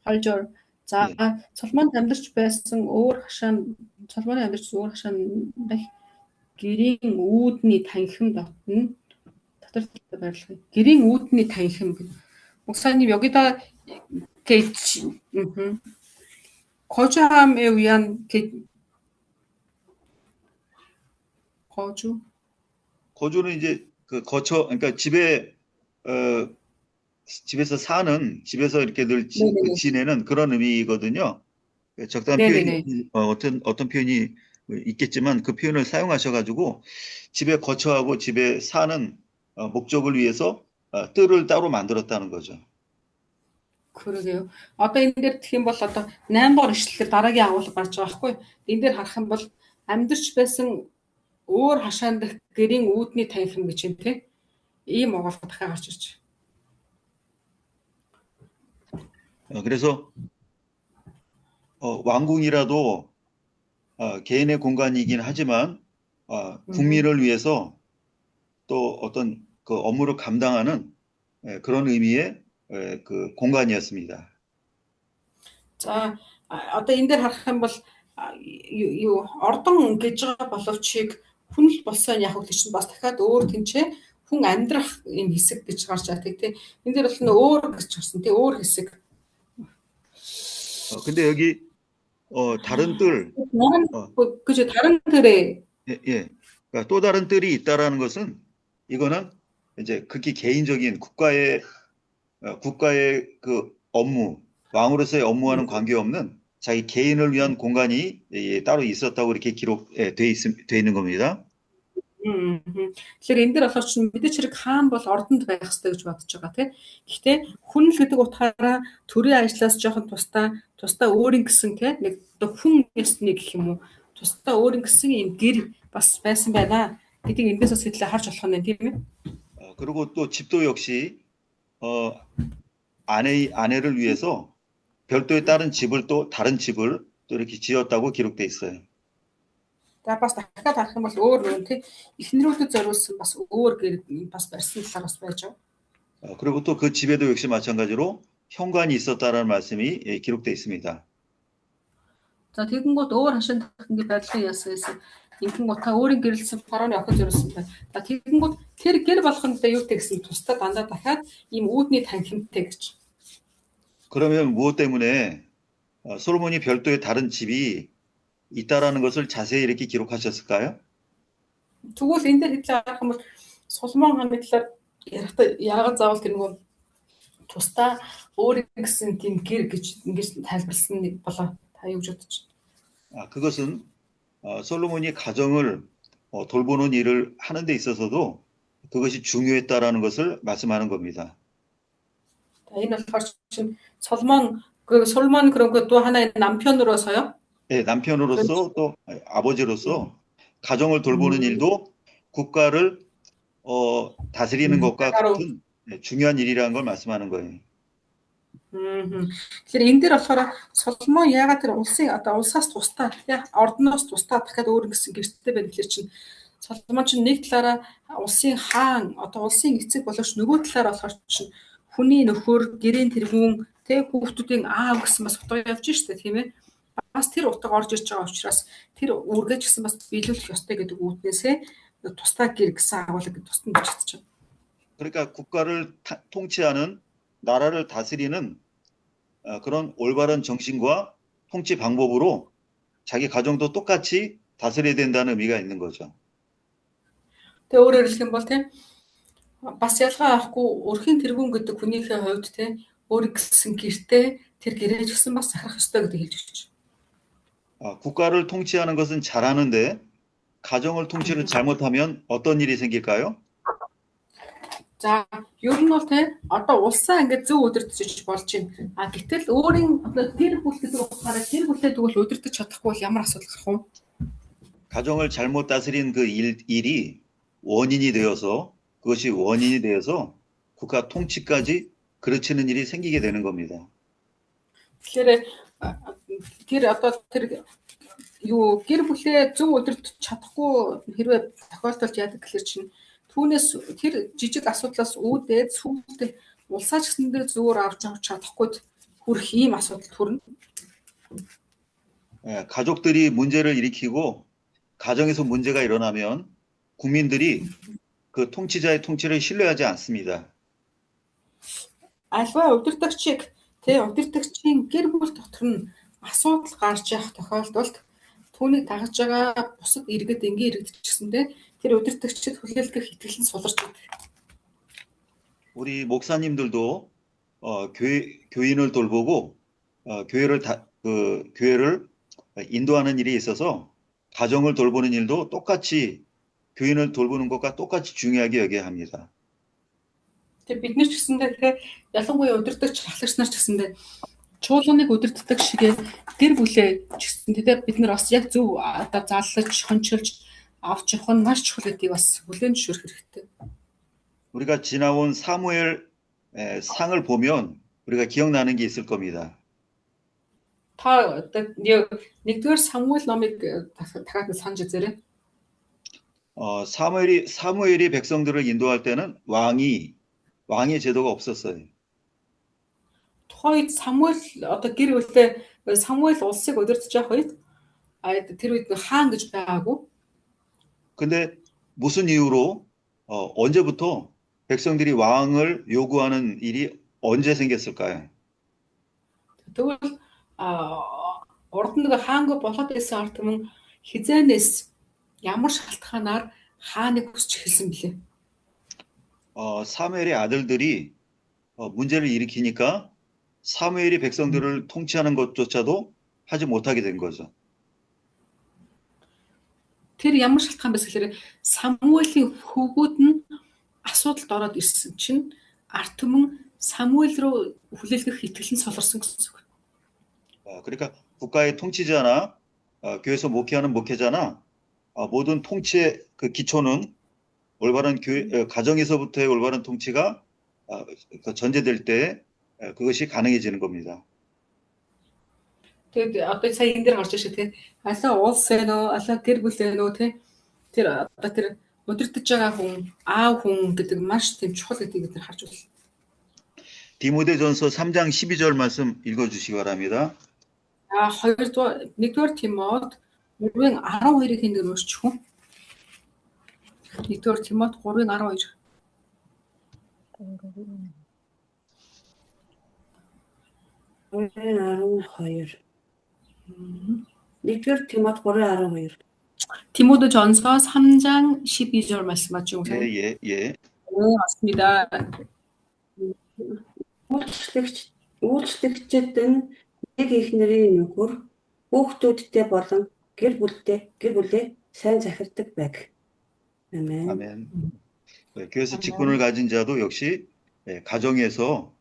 8절. За Соломон амьдарч байсан өөр хашаан Соломоны амьдарч өөр хашаан гэрийн үүдний танхим дотно дотор байрлах. гэрийн үүдний танхим. 목사님 여기다 거주함에 위한 거주는 이제 그 그러니까 집에서 사는 집에서 이렇게 늘 지내는 그런 의미거든요. 적당한 표현이 어떤 표현이 있겠지만 그 표현을 사용하셔가지고 집에 거처하고 집에 사는 목적을 위해서 뜰을 따로 만들었다는 거죠. 그러게요. Одоо энэ дээр тэгэх юм бол одоо 8 дугаар ишлэлээр дараагийн агуулга гарч байгаа байхгүй. Энэ дээр харах юм бол амьдарч байсан өөр хашаанд дэх гэрийн үүдний танхим гэж юм те. Ийм оголт дахиад гарч ирж. 그래서 왕궁이라도 개인의 공간이긴 하지만 국민을 위해서 또 어떤 그 업무를 감당하는 그런 의미의 그 공간이었습니다. За одоо энэ дээр харах юм бол юу ордон гэж байгаа боловч хүн л болсон яг үл чинь бас дахиад өөр тэнцээ хүн амьдрах юм хэсэг гэж гарч байгаа тийм. Энэ дээр бол нөө өөр гэж гарсан тийм өөр хэсэг. 근데 여기 다른 뜰 그죠 다른 틀에 예. 그러니까 또 다른 뜰이 있다라는 것은 이거는 이제 극히 개인적인 국가의 그 업무, 왕으로서의 업무와는 관계없는 자기 개인을 위한 공간이 따로 있었다고 이렇게 기록돼 있는 겁니다. Тэгэхээр энэ дээр болохоор чинь мэдээч хэрэг хаан бол ордонд байх хэрэгтэй гэж бодож байгаа тийм. Гэхдээ хүн л гэдэг утгаараа төрийн ажлаас жоохон тусдаа өөрийн гэсэн тийм нэг хүн ёсны гэх юм уу тусдаа өөрийн гэсэн юм гэр бас байсан байна гэдгийг эндээс сэтлээ харж болох нь тийм ээ. 그리고 또 집도 역시 아내를 위해서 별도의 다른 집을 또 다른 집을 또 이렇게 지었다고 기록돼 있어요. За бас дахиад харах юм бол өөр нэг тийм эхнэрүүдэд зориулсан бас өөр гэр бас барьсан талаар бас байж байгаа. 그리고 또 그 집에도 역시 마찬가지로 현관이 있었다라는 말씀이 기록돼 있습니다. За тэгэнгүүт өөр хашаанд ингээ байдлын яасан гэсэн инхэн утаа өөрийн гэрэлсэн фараоны охин зориулсан байна. За тэгэнгүүт тэр гэр болгонд юутэй гэсэн тусдаа дандаа дахиад ийм үүдний танхимтай гэж. 그러면 무엇 때문에 솔로몬이 별도의 다른 집이 있다라는 것을 자세히 이렇게 기록하셨을까요? Тэгвэл энэ дээр хэлээ харах юм бол Соломон хааны талаар ярихдаа яагаад заавал тэр нөгөө тусдаа өөрийн гэсэн тийм гэр гэж ингэж тайлбарлсан нэг болоо та юу гэж бодож байна? 그것은 솔로몬이 가정을 돌보는 일을 하는 데 있어서도 그것이 중요했다라는 것을 말씀하는 겁니다. Энэ болохоор чинь Соломон 그런 거 또 하나의 남편으로서요? 네, 남편으로서 또 아버지로서 가정을 돌보는 일도 국가를 다스리는 것과 같은 중요한 일이라는 걸 말씀하는 거예요. Тэгэхээр энэ дээр болохоор Соломон яагаад тэр улсаас тусдаа ордноос тусдаа дахиад өөр гэсэн гэрттэй байна гэхэлэр чинь Соломон чинь нэг талаараа улсын хаан одоо улсын эцэг боловч нөгөө талаараа болохоор чинь хүний нөхөр гэрийн тэргүүн тэг хүүхдүүдийн аав гэсэн бас утга явж штэ тийм ээ. Бас тэр утга орж ирж байгаа учраас тэр үргэж гэсэн бас биелүүлэх ёстой гэдэг үүднээсээ тусдаа гэр гэсэн агуулга тусдан бичигдэж байна. 그러니까 국가를 통치하는 나라를 다스리는 그런 올바른 정신과 통치 방법으로 자기 가정도 똑같이 다스려야 된다는 의미가 있는 거죠. Тэгээ өөрөөр хэлэх юм бол тийм бас ялгаа авахгүй өрхийн тэргүүн гэдэг хүнийхээ хувьд тийм өөр гэсэн гэртээ тэр гэрээж гисэн бас захирах ёстой гэдэг хэлж өгч байна. 국가를 통치하는 것은 잘하는데 가정을 통치를 잘못하면 어떤 일이 생길까요? За, ер нь бол тийм одоо улсаа ингээд зөв удирдах болж байна. Гэтэл өөрийн тэр бүл гэдэг утгаараа тэр бүлээ тэгвэл удирдах чадахгүй бол ямар асуудал гарах вэ? 가정을 잘못 다스린 그 일이 원인이 되어서 그것이 원인이 되어서 국가 통치까지 그르치는 일이 생기게 되는 겁니다. Тэгэхээр тэр одоо тэр юу гэр бүлээ зөв удирдах чадахгүй хэрвээ тохиолдолд яадаг гэхэлэр чинь түүнээс тэр жижиг асуудлаас үүдээд сүүлдээ улсаа ч гэсэн дээр зөөр авч чадахгүй хүрэх ийм асуудал төрнө. 가족들이 문제를 일으키고 가정에서 문제가 일어나면 국민들이 그 통치자의 통치를 신뢰하지 않습니다. Альва удирдагчийн гэр бүл дотор нь асуудал гарч явах тохиолдолд түүнийг дагаж байгаа бусад иргэд ингээ иргэдчихсэндээ тэр удирдагчид хүлээлгэх итгэлэн суларч байдаг. 우리 목사님들도 교인을 돌보고 교회를 인도하는 일이 있어서 가정을 돌보는 일도 똑같이 교인을 돌보는 것과 똑같이 중요하게 여겨야 합니다. Тэр бид нар ч гэсэндээ тэгэхээр ялангуяа удирдагч ахлагч нар ч гэсэндээ чуулганыг удирддаг шиг гэр бүлээ ч гэсэндээ бид нар бас яг зөв одоо заллаж, хончилж авч явах нь маш чухал гэдгийг бас хүлээн зөвшөөрөх хэрэгтэй. 우리가 지나온 사무엘 상을 보면 우리가 기억나는 게 있을 겁니다. Та одоо нэгдүгээр Самуэль номыг дахиад санаж үзээрэй. 사무엘이 백성들을 인도할 때는 왕의 제도가 없었어요. Тухайд Самуэль одоо гэр бүлтэй Самуэль улсыг удирдах үед тэр үед хаан гэж байгаагүй. 근데 무슨 이유로 언제부터 백성들이 왕을 요구하는 일이 언제 생겼을까요? Тэгвэл урд нь хаанг болоод байсан ард түмэн хизээнээс ямар шалтгаанаар хааныг хүсч эхэлсэн бэлээ. 사무엘의 아들들이 문제를 일으키니까 사무엘이 백성들을 통치하는 것조차도 하지 못하게 된 거죠. Тэр ямар шалтгаан байсан гэхээр Самуэлийн хөвгүүд нь асуудалд ороод ирсэн чинь ард түмэн Самуэль руу хүлээлгэх итгэлэн солирсон гэсэн үг. 그러니까 국가의 통치자나 교회에서 목회하는 목회자나 모든 통치의 그 기초는 올바른 가정에서부터의 올바른 통치가 전제될 때 그것이 가능해지는 겁니다. Тэгээд одоо сая энэ дээр гарч ирсэн тийм алаа улс нөө алаа гэр бүл нөө тийм тэр одоо тэр удирдах байгаа хүн аав хүн гэдэг маш тийм чухал гэдгийг бид нар харж байна. 디모데전서 3장 12절 말씀 읽어 주시기 바랍니다. Нэгдүгээр Тимот 3-ын 12-ыг хин дээр уншчих хүн. Нэгдүгээр Тимот 3-ын 12. нэгдүгээр Тимот 3:12. 디모데 전서 3장 12절 말씀 맞죠? 예. 네, 맞습니다. Үйлчлэгчид нь нэг ихнэрийн нөхөр хүүхдүүдтэй болон гэр бүлээ сайн захирдаг байг. 아멘. 아멘. 교회에서 직분을 가진 자도 역시 가정에서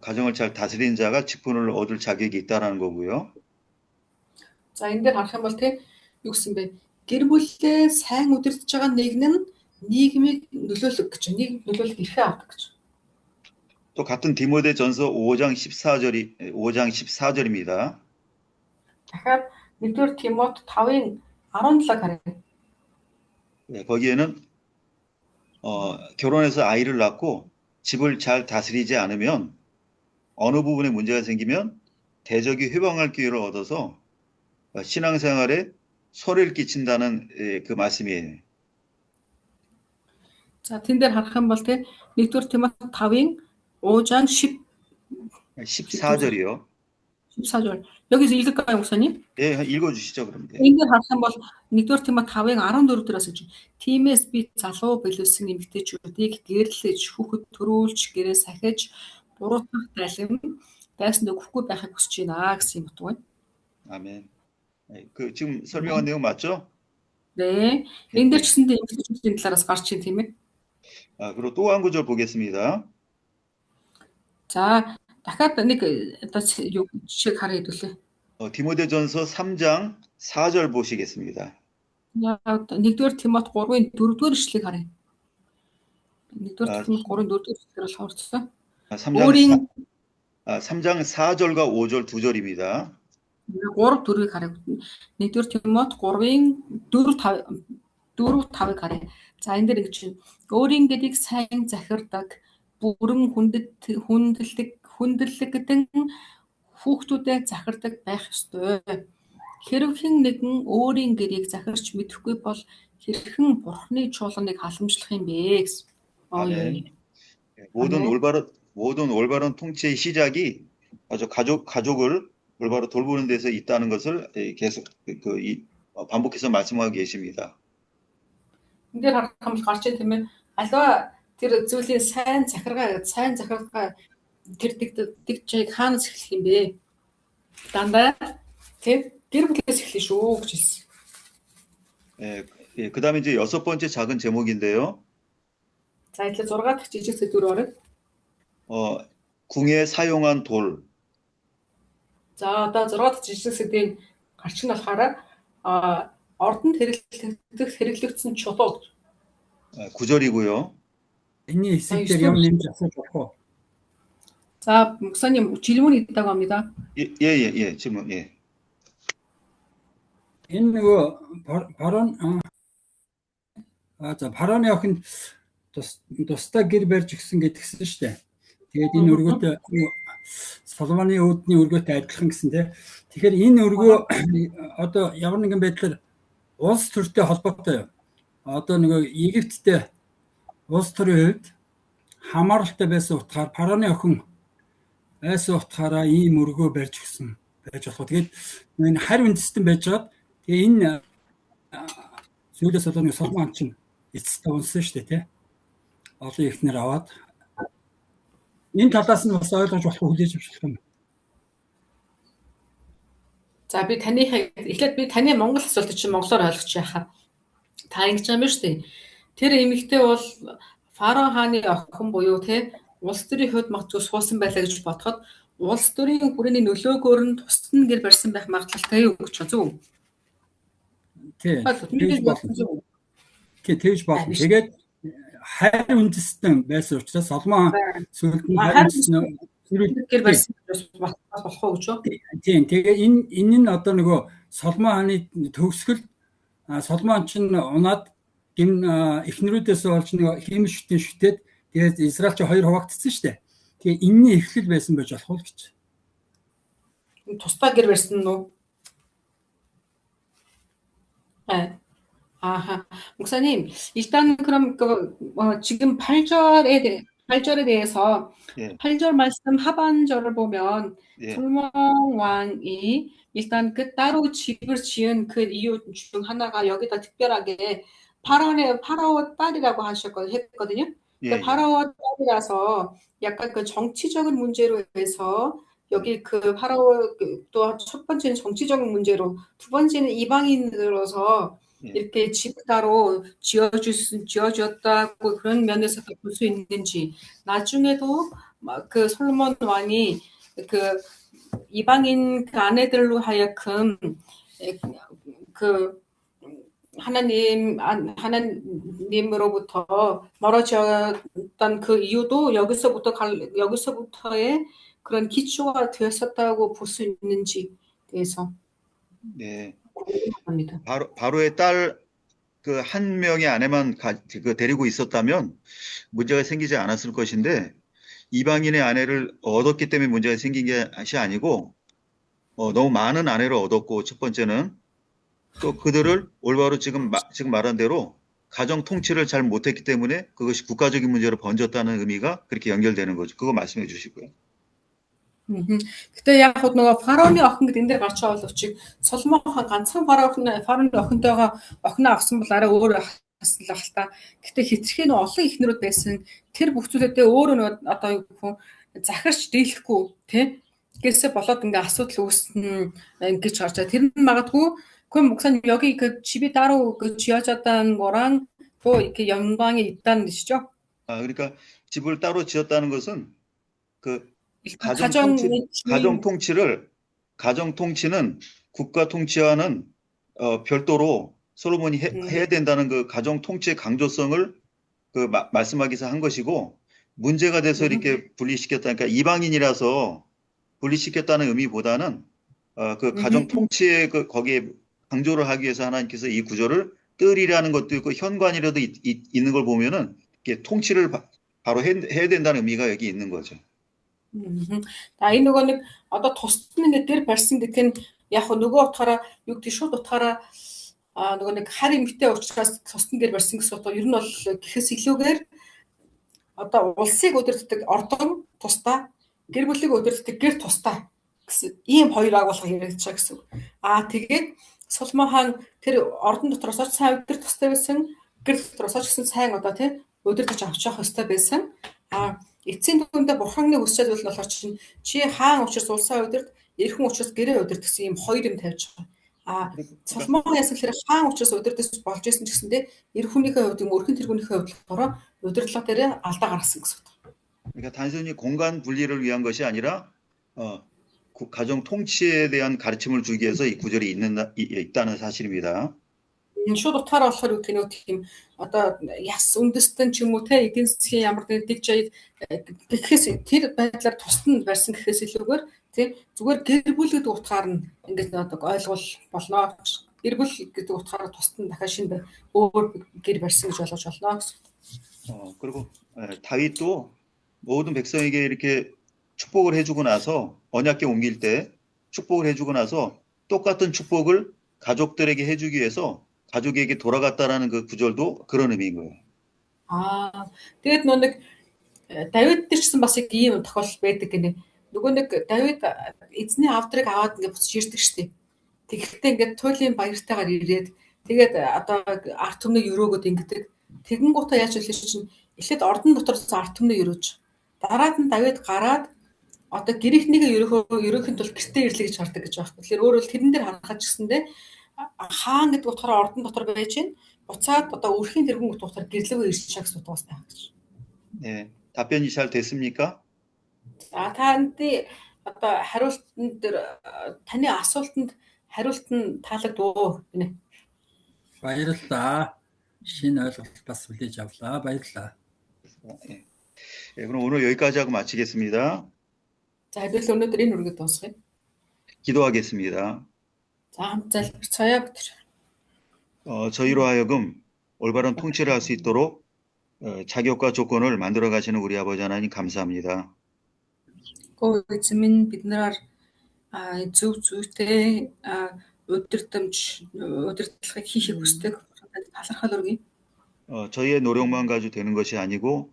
가정을 잘 다스리는 자가 직분을 얻을 자격이 있다라는 거고요. За энэ дээр харах юм бол тийм юу гэсэн бэ? Гэр бүлээ сайн удирдах байгаа нэг нь нийгмийг нөлөөлөх гэж, нийгэм нөлөөлөх эрхээ авдаг гэж. 또 같은 디모데전서 5장 14절입니다. дахиад нэгдүгээр Тимот 5-ын 17 харъя. 거기에는 결혼해서 아이를 낳고 집을 잘 다스리지 않으면 어느 부분에 문제가 생기면 대적이 회방할 기회를 얻어서 신앙생활에 소리를 끼친다는 그 말씀이에요. За тэн дээр харах юм бол тийм нэгдүгээр Тимот 5-ын 5장 14절이요. 14절. 여기서 읽을까요, 목사님? 예, 읽어 주시죠, 그럼. Энэ дээр харах юм бол нэгдүгээр Тимот 5-ын 14 дээрээс гэж. Тиймээс би залуу билүүлсэн эмэгтэйчүүдийг гэрлэж, хүүхэд төрүүлж, гэрээ сахиж, буруутгах далим байсанд өгөхгүй байхыг хүсэж байна гэсэн юм утга байна. 아멘. 그 지금 설명한 내용 맞죠? 네. Энэ дээр ч гэсэндээ эмэгтэйчүүдийн талаараас гарч ийн тийм ээ. 그리고 또 한 구절 보겠습니다. За дахиад нэг одоо жишээг харъя хэдүүлээ. 디모데전서 3장 4절 보시겠습니다. нэгдүгээр Тимот 3-ын 4-р эшлэгийг харъя. нэгдүгээр Тимот 3-ын 4-р эшлэлээр бол хаварцсан. 3장 4절과 5절 두 절입니다. 3-4-ийг харъя. нэгдүгээр Тимот 3-ын 4-5-ыг харъя. За энэ дээр ингэж байна. Өөрийн гэдгийг сайн захирдаг, бүрэн хүндэрлэгдэн хүүхдүүдэд захирдаг байх ёстой. Хэрэв хэн нэгэн өөрийн гэрийг захирч мэдэхгүй бол хэрхэн Бурхны чуулганыг халамжлах юм бэ гэсэн. 아멘. 모든 올바른 통치의 시작이 아주 가족을 올바로 돌보는 데서 있다는 것을 계속 반복해서 말씀하고 계십니다. Энд дээр харах юм бол гарч ийн тийм ээ. Аливаа тэр зүйлийн сайн захиргаа тэр дэгжийг хаанаас эхлэх юм бэ? Дандаа тийм гэр бүлээс эхлэх шүү гэж хэлсэн. 그다음에 이제 6번째 작은 제목인데요. За 이제 6 дахь жижиг сэдвээр орё. 궁에 사용한 돌. За одоо 6 дахь жижиг сэдвийн гарч нь болохоор ордонд хэрэглэгдсэн чулуу. 구절이고요. энэний хэсэг дээр юм нэмж асууж болох уу? 자, 목사님 질문이 있다고 합니다. 예, 질문, 예. Энэ нөгөө барууны охин тусдаа гэр барьж өгсөн гэдгсэн шүү дээ. Тэгээд энэ өргөтэй Соломоны үүдний өргөтэй адилхан гэсэн тийм. Тэгэхээр энэ өргөө одоо ямар нэгэн байдлаар улс төртэй холбоотой. Одоо нөгөө Египттэй улс төрийн хувьд хамааралтай байсан утгаар барууны охин байсан утгаараа ийм өргөө барьж өгсөн байж болох. Тэгээд энэ харь үндэстэн байжгаад тэгээ энэ сүүлээс болооны Соломон чинь эцэстээ унсан шүү дээ тийм. Олон ихнэр аваад энэ талаас нь бас ойлгож болох хүлээж авч болох юм. За би эхлээд би таны монгол асуултыг чинь монголоор ойлгож яхаа. Та ингэж юм шүү дээ. Тэр эмэгтэй бол фараон хааны охин буюу те улс төрийн хувьд магадгүй суусан байлаа гэж бодоход улс төрийн хүрээний нөлөөгөөр нь тусдан гэр барьсан байх магадлалтай юу гэж зөв. Тийм. Тэгж болно. Тэгээд харь үндэстэн байсан учраас Соломон сүүлд нь харь үндэстэн гэр барьсан болох уу гэж үү? Тийм. Тэгээ энэ нь одоо нөгөө Соломон хааны төгсгөл Соломон ч унаад эхнэрүүдээс болж нэг хиймэл шүтэн шүтээд тэгээд Израиль ч хоёр хуваагдсан шүү дээ. Тэгээ энэний эхлэл байсан байж болох уу гэж. Тусдаа гэр барьсан нь уу? 목사님, 일단 그럼 지금 8절에 대해서 예. 8절 말씀 하반절을 보면 예. 솔몬 왕이 일단 그 따로 집을 지은 그 이유 중 하나가 여기다 특별하게 파라오 딸이라고 했거든요. 예. 파라오 딸이라서 약간 그 정치적인 문제로 해서 여기 그 파라오 또 첫 번째는 정치적인 문제로 두 번째는 이방인으로서 이렇게 집 따로 지어주었다고 그런 면에서 볼 수 있는지 나중에도 그 솔로몬 왕이 그 이방인 그 아내들로 하여금 그 하나님으로부터 멀어졌던 그 이유도 여기서부터의 그런 기초가 되었었다고 볼 수 있는지 대해서 네. 궁금합니다. 바로의 딸 그 한 명의 아내만 데리고 있었다면 문제가 생기지 않았을 것인데 이방인의 아내를 얻었기 때문에 문제가 생긴 것이 아니고 너무 많은 아내를 얻었고 첫 번째는 또 그들을 올바로 지금 말한 대로 가정 통치를 잘 못했기 때문에 그것이 국가적인 문제로 번졌다는 의미가 그렇게 연결되는 거죠. 그거 말씀해 주시고요. 그때 яг нөгөө фараоны охин гэдэг энэ дээр гарч байгаа боловч Соломон хаан ганцхан фараоны охинтойгоо охиноо авсан бол арай өөр хаслах л та. Гэтэ хитрхийн олон ихнэрүүд байсан тэр бүх зүйлүүдээ өөрөө одоо захирч дийлэхгүй тий гэсээ болоод ингээ асуудал үүснэ ингэж гарч байгаа. Тэр нь магадгүй 그럼 목사님 여기 그 집이 따로 그 지어졌다는 거랑 또 이렇게 연관이 있다는 뜻이죠? 그러니까 집을 따로 지었다는 것은 그 가정 통치는 국가 통치와는 별도로 솔로몬이 해야 된다는 그 가정 통치의 강조성을 그 말씀하기 위해서 한 것이고 문제가 돼서 이렇게 분리시켰다니까 이방인이라서 분리시켰다는 의미보다는 그 가정 통치의 그 거기에 강조를 하기 위해서 하나님께서 이 구절을 뜰이라는 것도 있고 현관이라도 있는 걸 보면은 이게 통치를 바로 해야 된다는 의미가 여기 있는 거죠. Энэ нөгөө нэг одоо тусад нэг гэр барьсан гэх нь яг нөгөө утгаараа юу гэдэг шууд утгаараа нөгөө нэг хар эмгтэй учраас тусад гэр барьсан гэсэн утгаар ер нь бол гэхээс илүүгээр одоо улсыг удирддаг ордон тусдаа гэр бүлийг удирддаг гэр тусдаа гэсэн ийм хоёр агуулга хэрэгжиж байгаа гэсэн. Тэгээд Соломон хаан тэр ордон дотроос ч сайн удирдах хэрэгтэй байсан, гэр дотроос ч гэсэн сайн одоо тий удирдах авч явах хэрэгтэй байсан. Эцсийн дүндээ бурханы хүсэл бол болохоор чи хаан учраас улсаа удирд, эрхэн учраас гэрээ удирд гэсэн ийм хоёр юм тавьж байгаа. Соломон яасан гэхээр хаан учраас удирдах болж исэн ч гэсэндээ эр хүнийхээ хувьд өрхөн тэргүүнийхээ хувьд болохоор удирдлага дээр алдаа гаргасан гэсэн үг. 그러니까 단순히 공간 분리를 위한 것이 아니라 가정 통치에 대한 가르침을 주기 위해서 이 구절이 있다는 사실입니다. Шууд утгаараа болохоор юу гэх нь тийм одоо яс үндэстэн ч юм уу те эдийн засгийн ямар нэгэн дэг жаяг гэхээс тэр байдлаар тусад нь барьсан гэхээс илүүгээр тийм зүгээр гэр бүл гэдэг утгаар нь ингээд одоо ойлгол болно. Гэр бүл гэдэг утгаараа тусад нь дахиад шинэ өөр гэр барьсан гэж ойлгож болно гэсэн. 그리고 다윗도 모든 백성에게 이렇게 축복을 해주고 나서 언약궤 옮길 때 축복을 해주고 나서 똑같은 축복을 가족들에게 해주기 위해서 가족에게 돌아갔다라는 그 구절도 그런 의미인 거예요. Тэгээд нэг Давид дээр ч гэсэн бас яг ийм тохиолдол байдаг гинэ. Нөгөө нэг Давид эзний авдрыг аваад ингээд буцаж ирдэг штеп. Тэгэхдээ ингээд туйлын баяртайгаар ирээд тэгээд одоо арт түмнийг өрөөгöd ингэдэг. Тэгэнгუутаа яаж вэ чинь эхлээд ордон дотроос арт түмнийг өрөөж дараад нь Давид гараад одоо гэрийнхнийгээ ерөөхийн тулд гэртээ ирлээ гэж хардаг гэж байна. Тэгэхээр өөрөөр тэрэн дээр харахад ч гэсэндээ хаан гэдэг утгаараа ордон дотор байж гин буцаад одоо өрхийн тэргүүн утгаар гэрлэвэ ирж чаг сутгаас байх гэж. 네, 답변이 잘 됐습니까? Таанти одоо хариултанд дээр таны асуултанд хариулт нь таалагдав гинэ. баярлалаа. шинэ ойлголт бас хүлээж авлаа. баярлалаа. 네, 그럼 오늘 여기까지 하고 마치겠습니다. За хэдүүл өнөөдөр энэ үргэлж дуусгая. 기도하겠습니다. За хамт залбирцгаая бүгд. 저희로 하여금 올바른 통치를 할 수 있도록 자격과 조건을 만들어 가시는 우리 아버지 하나님 감사합니다. Эзэн минь биднээр зөв зүйтэй удирдлагыг хийхийг хүсдэг. талархал өргөе. 저희의 노력만 가지고 되는 것이 아니고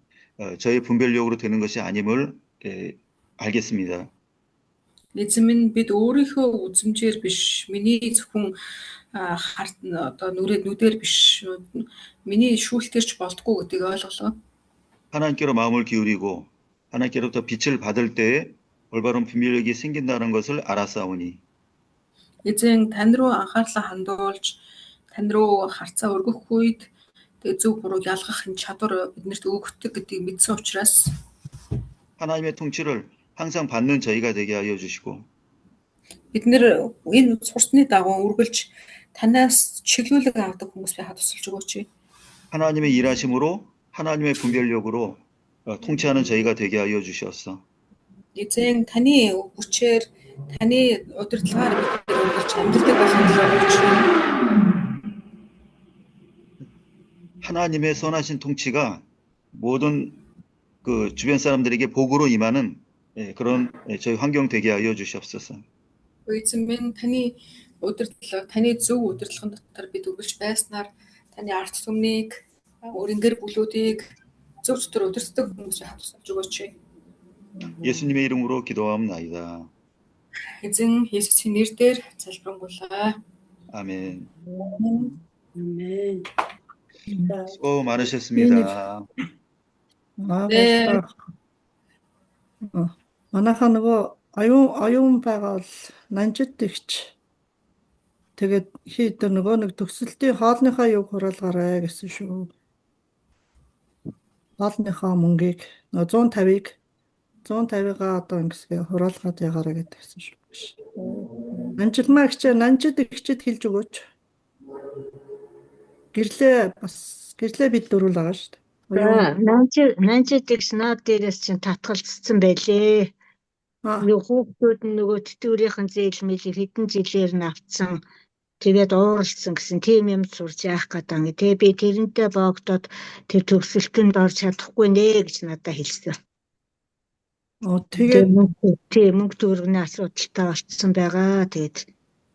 저희의 분별력으로 되는 것이 아님을 알겠습니다. Эзэн минь бид өөрийнхөө үзмжээр биш, миний зөвхөн одоо нүдээр биш, миний шүүлтгэрч болдгоо гэдгийг ойлголоо. 하나님께로 마음을 기울이고 하나님께로부터 빛을 받을 때에 올바른 분별력이 생긴다는 것을 알았사오니. Эзэн тань руу анхаарлаа хандуулж, тань руу харцаа өргөх үед тэгээ зөв бурууг ялгах чадвар биднэрт өгөгддөг гэдгийг мэдсэн учраас 하나님의 통치를 항상 받는 저희가 되게 하여 주시고 бид нэр энэ сурсны дагуу үргэлж танаас чиглүүлэг авдаг хүмүүс байхад тусалж өгөөч. 하나님의 일하심으로 하나님의 분별력으로 통치하는 저희가 되게 하여 주시옵소서. Эзэн таны хүчээр таны удирдлагаар бид үргэлж амьдрдаг болохыг өгөөч. 하나님의 선하신 통치가 모든 그 주변 사람들에게 복으로 임하는 그런 저희 환경 되게 하여 주시옵소서. Эзэн минь таны удирдлага, таны зөв удирдлагын дотор бид үргэлж байснаар таны арт түмнийг, өөрийн гэр бүлүүдийг зөв зөвөр удирддаг хүмүүс байхад тусалж өгөөч. 예수님의 이름으로 기도하옵나이다. Эзэн Есүсийн нэрээр залбирanгуулаа. 아멘. 아멘. 수고 많으셨습니다. 네. Манайхаа нөгөө оюун байгаа бол нанжид ихч тэгээд хийдэр нөгөө нэг төгсөлтийн хоолныхаа юг хураалгаарай гэсэн шүү. Хоолныхаа мөнгийг нөгөө 150-гаа одоо ингэсгээ хураалгаад ягаарай гэдгсэн шүү. Нанжидмаа ихч нанжид ихчэд хэлж өгөөч. Гэрлээ бид дөрвөл байгаа шүү дээ. Нанчид гэж наад дээрээс чинь татгалцсан байлээ. Хүүхдүүд нь нөгөө тэтгэврийн зээл мэлийг хэдэн жилээр нь авцсан. Тэгээд ууралсан гэсэн тийм юм сурч яах гэдэг. Тэгээ би тэрнтэй боогдоод тэр төгсөлтөнд орж чадахгүй нэ гэж надад хэлсэн. Тэгээд мөнгө төгрөгийн асуудалтай болцсон байгаа. Тэгээд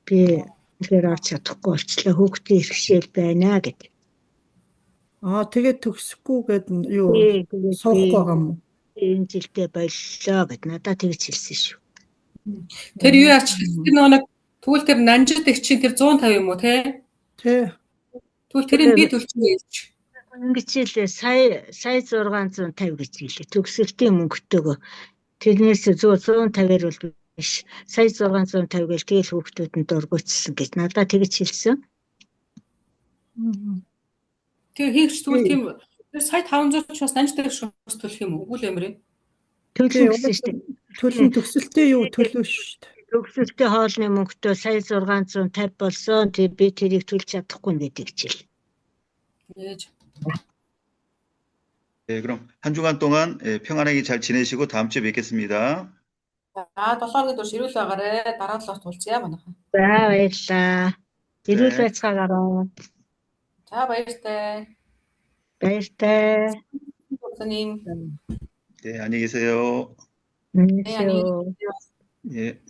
би тэгэхээр орж чадахгүй болчлаа. Хүүхдийн иргэшэл байна гэдэг. Тэгээд төгсөхгүйгээд юу суухгүй байгаа юм. Энэ жилдээ боллоо гэд надад тэгж хэлсэн шүү. Тэр юу яач тэр нэг тэгвэл тэр нанжид их чинь тэр 150 юм уу те? Тий. Тэгвэл тэрийг би төлчихөө хэлж. Ингэж хэлээ сая 650 гэж хэлээ. Төгсөлтийн мөнгөтэйгөө тэрнээс 150-аар бол биш. Сая 650 гээл тэгэл хүүхдүүдэнд дургуутсан гэж надад тэгж хэлсэн. Тэр хийгч тэгвэл тийм сая 500 ч бас нанжид их төлөх юм уу? Үгүй л ямар юм. Төлсөн шүү дээ. Төлн төгсөлтөө юу төлөө шүү дээ. Төгсөлтийн хоолны мөнгөтэй сая 650 болсон. Тэг би тэрийг төлж чадахгүй гэдэг хичээл. ээж. 네, 그럼 한 주간 동안 평안하게 잘 지내시고 다음 주에 뵙겠습니다. За 7 хоногийн турш ирүүл байгаарэ. Дараа 7 хоногт уулзъя манайхан. За баярлалаа. Эрүүл 네. байцгаагаараа. За баяртай. Баяртай. 선생님. 네, 안녕히 계세요. 안녕히 계세요. 네, 안녕히 계세요. 예.